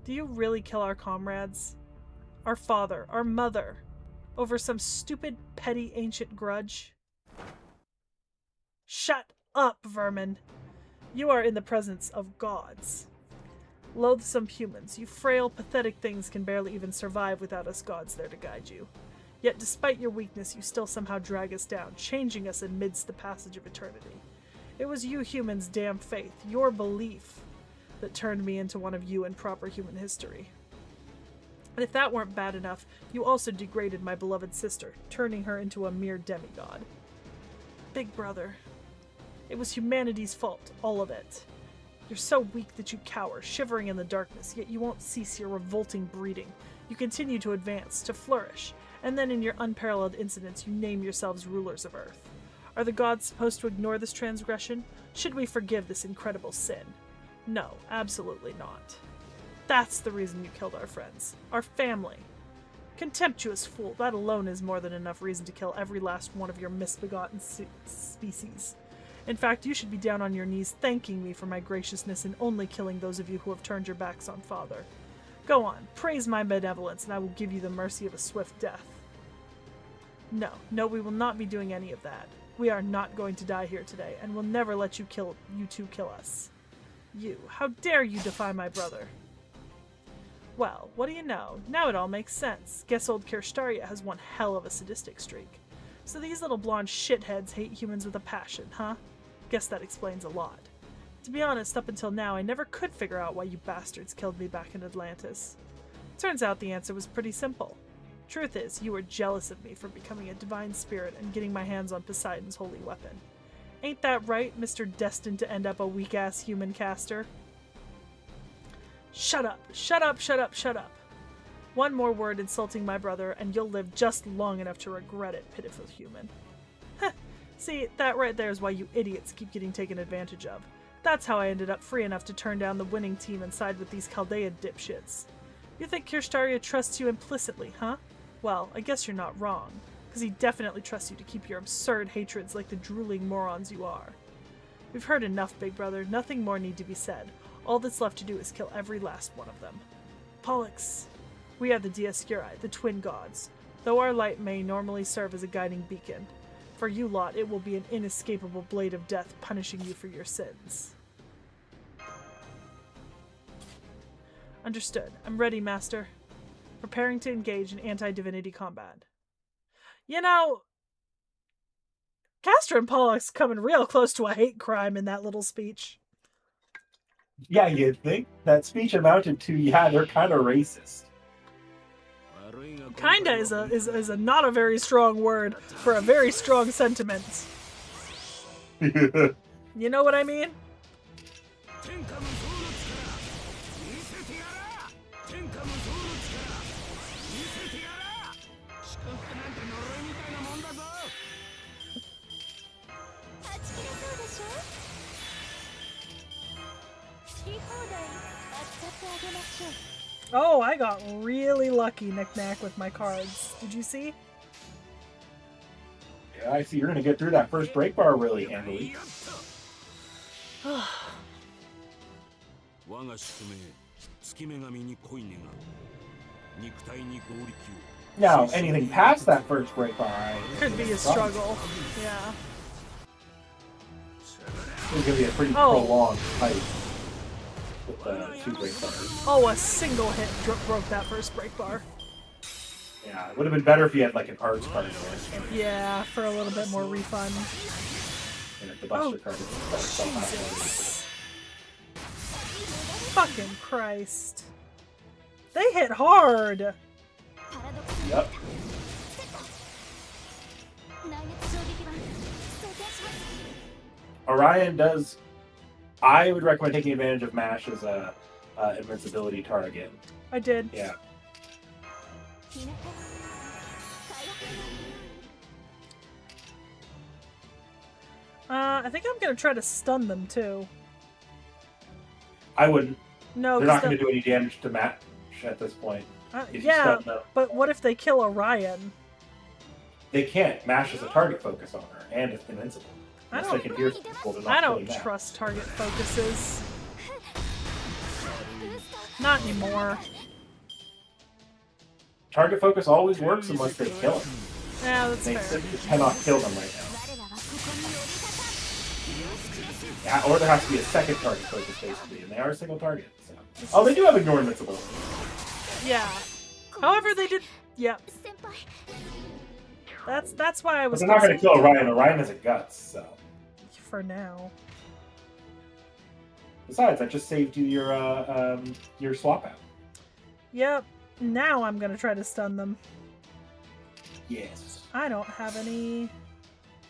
Do you really kill our comrades? Our father, our mother, over some stupid, petty, ancient grudge? Shut up, vermin! You are in the presence of gods. Loathsome humans, you frail, pathetic things can barely even survive without us gods there to guide you. Yet despite your weakness, you still somehow drag us down, changing us amidst the passage of eternity. It was you humans' damn faith, your belief, that turned me into one of you in proper human history. And if that weren't bad enough, you also degraded my beloved sister, turning her into a mere demigod. Big brother, it was humanity's fault, all of it. You're so weak that you cower, shivering in the darkness, yet you won't cease your revolting breeding. You continue to advance, to flourish, and then in your unparalleled incidents you name yourselves rulers of Earth. Are the gods supposed to ignore this transgression? Should we forgive this incredible sin? No, absolutely not. That's the reason you killed our friends. Our family. Contemptuous fool, that alone is more than enough reason to kill every last one of your misbegotten species. In fact, you should be down on your knees thanking me for my graciousness in only killing those of you who have turned your backs on Father. Go on, praise my benevolence, and I will give you the mercy of a swift death. No, we will not be doing any of that. We are not going to die here today, and will never let you two kill us. You, how dare you defy my brother? Well, what do you know? Now it all makes sense. Guess old Kirstaria has one hell of a sadistic streak. So these little blonde shitheads hate humans with a passion, huh? Guess that explains a lot. To be honest, up until now, I never could figure out why you bastards killed me back in Atlantis. Turns out the answer was pretty simple. Truth is, you were jealous of me for becoming a divine spirit and getting my hands on Poseidon's holy weapon. Ain't that right, Mr. Destined to end up a weak-ass human caster? Shut up! Shut up! Shut up! Shut up! One more word insulting my brother, and you'll live just long enough to regret it, pitiful human. Heh. See, that right there is why you idiots keep getting taken advantage of. That's how I ended up free enough to turn down the winning team and side with these Chaldea dipshits. You think Kirstaria trusts you implicitly, huh? Well, I guess you're not wrong, because he definitely trusts you to keep your absurd hatreds like the drooling morons you are. We've heard enough, big brother. Nothing more need to be said. All that's left to do is kill every last one of them. Pollux. We are the Dioscuri, the twin gods. Though our light may normally serve as a guiding beacon, for you lot it will be an inescapable blade of death punishing you for your sins. Understood. I'm ready, Master. Preparing to engage in anti-divinity combat. You know, Castor and Pollux coming real close to a hate crime in that little speech. Yeah, you'd think. That speech amounted to, yeah, they're kind of racist. Kinda is a not a very strong word for a very strong sentiment. You know what I mean? Oh, I got really lucky, Knick-Knack, with my cards. Did you see? Yeah, I see. You're going to get through that first break bar really handily. Now, anything past that first break bar could be a struggle. Yeah. It's going to be a pretty prolonged fight with the 2 break bars. Oh, a single hit broke that first break bar. Yeah, it would have been better if you had like an arts card there. Yeah, for a little bit more refund. And if the Buster card is Jesus. Fucking Christ. They hit hard! Yep. Orion does... I would recommend taking advantage of MASH as a invincibility target. I did. Yeah. I think I'm gonna try to stun them too. I wouldn't. No, they're not going to do any damage to MASH at this point. Yeah, but what if they kill Orion? They can't. MASH is a target focus on her, and it's invincible. I don't trust target focuses. Not anymore. Target focus always works unless they kill him. Yeah, that's they fair. They cannot kill them right now. Yeah, or there has to be a second target focus, basically, and they are a single target. So. Oh, they do have ignore invincible. Yeah. However, they did. Yeah. That's why I was. But they're not going to kill Orion. Orion has a guts, so. For now. Besides, that just saved you your swap out. Yep. Now I'm gonna try to stun them. Yes. I don't have any.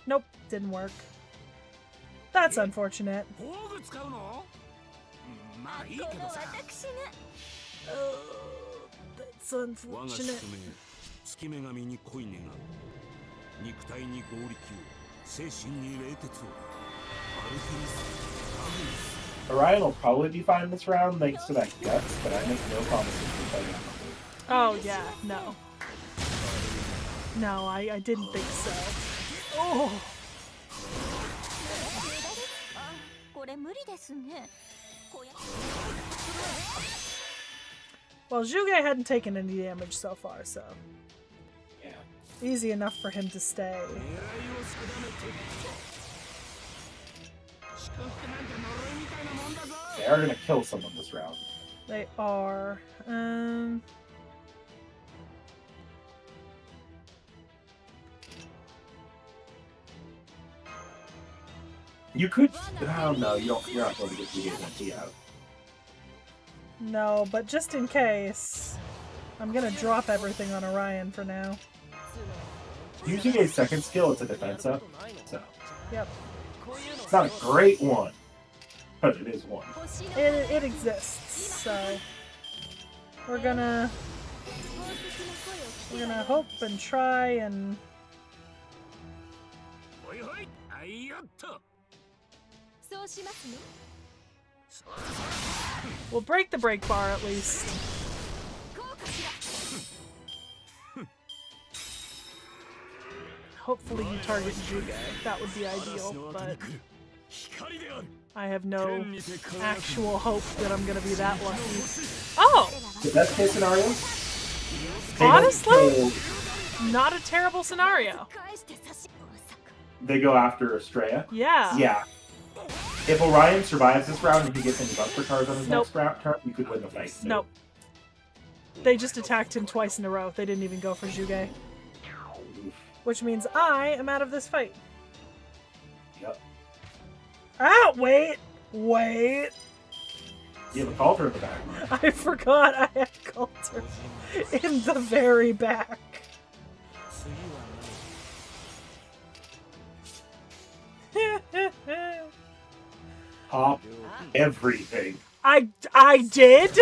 Nope, didn't work. That's unfortunate. Oh, that's unfortunate. Orion will probably be fine this round thanks to that guts, but I make no promises for fighting. Oh yeah, no. No, I didn't think so. Oh! Well, Zhuge hadn't taken any damage so far, so... Yeah. Easy enough for him to stay. They are going to kill someone this round. They are. You could. Oh no, you don't. You're not going to get Zuge's NT out. No, but just in case, I'm gonna drop everything on Orion for now. Using a second skill, it's a defense up. So Yep. it's not a great one, but it is one. It exists, so we're gonna hope and try and we'll break the break bar at least. Hopefully you target Juga. That would be ideal, but I have no actual hope that I'm gonna be that lucky. Oh! The best case scenario? Honestly? Not a terrible scenario. They go after Estrella. Yeah. Yeah. If Orion survives this round and he gets any buster cards on his next round turn, you could win the fight. Nope. They just attacked him twice in a row. They didn't even go for Juga. Which means I am out of this fight. Yep. Ah, wait! Wait! You have a Calter in the back. I forgot I had Coulter in the very back. Pop everything. I did?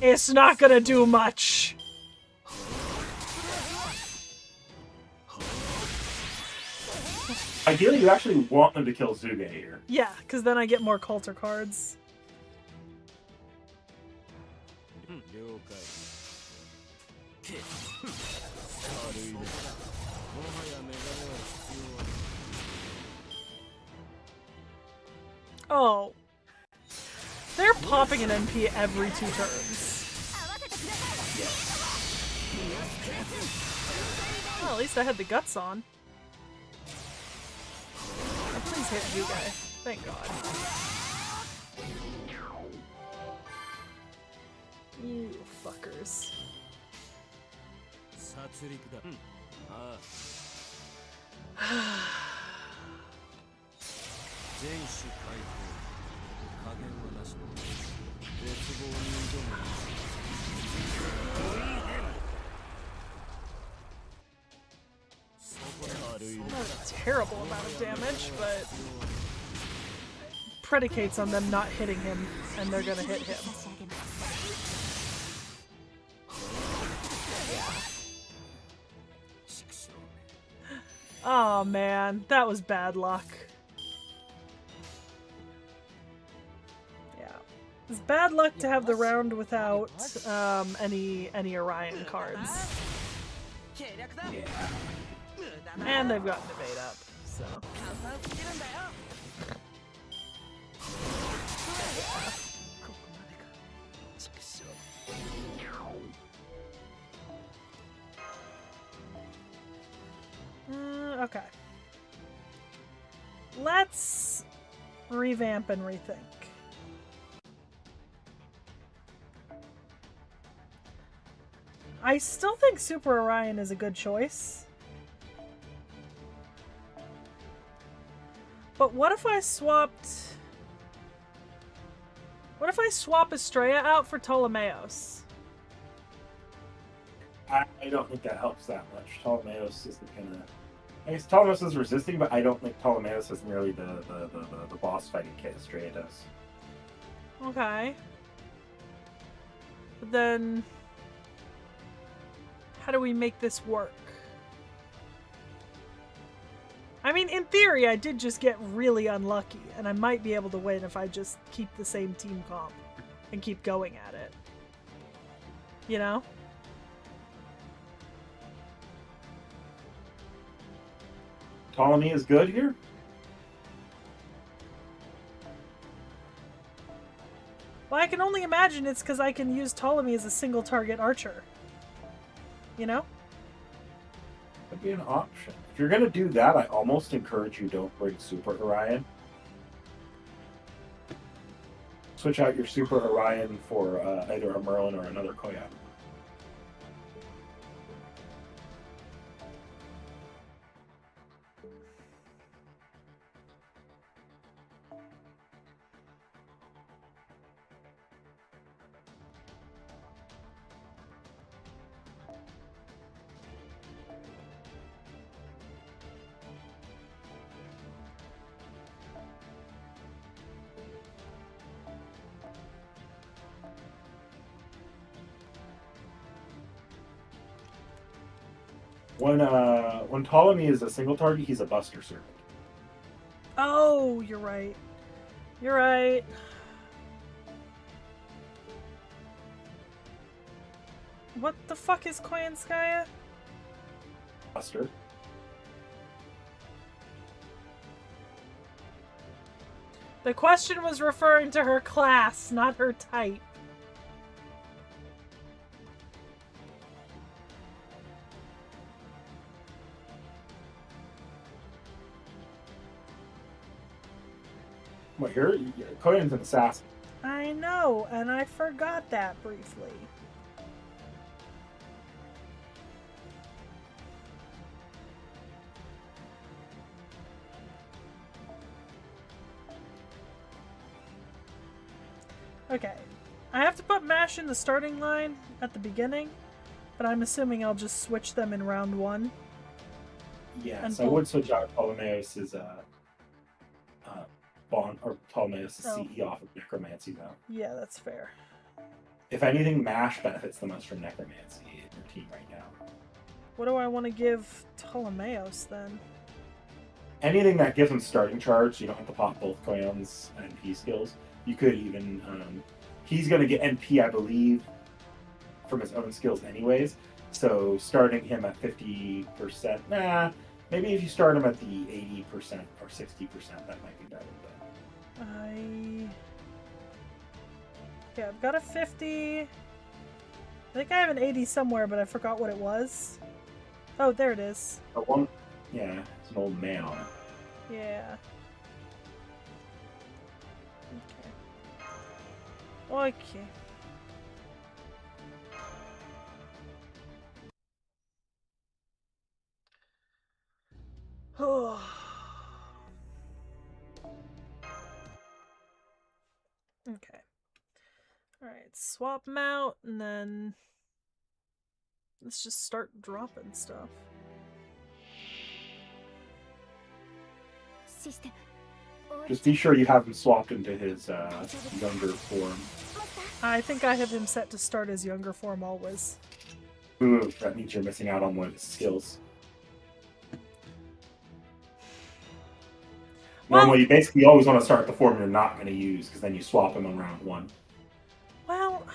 It's not gonna do much. Ideally, you actually want them to kill Zuge here. Yeah, because then I get more Coulter cards. Oh. They're popping an NP every 2 turns. Well, at least I had the guts on. Oh, please hit you guy. Thank God. You fuckers. Not a terrible amount of damage, but predicates on them not hitting him, and they're gonna hit him. Oh man, that was bad luck. Yeah. It's bad luck to have the round without any Orion cards. And they've gotten Evade up, so. Okay. Let's revamp and rethink. I still think Super Orion is a good choice. But what if I swapped... What if I swap Estrella out for Ptolemaeus? I don't think that helps that much. Ptolemaeus isn't gonna... I guess Ptolemaeus is resisting, but I don't think Ptolemaeus is nearly the boss fighting kit Estrella does. Okay. But then... How do we make this work? I mean, in theory, I did just get really unlucky, and I might be able to win if I just keep the same team comp and keep going at it. You know? Ptolemy is good here? Well, I can only imagine it's because I can use Ptolemy as a single target archer. You know? Could be an option. If you're going to do that, I almost encourage you don't bring Super Orion. Switch out your Super Orion for either a Merlin or another Koya. When Ptolemy is a single target, he's a Buster Serpent. Oh, you're right. You're right. What the fuck is Koyanskaya? Buster. The question was referring to her class, not her type. What, Koyan's an assassin. I know, and I forgot that briefly. Okay, I have to put MASH in the starting line at the beginning, but I'm assuming I'll just switch them in round 1. Yeah, And so I would switch out Ptolemaeus' Bond or Ptolemaeus' CE off of Necromancy though. Yeah, that's fair. If anything, MASH benefits the most from Necromancy in your team right now. What do I want to give Ptolemaeus then? Anything that gives him starting charge, so you don't have to pop both Koyan's NP skills. You could even, he's going to get NP, I believe, from his own skills anyways. So starting him at 50%, maybe if you start him at the 80% or 60%, that might be better. But okay, I've got a 50. I think I have an 80 somewhere, but I forgot what it was. Oh, there it is. Yeah, it's an old man on it. Yeah. Okay. Okay. Okay. Alright, swap them out, and then let's just start dropping stuff. Just be sure you have him swapped into his younger form. I think I have him set to start his younger form always. Ooh, that means you're missing out on one of his skills. Normally, you basically always want to start the form you're not going to use, because then you swap him on round 1. Well...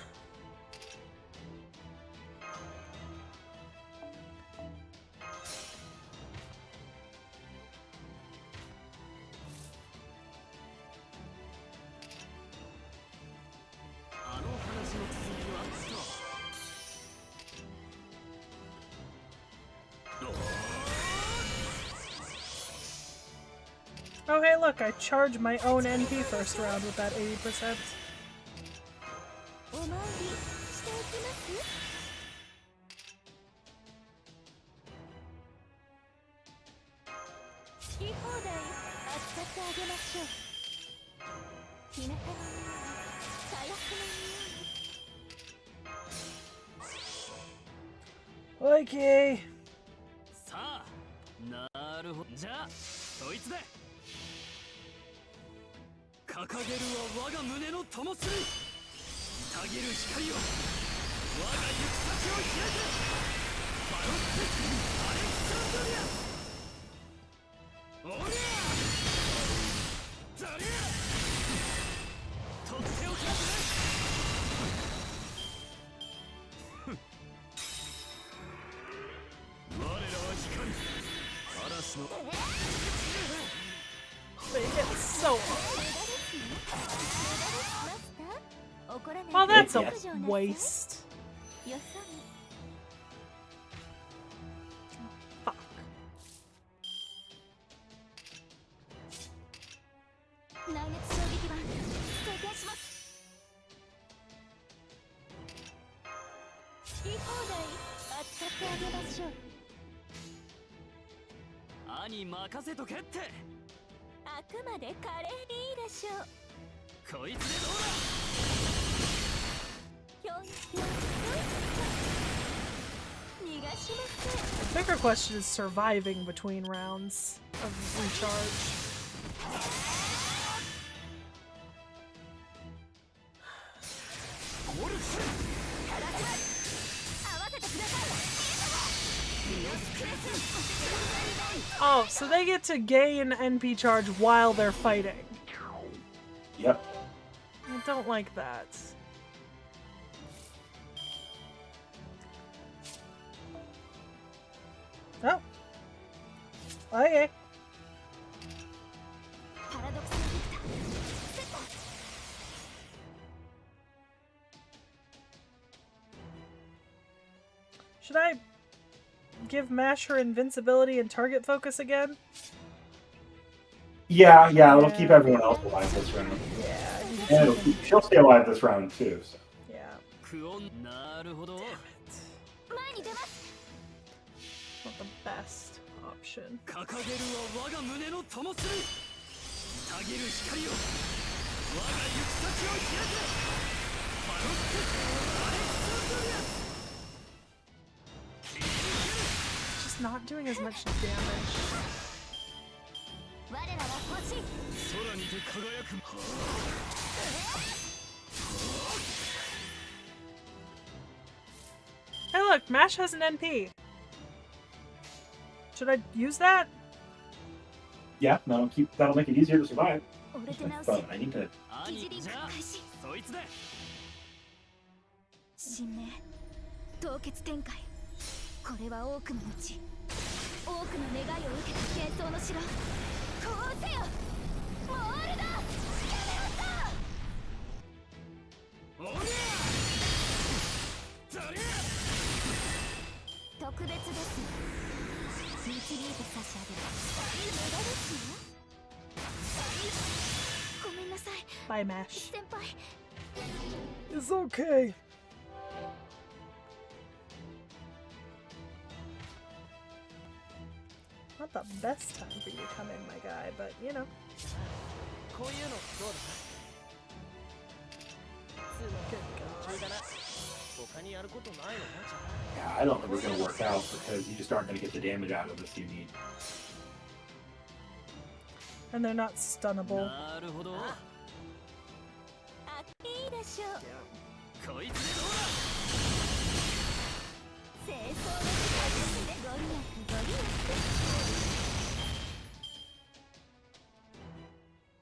Oh hey look, I charged my own NP first round with that 80%. Okay. さあ、なるほど。じゃあ、そいつで。掲げるは我が胸の灯火。たぎる光を。我が行く先を開け。バロッテアレクサンドリア。おりゃ。ザリア。取っておきますね。我らは光。嵐の。They get so well, that's a waste. Fuck. Ani 任せとけって。あくまでカレーでいいでしょう。こいつでどうだ。ひょんひょん逃がしません。 The bigger question is surviving between rounds of recharge. Oh, so they get to gain NP charge while they're fighting. Yep. I don't like that. Oh. Okay. Should I give Mash her invincibility and target focus again? Yeah, it'll keep everyone else alive this round. Yeah. And she'll stay alive this round too. So. Yeah. クオンなるほど Not the best option. 掲げるは我が胸の灯火たぎる光よ我が行く先を開けパロッテアレクサンドリア Just not doing as much damage. 空にて輝く Hey look, Mash has an NP. Should I use that? Yeah, that'll make it easier to survive. But I need to. 兄じゃあそいつだ神明凍結展開これは多くの後多くの願いを受けた幻想の城こうせよモールだおりゃそりゃ特別です導いて差し上げる無駄ですよごめんなさい Bye, Mash. 先輩 It's okay. Not the best time for you to come in, my guy, but you know. こういうのどうだ普通の途中だな他にやることないのかじゃ Yeah, I don't think it's gonna work out because you just aren't gonna get the damage out of this you need. And they're not stunnable. なるほどあいいでしょうこいつでどうだ清掃の時間ですねご利益ご利益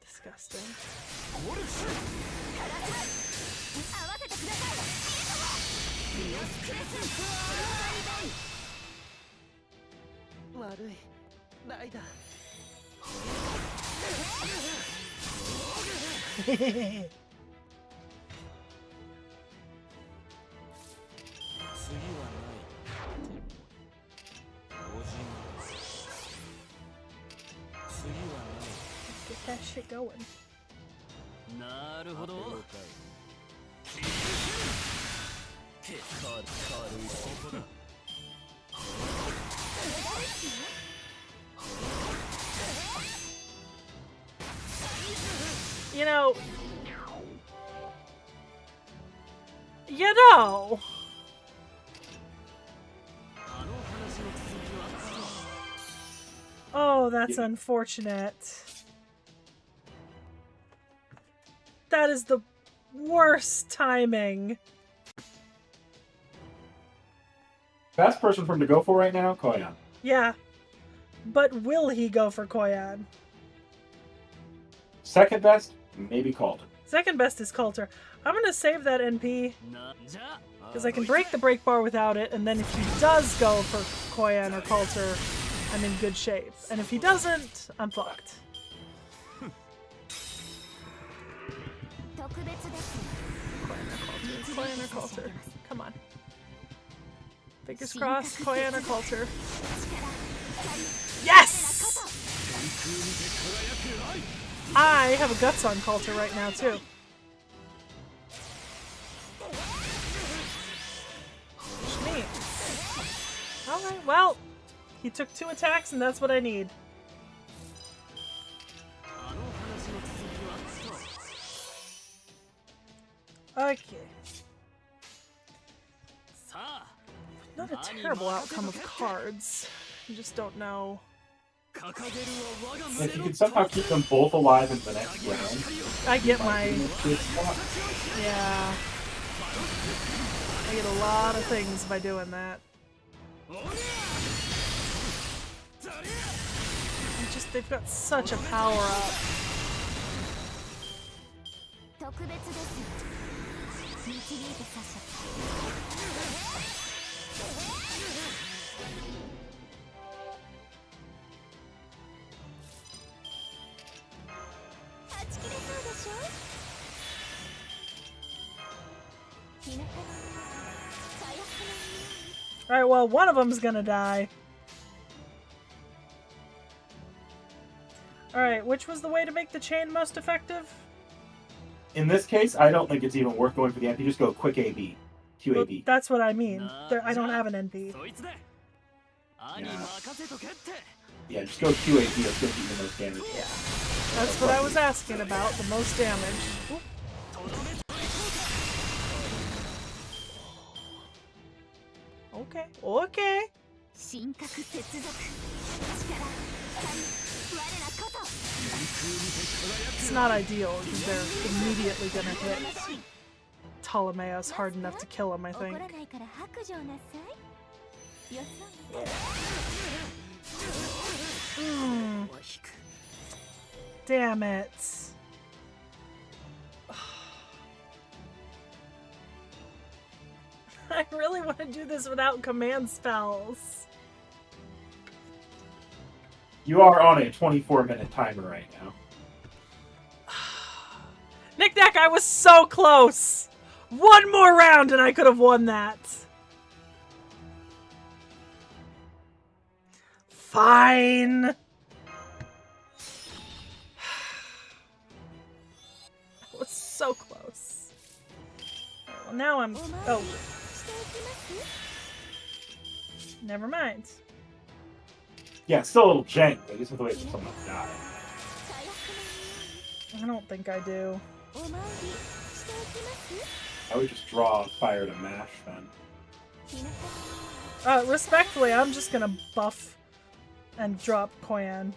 Disgusting. ゴルフする合わせてくださいミオスクレス悪いライダー 次はないおじま次は Get that shit going. ないなるほど軽いここだ You know. You know. あの話の続きは Oh, that's unfortunate. That is the worst timing. Best person for him to go for right now, Koyan. Yeah. But will he go for Koyan? Second best, maybe Calder. Second best is Coulter. I'm gonna save that NP なじゃ because I can break the break bar without it, and then if he does go for Koyan or Coulter, I'm in good shape. And if he doesn't, I'm fucked. 特別です Koyan or Coulter. Come on. Fingers crossed, Koyan or Coulter. Yes! I have a guts on Coulter right now, too. Which means... Alright, well, he took 2 attacks, and that's what I need. あの話の続きは Okay. さあ Not a terrible outcome of cards. I just don't know. 掲げるは我が If 胸 you の could somehow keep them both alive in the next round, I get my... good spot. Yeah. I get a lot of things by doing that. おりゃ they've got such a power up. 特別です導いてさしはち切れそうでしょ日向の火薬の Alright, well, one of them's gonna die. Alright, which was the way to make the chain most effective? In this case, I don't think it's even worth going for the NP. Just go quick AB. Well, QAB. that's what I mean. I don't have an NP. そいつで兄任せとけって Yeah, just go QAB. It's going to do the most damage. Yeah. That's what I was asking about, the most damage. Oop. とどめ Okay, okay. 神格接続力神我らこそ It's not ideal because they're immediately gonna hit Ptolemaeus hard enough to kill him, I 怒 think. らないから白状なさいよそ Mm. は引く Damn it. I really want to do this without command spells. You are on a 24-minute timer right now. Knick-knack, I was so close! One more round and I could have won that. Fine. I was so close. Well, now I'm... Oh. Never mind. Yeah, it's still a little jank, but I guess with the way for someone to die. I don't think I do. お参りしておきます I would just draw fire to mash then. 日向 Respectfully, I'm just gonna buff and drop Koyan.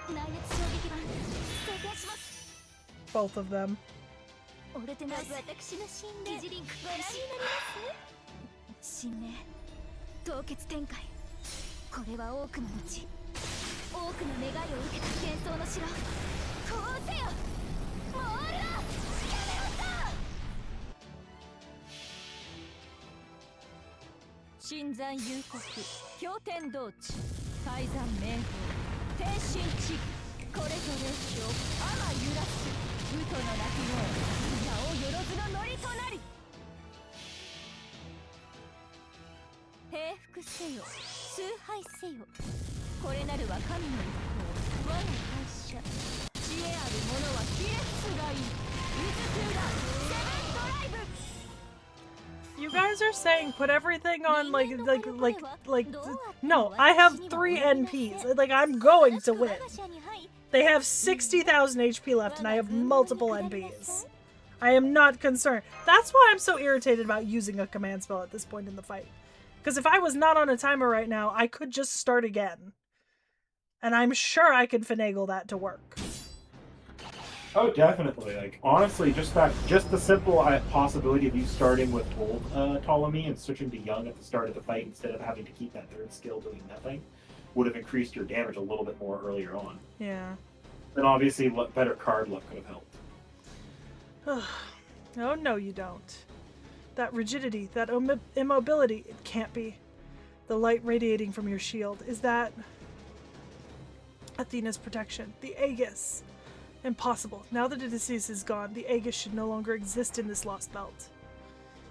内熱衝撃板装填します Both of them. オルテナス私の心霊疑似リンクご覧になります神明凍結展開これは多くの道多くの願いを受けた幻想の城こうせよモールだやめろと新山幽谷氷天道地海山明法天神地これぞ列車天揺らすウトの鳴き声名をよろずのノリとなり平服せよ崇拝せよこれなるは神の一行我が会社知恵ある者は亀裂がいいウズクーラセブンドライブ You guys are saying put everything on no, I have 3 NPs. Like, I'm going to win. They have 60,000 HP left and I have multiple NPs. I am not concerned. That's why I'm so irritated about using a command spell at this point in the fight. Because if I was not on a timer right now, I could just start again. And I'm sure I could finagle that to work. Oh, definitely. Like, honestly, just the simple possibility of you starting with old Ptolemy and switching to young at the start of the fight instead of having to keep that third skill doing nothing would have increased your damage a little bit more earlier on. Yeah. And obviously, better card luck could have helped. Oh, no, you don't. That rigidity, that immobility, it can't be. The light radiating from your shield, is that Athena's protection? The Aegis. Impossible. Now that Odysseus is gone, the Aegis should no longer exist in this lost belt.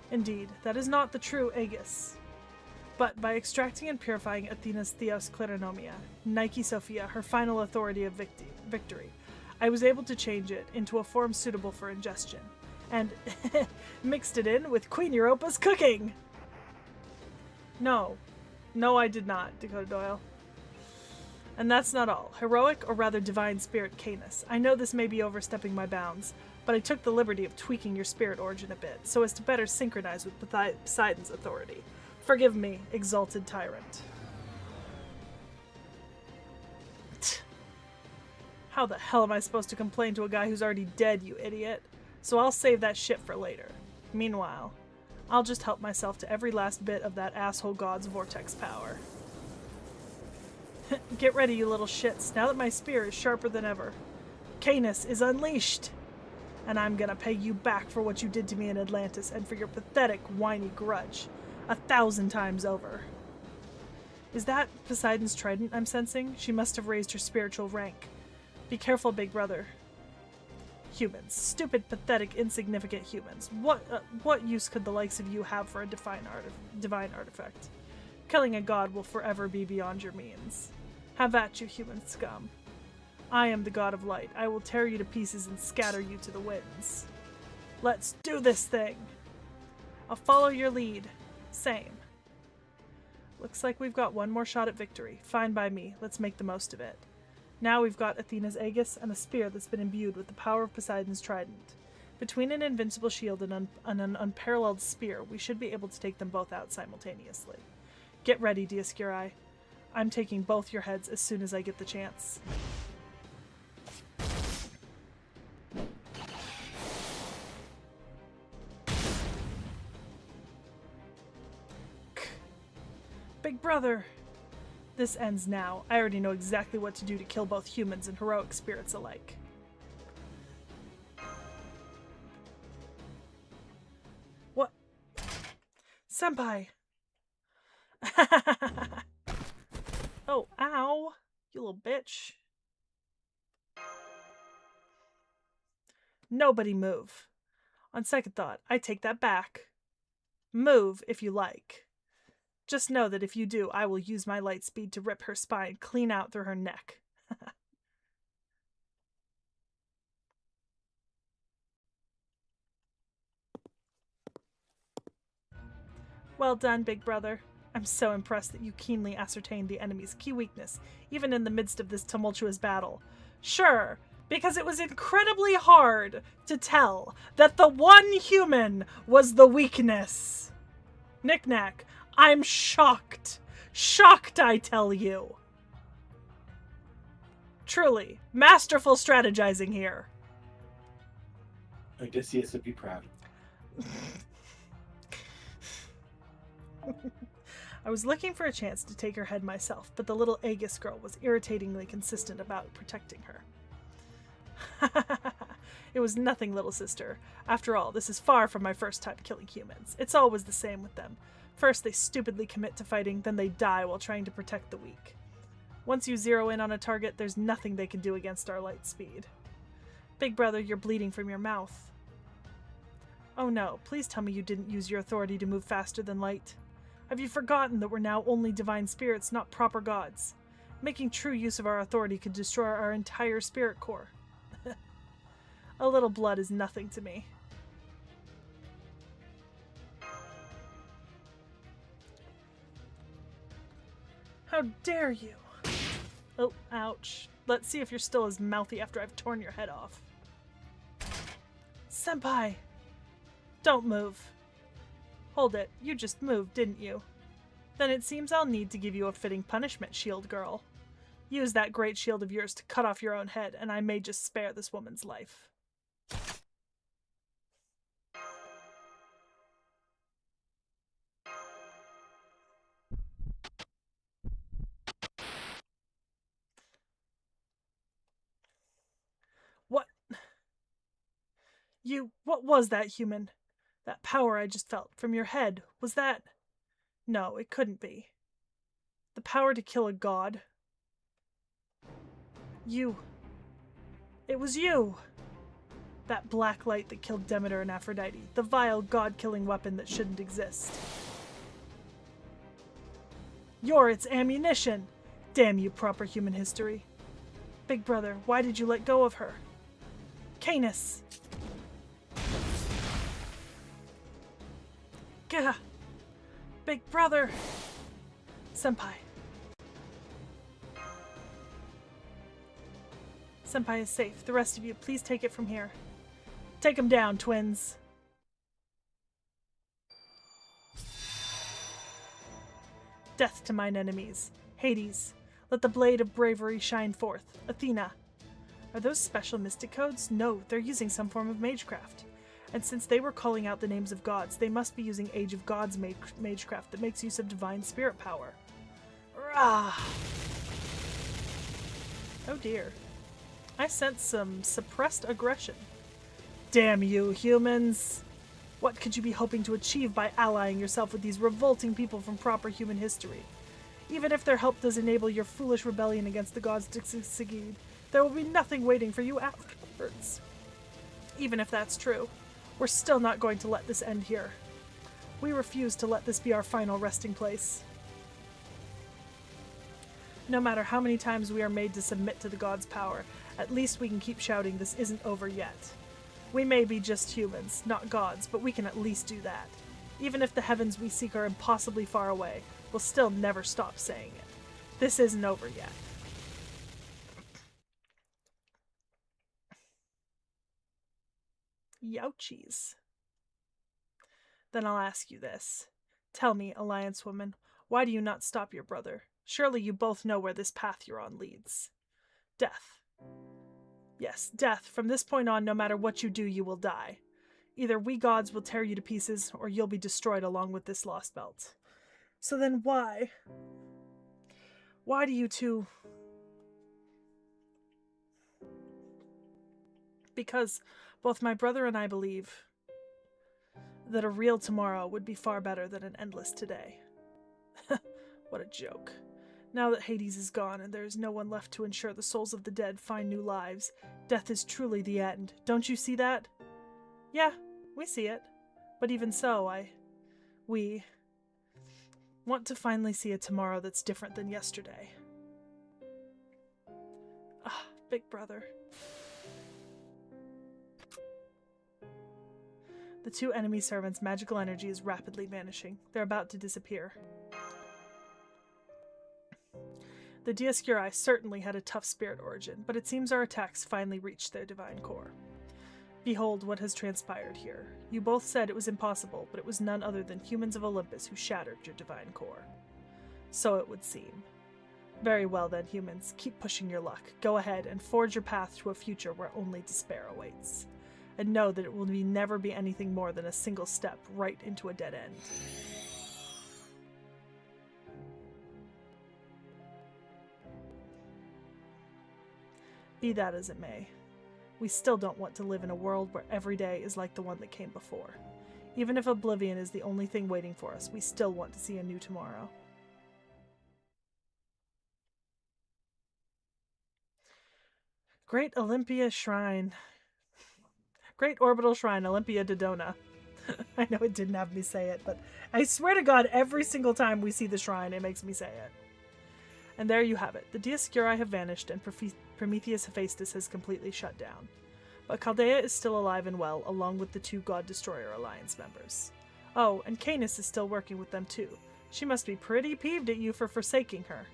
Indeed, that is not the true Aegis. But by extracting and purifying Athena's Theos Kleronomia, Nike Sophia, her final authority of victory, I was able to change it into a form suitable for ingestion, and mixed it in with Queen Europa's cooking! No. No, I did not, Dakota Doyle. And that's not all. Heroic, or rather divine spirit Canis. I know this may be overstepping my bounds, but I took the liberty of tweaking your spirit origin a bit, so as to better synchronize with Poseidon's authority. Forgive me, exalted tyrant. How the hell am I supposed to complain to a guy who's already dead, you idiot? So I'll save that shit for later. Meanwhile, I'll just help myself to every last bit of that asshole god's vortex power. Get ready, you little shits, now that my spear is sharper than ever. Canis is unleashed! And I'm gonna pay you back for what you did to me in Atlantis and for your pathetic, whiny grudge. 1,000 times over. Is that Poseidon's trident I'm sensing? She must have raised her spiritual rank. Be careful, big brother. Humans. Stupid, pathetic, insignificant humans. What use could the likes of you have for a divine artifact? Killing a god will forever be beyond your means. Have at you, human scum. I am the god of light. I will tear you to pieces and scatter you to the winds. Let's do this thing! I'll follow your lead. Same. Looks like we've got one more shot at victory. Fine by me. Let's make the most of it. Now we've got Athena's Aegis and a spear that's been imbued with the power of Poseidon's trident. Between an invincible shield and an unparalleled spear, we should be able to take them both out simultaneously. Get ready, Dioscuri. I'm taking both your heads as soon as I get the chance. Big brother! This ends now. I already know exactly what to do to kill both humans and heroic spirits alike. What? Senpai! Oh, ow! You little bitch. Nobody move. On second thought, I take that back. Move if you like. Just know that if you do, I will use my light speed to rip her spine clean out through her neck. Well done, big brother. I'm so impressed that you keenly ascertained the enemy's key weakness, even in the midst of this tumultuous battle. Sure, because it was incredibly hard to tell that the one human was the weakness. Knick-knack. I'm shocked. Shocked, I tell you. Truly, masterful strategizing here. Odysseus would be proud. I was looking for a chance to take her head myself, but the little Aegis girl was irritatingly consistent about protecting her. It was nothing, little sister. After all, this is far from my first time killing humans. It's always the same with them. First, they stupidly commit to fighting, then they die while trying to protect the weak. Once you zero in on a target, there's nothing they can do against our light speed. Big brother, you're bleeding from your mouth. Oh no, please tell me you didn't use your authority to move faster than light. Have you forgotten that we're now only divine spirits, not proper gods? Making true use of our authority could destroy our entire spirit core. A little blood is nothing to me. How dare you? Oh, ouch. Let's see if you're still as mouthy after I've torn your head off. Senpai! Don't move. Hold it. You just moved, didn't you? Then it seems I'll need to give you a fitting punishment, shield girl. Use that great shield of yours to cut off your own head, and I may just spare this woman's life. What was that, human? That power I just felt from your head, was that? No, it couldn't be. The power to kill a god. You. It was you! That black light that killed Demeter and Aphrodite, the vile god-killing weapon that shouldn't exist. You're its ammunition! Damn you, proper human history. Big brother, why did you let go of her? Canis! Gah! Big brother! Senpai. Senpai is safe. The rest of you, please take it from here. Take him down, twins. Death to mine enemies. Hades, let the blade of bravery shine forth. Athena. Are those special mystic codes? No, they're using some form of magecraft. And since they were calling out the names of gods, they must be using Age of Gods magecraft that makes use of divine spirit power. Rah! Oh dear. I sense some suppressed aggression. Damn you, humans! What could you be hoping to achieve by allying yourself with these revolting people from proper human history? Even if their help does enable your foolish rebellion against the gods to succeed, there will be nothing waiting for you afterwards. Even if that's true, we're still not going to let this end here. We refuse to let this be our final resting place. No matter how many times we are made to submit to the gods' power, at least we can keep shouting this isn't over yet. We may be just humans, not gods, but we can at least do that. Even if the heavens we seek are impossibly far away, we'll still never stop saying it. This isn't over yet. Youchies. Then I'll ask you this. Tell me, Alliance woman, why do you not stop your brother? Surely you both know where this path you're on leads. Death. Yes, death. From this point on, no matter what you do, you will die. Either we gods will tear you to pieces, or you'll be destroyed along with this lost belt. So then why? Why do you two... Because both my brother and I believe that a real tomorrow would be far better than an endless today. What a joke. Now that Hades is gone and there is no one left to ensure the souls of the dead find new lives, death is truly the end. Don't you see that? Yeah, we see it. But even so, we want to finally see a tomorrow that's different than yesterday. Ah, big brother. The two enemy servants' magical energy is rapidly vanishing. They're about to disappear. The T.H.E certainly had a tough spirit origin, but it seems our attacks finally reached their divine core. Behold what has transpired here. You both said it was impossible, but it was none other than humans of Olympus who shattered your divine core. So it would seem. Very well then, humans. Keep pushing your luck. Go ahead and forge your path to a future where only despair awaits. And know that it will never be anything more than a single step right into a dead end. Be that as it may, we still don't want to live in a world where every day is like the one that came before. Even if oblivion is the only thing waiting for us, we still want to see a new tomorrow. Great Olympia Shrine. Great Orbital Shrine, Olympia Dodona. I know it didn't have me say it, but I swear to God, every single time we see the shrine, it makes me say it. And there you have it. The T.H.E have vanished, and Prometheus Hephaestus has completely shut down. But Chaldea is still alive and well, along with the two God Destroyer Alliance members. Oh, and Canis is still working with them too. She must be pretty peeved at you for forsaking her.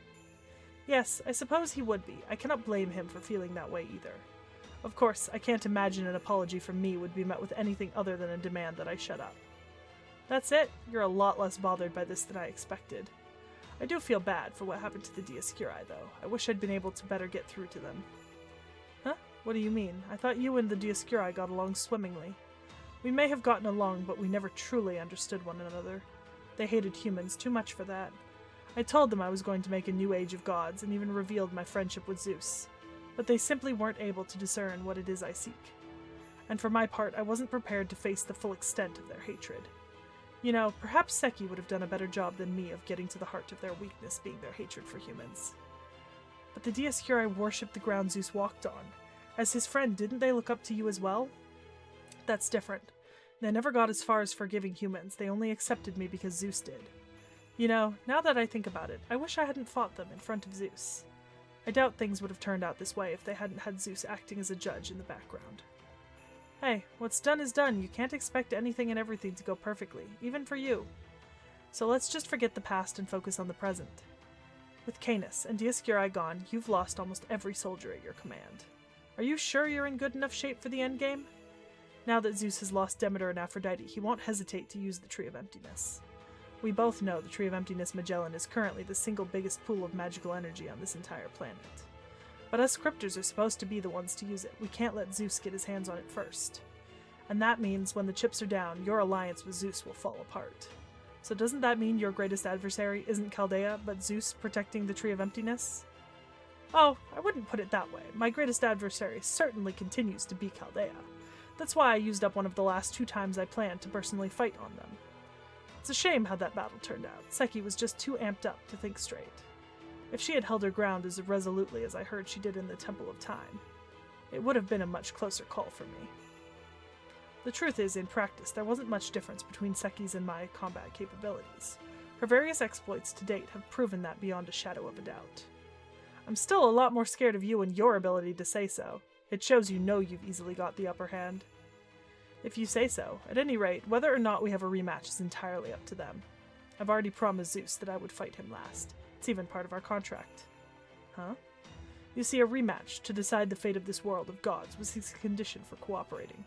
Yes, I suppose he would be. I cannot blame him for feeling that way either. Of course, I can't imagine an apology from me would be met with anything other than a demand that I shut up. That's it. You're a lot less bothered by this than I expected. I do feel bad for what happened to the T.H.E, though. I wish I'd been able to better get through to them. Huh? What do you mean? I thought you and the T.H.E got along swimmingly. We may have gotten along, but we never truly understood one another. They hated humans too much for that. I told them I was going to make a new age of gods, and even revealed my friendship with Zeus. But they simply weren't able to discern what it is I seek. And for my part, I wasn't prepared to face the full extent of their hatred. You know, perhaps Seki would have done a better job than me of getting to the heart of their weakness being their hatred for humans. But the T.H.E worshipped the ground Zeus walked on. As his friend, didn't they look up to you as well? That's different. They never got as far as forgiving humans, they only accepted me because Zeus did. You know, now that I think about it, I wish I hadn't fought them in front of Zeus. I doubt things would have turned out this way if they hadn't had Zeus acting as a judge in the background. Hey, what's done is done. You can't expect anything and everything to go perfectly, even for you. So let's just forget the past and focus on the present. With Canis and T.H.E gone, you've lost almost every soldier at your command. Are you sure you're in good enough shape for the endgame? Now that Zeus has lost Demeter and Aphrodite, he won't hesitate to use the Tree of Emptiness. We both know the Tree of Emptiness Magellan is currently the single biggest pool of magical energy on this entire planet. But us cryptors are supposed to be the ones to use it. We can't let Zeus get his hands on it first. And that means when the chips are down, your alliance with Zeus will fall apart. So doesn't that mean your greatest adversary isn't Chaldea, but Zeus protecting the Tree of Emptiness? Oh, I wouldn't put it that way. My greatest adversary certainly continues to be Chaldea. That's why I used up one of the last 2 times I planned to personally fight on them. It's a shame how that battle turned out. T.H.E was just too amped up to think straight. If she had held her ground as resolutely as I heard she did in the Temple of Time, it would have been a much closer call for me. The truth is, in practice, there wasn't much difference between T.H.E's and my combat capabilities. Her various exploits to date have proven that beyond a shadow of a doubt. I'm still a lot more scared of you and your ability to say so. It shows you know you've easily got the upper hand. If you say so, at any rate, whether or not we have a rematch is entirely up to them. I've already promised Zeus that I would fight him last. It's even part of our contract. Huh? You see, a rematch to decide the fate of this world of gods was his condition for cooperating.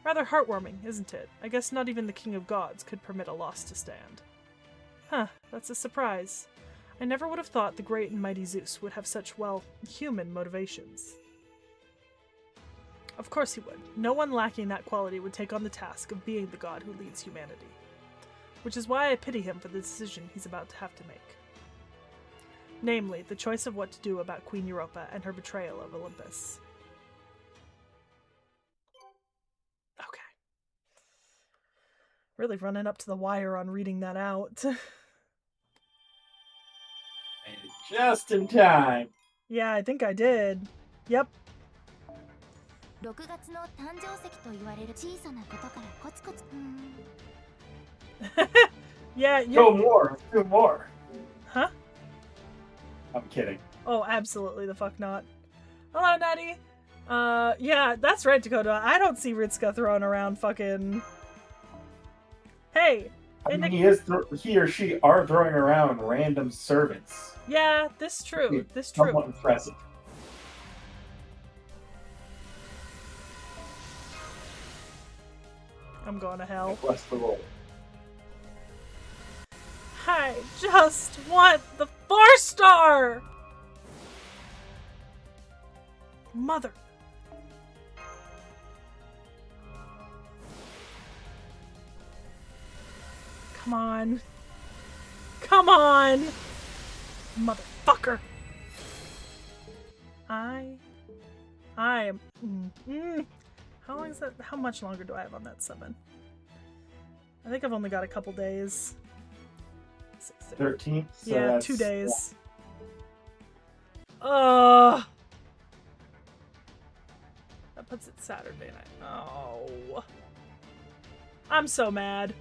Rather heartwarming, isn't it? I guess not even the King of Gods could permit a loss to stand. Huh, that's a surprise. I never would have thought the great and mighty Zeus would have such, well, human motivations. Of course he would. No one lacking that quality would take on the task of being the god who leads humanity. Which is why I pity him for the decision he's about to have to make. Namely, the choice of what to do about Queen Europa and her betrayal of Olympus. Okay. Really running up to the wire on reading that out. Just in time. Yeah, I think I did. Yep. 6月の誕生石と言われる小さなことからコツコツ。Yeah, Go more. Do more. Huh? I'm kidding. Oh, absolutely the fuck not. Hello, Natty. Yeah, that's right, Dakota. I don't see Ritsuka throwing around fucking... Hey! I mean, he or she are throwing around random servants. Yeah, this true. This true. Somewhat impressive. I'm going to hell. Bless the roll. I just want the 4-star! Mother. Come on. Come on! Motherfucker. I am... How long is that? How much longer do I have on that summon? I think I've only got a couple days. 13th. So Yeah, that's, 2 days. Yeah. That puts it Saturday night. Oh. I'm so mad.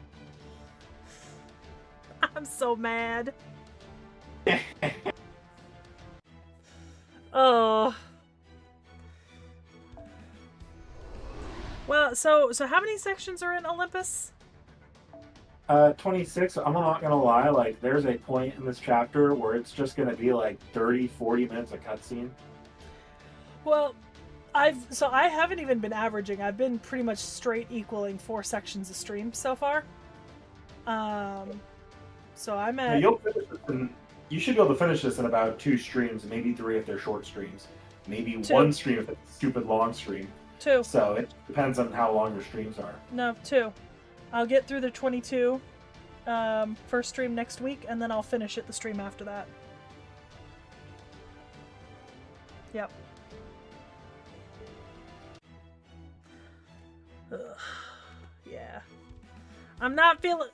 I'm so mad. Oh. Well, so how many sections are in Olympus? 26. I'm not gonna lie, like there's a point in this chapter where it's just gonna be like 30-40 minutes of cutscene. Well, I haven't even been averaging. I've been pretty much straight equaling 4 sections a stream so far. So I'm at... You'll finish this you should be able to finish this in about 2 streams, maybe 3 if they're short streams. Maybe 2. 1 stream if it's a stupid long stream. 2. So it depends on how long your streams are. No, 2. I'll get through the 22 first stream next week, and then I'll finish it the stream after that. Yep. Ugh. Yeah. I'm not feeling...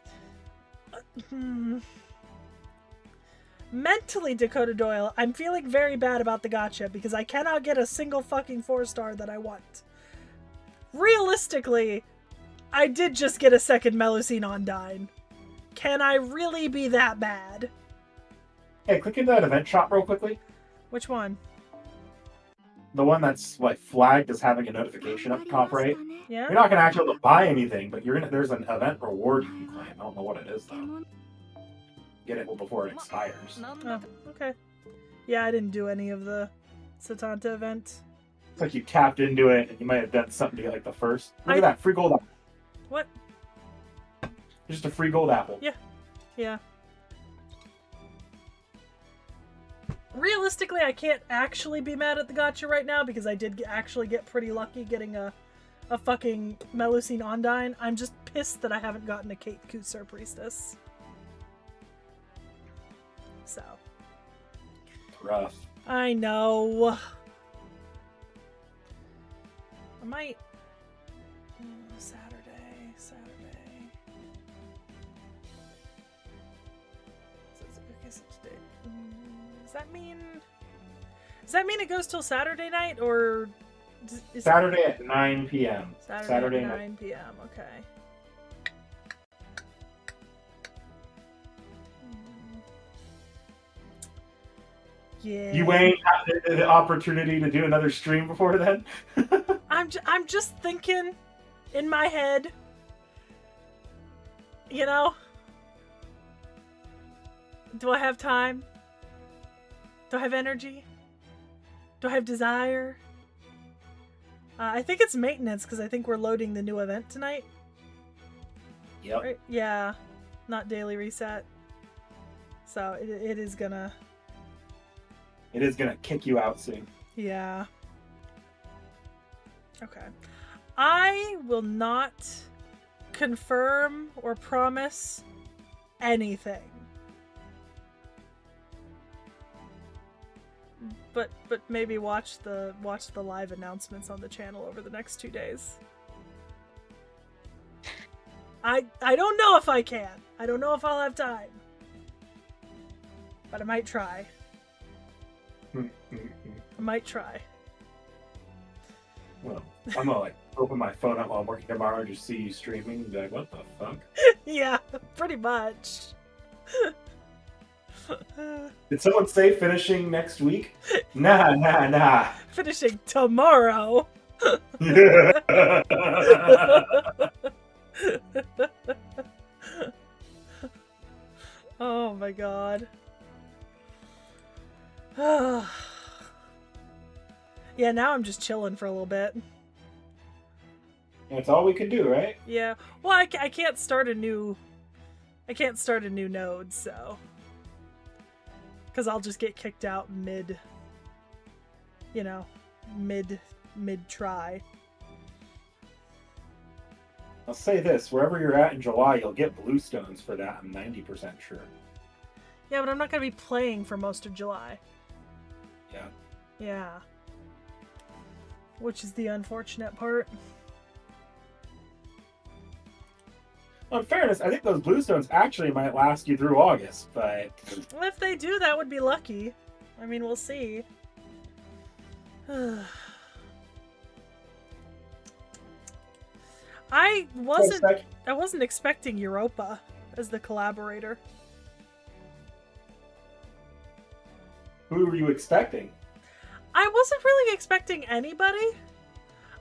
Mentally, Dakota Doyle, I'm feeling very bad about the gacha because I cannot get a single fucking 4-star that I want. Realistically, I did just get a second Melusine Undyne. Can I really be that bad? Hey, click into that event shop real quickly. Which one? The one that's like flagged as having a notification up top right. Yeah? You're not gonna actually be able to buy anything, but there's an event reward you can claim. I don't know what it is though. Get it before it expires. Oh, okay. Yeah, I didn't do any of the Satanta event. It's like you tapped into it and you might have done something to get like the first. Look at that, free gold apple. What? Just a free gold apple. Yeah. Yeah. Realistically, I can't actually be mad at the gacha right now because I did actually get pretty lucky getting a fucking Melusine Undyne. I'm just pissed that I haven't gotten a Kate Kusur Priestess. So. Rough. I know. I might... Saturday. Okay, so today... Does that mean it goes till Saturday night, or... Saturday at 9 p.m. Saturday at 9 p.m. Okay. Yeah. You ain't had the opportunity to do another stream before then? I'm just thinking in my head, you know? Do I have time? Do I have energy? Do I have desire? I think it's maintenance, because I think we're loading the new event tonight. Yep. Right? Yeah. Not daily reset. So it is gonna... It is gonna kick you out soon. Yeah. Okay. I will not confirm or promise anything. But maybe watch the live announcements on the channel over the next 2 days. I don't know if I can. I don't know if I'll have time. But I might try. I might try. Well, I'm gonna like open my phone up while I'm working tomorrow and just see you streaming and be like, what the fuck? Yeah, pretty much. Did someone say finishing next week? Nah. Finishing tomorrow. Oh my god. Yeah, now I'm just chilling for a little bit. That's all we can do, right? Yeah. Well, I can't start a new... I can't start a new node, so... Because I'll just get kicked out mid... You know, mid-try. I'll say this, wherever you're at in July, you'll get bluestones for that, I'm 90% sure. Yeah, but I'm not going to be playing for most of July. Yeah. Yeah. Which is the unfortunate part. Well, in fairness, I think those bluestones actually might last you through August, but... Well, if they do, that would be lucky. I mean, we'll see. I wasn't expecting Europa as the collaborator. Who were you expecting? I wasn't really expecting anybody.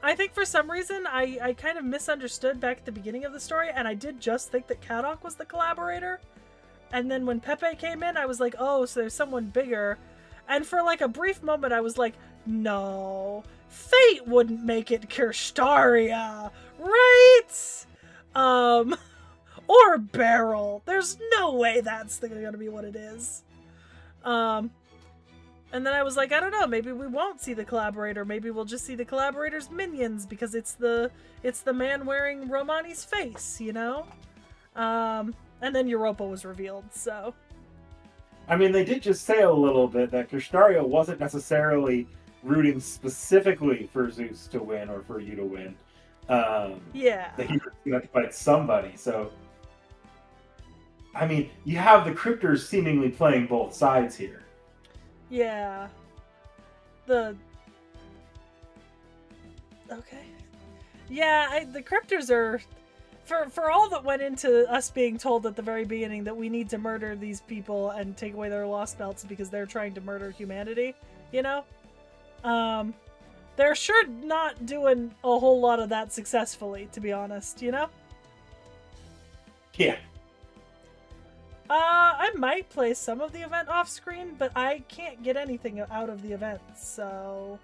I think for some reason I kind of misunderstood back at the beginning of the story, and I did just think that Kadok was the collaborator. And then when Pepe came in, I was like, oh, so there's someone bigger. And for like a brief moment, I was like, no, Fate wouldn't make it Kirstaria, right? Or Beryl. There's no way that's gonna be what it is. And then I was like, I don't know, maybe we won't see the collaborator. Maybe we'll just see the collaborator's minions because it's the man wearing Romani's face, you know? And then Europa was revealed, so... I mean, they did just say a little bit that Kirstaria wasn't necessarily rooting specifically for Zeus to win or for you to win. Yeah. That he was going to fight somebody, so... I mean, you have the Cryptors seemingly playing both sides here. Yeah. Okay. Yeah, the Cryptors are... For all that went into us being told at the very beginning that we need to murder these people and take away their lost belts because they're trying to murder humanity, you know? They're sure not doing a whole lot of that successfully, to be honest, you know? Yeah. I might play some of the event off screen, but I can't get anything out of the event, so...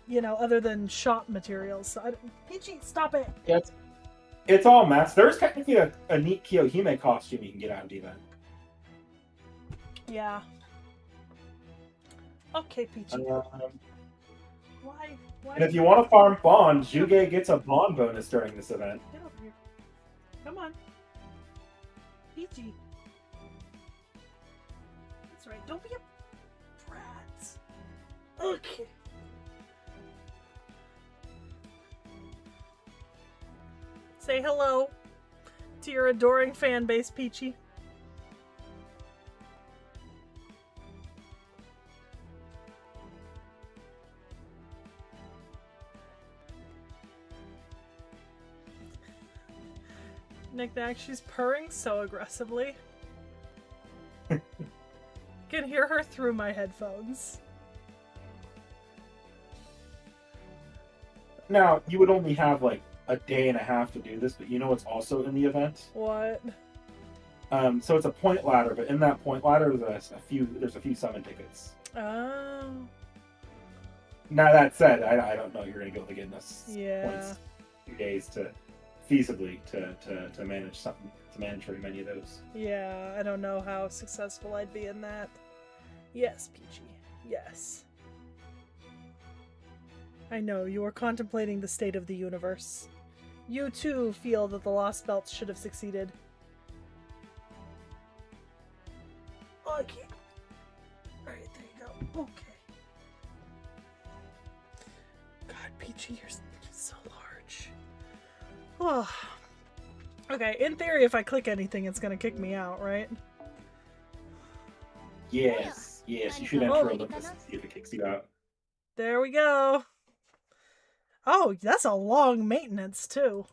You know, other than shop materials. So T.H.E, stop it! Yeah, it's all mess. There's technically a neat Kiyohime costume you can get out of the event. Yeah. Okay, Peachy. Why? And if you want to farm bonds, Juge gets a bond bonus during this event. Get over here. Come on. Peachy. That's right. Don't be a brat. Okay. Say hello to your adoring fan base, Peachy. Knick-knack, she's purring so aggressively. I can hear her through my headphones. Now, you would only have like a day and a half to do this, but you know what's also in the event? What? So it's a point ladder, but in that point ladder, there's a few summon tickets. Oh. Now that said, I don't know you're gonna be able to get enough Yeah. points 2 days to feasibly to manage something, to manage very many of those. Yeah, I don't know how successful I'd be in that. Yes, Peachy. Yes. I know, you are contemplating the state of the universe. You too feel that the Lost Belts should have succeeded. Okay. Alright, there you go. Okay. God, Peachy, you're so large. Oh. Okay, in theory, if I click anything, it's gonna kick me out, right? Yes, you should enter Olympus and see if it kicks you out. There we go. Oh, that's a long maintenance, too.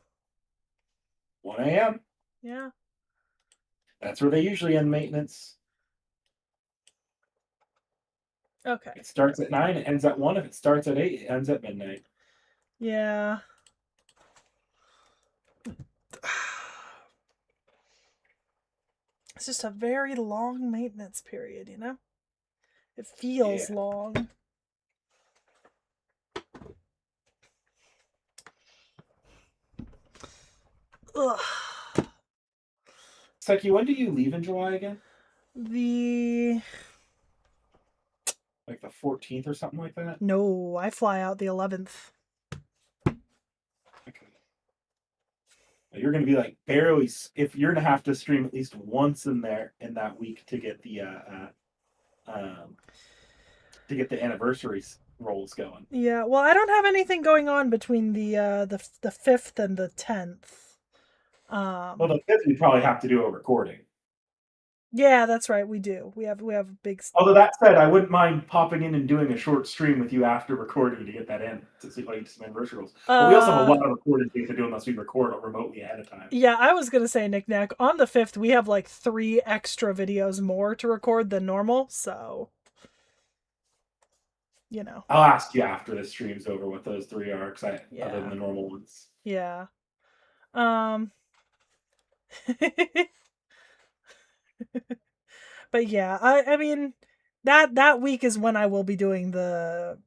1 a.m. Yeah. That's where they usually end maintenance. Okay. It starts at 9, it ends at 1. If it starts at 8, it ends at midnight. Yeah. It's just a very long maintenance period, you know? It feels long. Ugh. Seki, when do you leave in July again? Like the 14th or something like that? No, I fly out the 11th. Okay. You're going to be like barely, if you're going to have to stream at least once in that week to get the anniversary rolls going. Yeah, well, I don't have anything going on between the 5th and the 10th. Well, the 5th we probably have to do a recording. Yeah, that's right. We do. We have a big. Although that said, I wouldn't mind popping in and doing a short stream with you after recording to get that in to see like some anniversary rolls. But we also have a lot of recording things to do unless we record it remotely ahead of time. Yeah, I was gonna say, Knick-knack, on the 5th we have like 3 extra videos more to record than normal, so you know. I'll ask you after the stream's over what those 3 are, other than the normal ones. Yeah. But yeah, I mean that week is when I will be doing the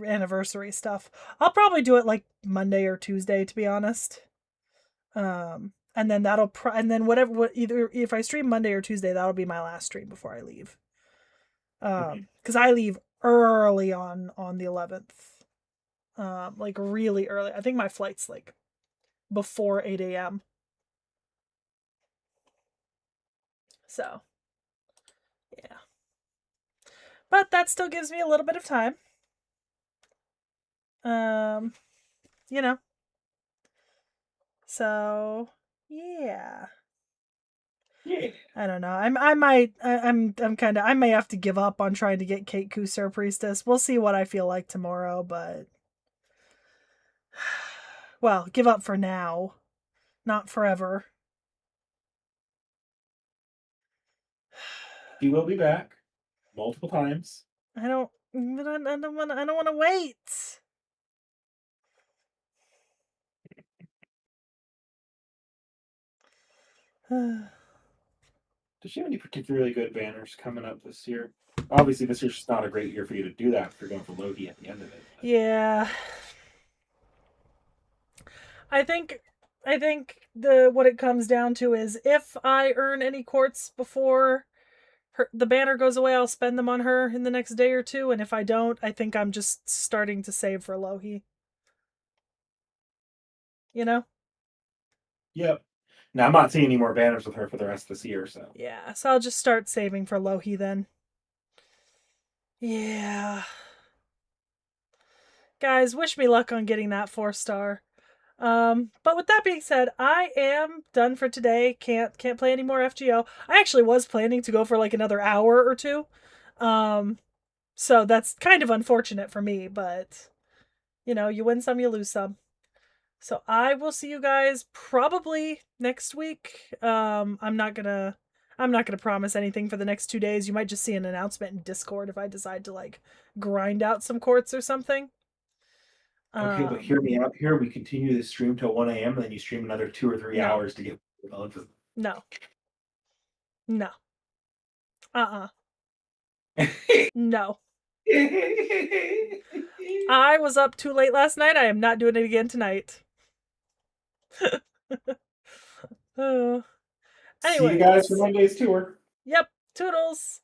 anniversary stuff. I'll probably do it like Monday or Tuesday, to be honest. And then either if I stream Monday or Tuesday, that'll be my last stream before I leave. Because I leave early on the 11th. Like really early. I think my flight's like before 8 a.m. So, yeah. But that still gives me a little bit of time. You know. So, yeah. Yeah. I don't know. I may have to give up on trying to get Kate Kusar Priestess. We'll see what I feel like tomorrow, but well, give up for now. Not forever. He will be back multiple times. I don't want to wait. Does she have any particularly good banners coming up this year? Obviously, this year's just not a great year for you to do that if you're going for Loki at the end of it. But. Yeah. I think what it comes down to is if I earn any quartz before the banner goes away, I'll spend them on her in the next day or two, and if I don't, I think I'm just starting to save for Lohi. You know? Yep. Now, I'm not seeing any more banners with her for the rest of this year, so. Yeah, so I'll just start saving for Lohi then. Yeah. Guys, wish me luck on getting that 4-star. But with that being said, I am done for today. Can't play any more FGO. I actually was planning to go for like another hour or two. So that's kind of unfortunate for me, but you know, you win some, you lose some. So I will see you guys probably next week. I'm not gonna promise anything for the next 2 days. You might just see an announcement in Discord if I decide to like grind out some quartz or something. Okay, but hear me out here. We continue this stream till 1 a.m. and then you stream another 2 or 3 No. hours to get Olympus. No. No. No. I was up too late last night. I am not doing it again tonight. See you guys for Monday's tour. Yep. Toodles.